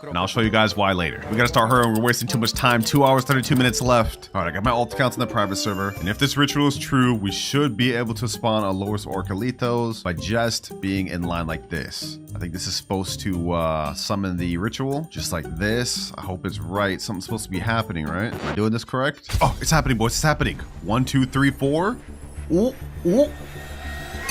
and I'll show you guys why later. We gotta start hurrying, we're wasting too much time. 2 hours, 32 minutes left. All right, I got my alt accounts in the private server, and if this ritual is true, we should be able to spawn a Los Orcalitos by just being in line like this. I think this is supposed to summon the ritual, just like this. I hope it's right. Something's supposed to be happening, right? Am I doing this correct? Oh, it's happening, boys. It's happening. 1, 2, 3, 4. Ooh, ooh.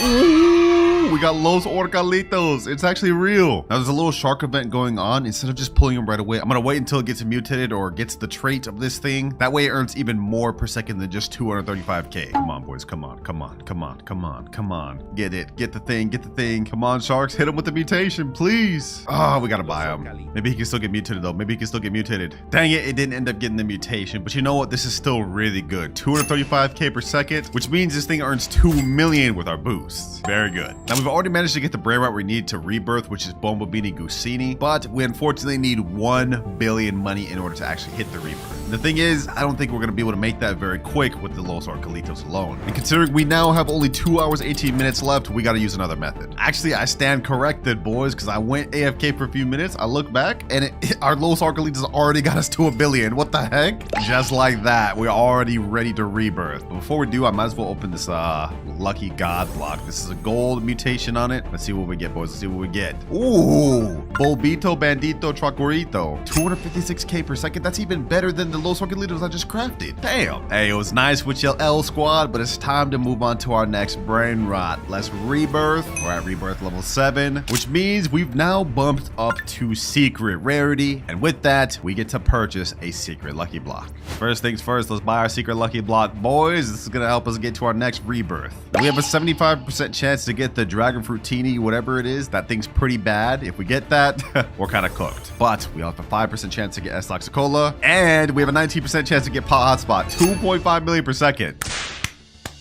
Ooh, we got Los Orcalitos. It's actually real. Now there's a little shark event going on. Instead of just pulling him right away, I'm gonna wait until it gets mutated or gets the trait of this thing. That way it earns even more per second than just 235k. Come on, boys. Come on. Come on. Come on. Come on. Come on. Get it. Get the thing. Get the thing. Come on, sharks. Hit him with the mutation, please. Oh, we gotta buy him. Maybe he can still get mutated though. Maybe he can still get mutated. Dang it, it didn't end up getting the mutation. But you know what? This is still really good. 235k per second, which means this thing earns 2 million with our boost. Very good. Now we've already managed to get the Brainrot we need to rebirth, which is Bombobini Gusini, but we unfortunately need 1 billion money in order to actually hit the rebirth. The thing is, I don't think we're gonna be able to make that very quick with the Los Orcalitos alone. And considering we now have only 2 hours, 18 minutes left, we gotta use another method. Actually, I stand corrected, boys, because I went AFK for a few minutes. I look back and our Los Orcalitos already got us to 1 billion. What the heck? Just like that, we're already ready to rebirth. But before we do, I might as well open this lucky God block. This is is a gold mutation on it. Let's see what we get, boys. Let's see what we get. Ooh, Bolbito Bandito Tracorito. 256k per second. That's even better than the Los Orquelitos I just crafted. Damn. Hey, it was nice with your L squad, but it's time to move on to our next brain rot. Let's rebirth. We're at rebirth level 7, which means we've now bumped up to secret rarity. And with that, we get to purchase a secret lucky block. First things first, let's buy our secret lucky block, boys. This is going to help us get to our next rebirth. We have a 75% chance to get the dragon fruitini, whatever it is. That thing's pretty bad. If we get that, we're kind of cooked. But we have a 5% chance to get S Laxicola, and we have a 19% chance to get Pot Hotspot. 2.5 million per second.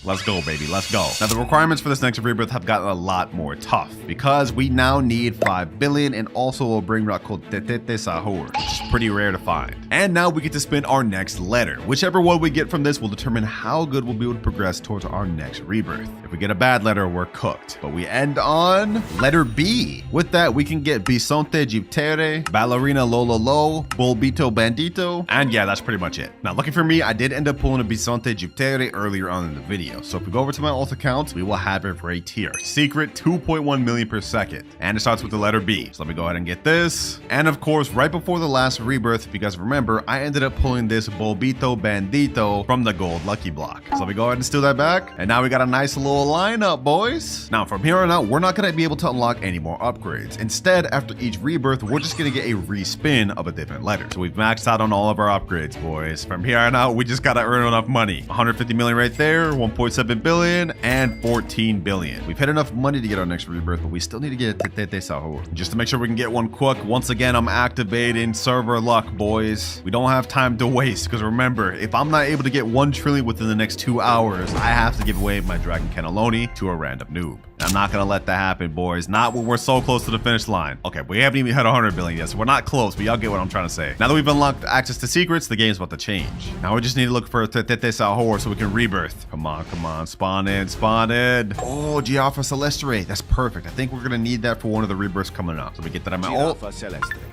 Let's go, baby. Let's go. Now, the requirements for this next rebirth have gotten a lot more tough because we now need 5 billion and also a brain rot called Tetete Sahur, which is pretty rare to find. And now we get to spin our next letter. Whichever one we get from this will determine how good we'll be able to progress towards our next rebirth. If we get a bad letter, we're cooked. But we end on letter B. With that, we can get Bisonte Giptere, Ballerina Lololo, Bolbito Bandito, and yeah, that's pretty much it. Now, lucky for me, I did end up pulling a Bisonte Giptere earlier on in the video. So if we go over to my alt account, we will have it right here. Secret 2.1 million per second. And it starts with the letter B. So let me go ahead and get this. And of course, right before the last rebirth, because remember, I ended up pulling this Bolbito Bandito from the gold lucky block. So let me go ahead and steal that back. And now we got a nice little lineup, boys. Now from here on out, we're not going to be able to unlock any more upgrades. Instead, after each rebirth, we're just going to get a respin of a different letter. So we've maxed out on all of our upgrades, boys. From here on out, we just got to earn enough money. 150 million right there, 1.7 billion and 14 billion. We've had enough money to get our next rebirth, but we still need to get Tetete Sahur. Just to make sure we can get one quick, once again, I'm activating server luck, boys. We don't have time to waste, because remember, if I'm not able to get 1 trillion within the next 2 hours, I have to give away my Dragon Cannelloni to a random noob. I'm not gonna let that happen, boys. Not when we're so close to the finish line. Okay, we haven't even hit 100 billion yet, so we're not close, but y'all get what I'm trying to say. Now that we've unlocked access to secrets, the game's about to change. Now we just need to look for Tetete Sahur so we can rebirth. Come on, come on. Spawn in, spawn in. Oh, Giaffa Celestre. That's perfect. I think we're gonna need that for one of the rebirths coming up. So we get that on my ult.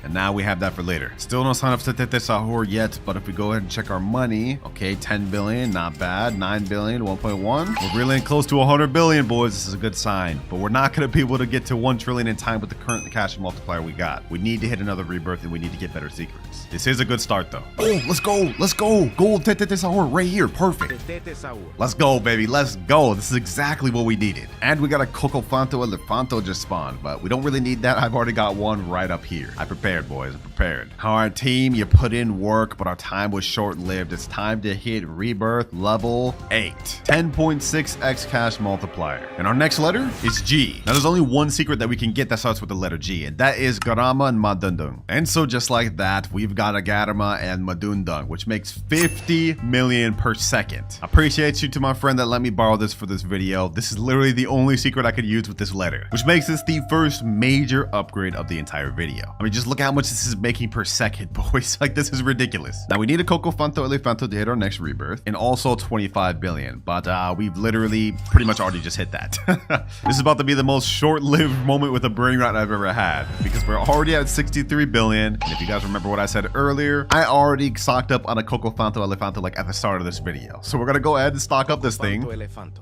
And now we have that for later. Still no sign of Tetete Sahur yet, but if we go ahead and check our money, okay, 10 billion, not bad. 9 billion, 1.1. We're really close to 100 billion, boys. This is a good sign. But we're not going to be able to get to 1 trillion in time with the current cash multiplier we got. We need to hit another rebirth and we need to get better secrets. This is a good start though. Oh, let's go. Let's go. Gold Tetete Sahur right here. Perfect. Let's go, baby. Let's go. This is exactly what we needed. And we got a Cocofanto Elefanto just spawned, but we don't really need that. I've already got one right up here. I prepared, boys. I prepared. All right, team, you put in work, but our time was short-lived. It's time to hit rebirth level 8. 10.6x cash multiplier. And our next letter is G. Now, there's only one secret that we can get that starts with the letter G, and that is Garama and Madundung. And so just like that, we've got a Garama and Madundung, which makes 50 million per second. Appreciate you to my friend that let me borrow this for this video. This is literally the only secret I could use with this letter, which makes this the first major upgrade of the entire video. I mean, just look at how much this is making per second, boys. Like, this is ridiculous. Now, we need a Cocofanto Elefanto to hit our next rebirth, and also 25 billion, but we've literally pretty much already just hit that. This is about to be the most short-lived moment with a brain rot I've ever had, because we're already at 63 billion. And if you guys remember what I said earlier, I already stocked up on a Cocofanto Elefanto like at the start of this video. So we're gonna go ahead and stock up this thing,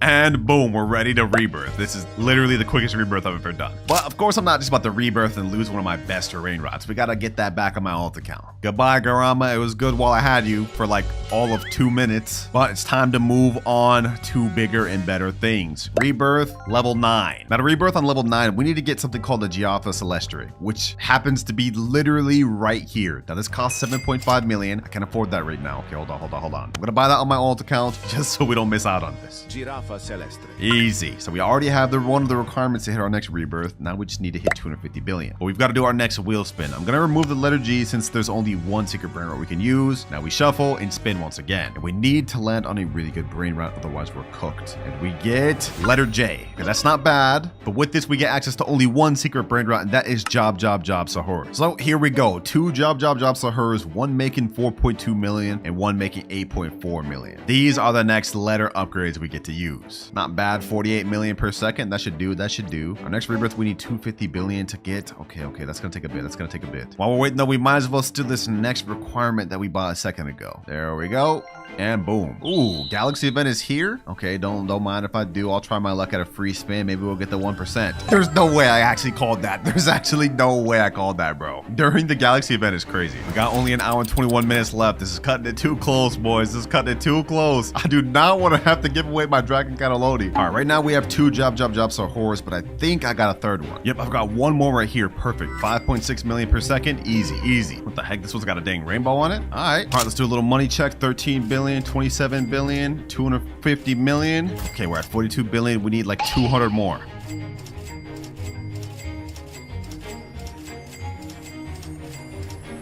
and boom, we're ready to rebirth. This is literally the quickest rebirth I've ever done. But of course, I'm not just about to rebirth and lose one of my best brain rots. We gotta get that back on my alt account. Goodbye, Garama. It was good while I had you for like all of 2 minutes, but it's time to move on to bigger and better things. Rebirth level 9. Now, to rebirth on level 9, we need to get something called the Giaffa Celestre, which happens to be literally right here. Now, this costs 7.5 million. I can't afford that right now. Okay, hold on. I'm gonna buy that on my alt account just so we don't miss out on this. Giraffa Celestre. Easy. So we already have one of the requirements to hit our next rebirth. Now we just need to hit 250 billion. But we've got to do our next wheel spin. I'm gonna remove the letter G since there's only one secret brain rot we can use. Now we shuffle and spin once again. And we need to land on a really good brain rot, otherwise we're cooked. And we get letter J. Okay, that's not bad. But with this, we get access to only one secret brain rot, and that is Job Sahur. So here we go. 2 Job Sahurs, one making 4.2 million and one making 8.4 million. These are the next letter upgrades we get to use. Not bad. 48 million per second. That should do. Our next rebirth, we need 250 billion to get. Okay, that's gonna take a bit. While we're waiting though, we might as well steal this next requirement that we bought a second ago. There we go. And boom. Ooh, galaxy event is here. Okay, don't mind if I do. I'll try my luck at a free spin. Maybe we'll get the 1%. There's no way I actually called that. There's actually no way I called that, bro. During the galaxy event is crazy. We got only an hour and 21 minutes left. This is cutting it too close, boys. This is cutting it too close. I do not want to have to give away my Dragon Cannelloni. All right, right now we have 2 job Sahurs, but I think I got a 3rd one. Yep, I've got 1 more right here. Perfect. 5.6 million per second. Easy, easy. What the heck? This one's got a dang rainbow on it. All right, let's do a little money check. 13 billion, 27 billion, 250 million. Okay, we're at 42 billion. We need like 200 more.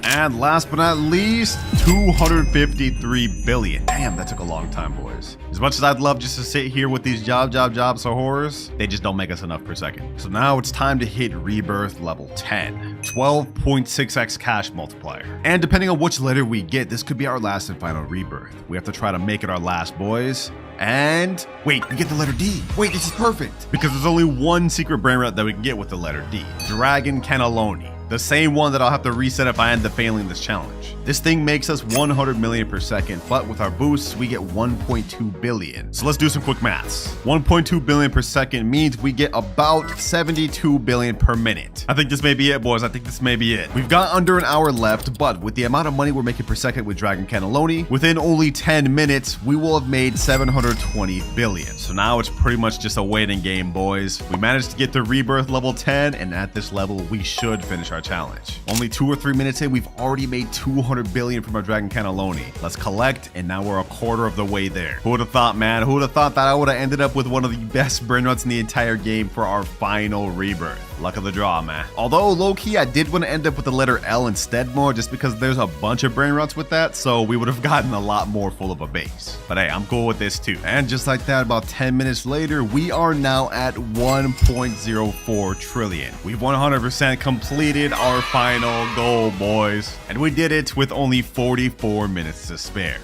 And last but not least, 253 billion. Damn, that took a long time, boys. As much as I'd love just to sit here with these job Sahurs, they just don't make us enough per second. So now it's time to hit Rebirth level 10. 12.6x cash multiplier. And depending on which letter we get, this could be our last and final Rebirth. We have to try to make it our last, boys. And wait, we get the letter D. Wait, this is perfect. Because there's only one secret Brainrot that we can get with the letter D. Dragon Cannelloni. The same one that I'll have to reset if I end up failing this challenge. This thing makes us 100 million per second, but with our boosts, we get 1.2 billion. So let's do some quick maths. 1.2 billion per second means we get about 72 billion per minute. I think this may be it, boys. I think this may be it. We've got under an hour left, but with the amount of money we're making per second with Dragon Cannelloni, within only 10 minutes, we will have made 720 billion. So now it's pretty much just a waiting game, boys. We managed to get to Rebirth level 10, and at this level, we should finish our challenge. Only 2 or 3 minutes in, we've already made 200 billion from our Dragon Cannelloni. Let's collect, and now we're a quarter of the way there. Who would have thought, man? Who would have thought that I would have ended up with one of the best Brainrots in the entire game for our final Rebirth? Luck of the draw, man. Although, low-key, I did want to end up with the letter L instead more, just because there's a bunch of Brainrots with that, so we would have gotten a lot more full of a base. But hey, I'm cool with this too. And just like that, about 10 minutes later, we are now at 1.04 trillion. We've 100% completed our final goal, boys. And we did it with only 44 minutes to spare.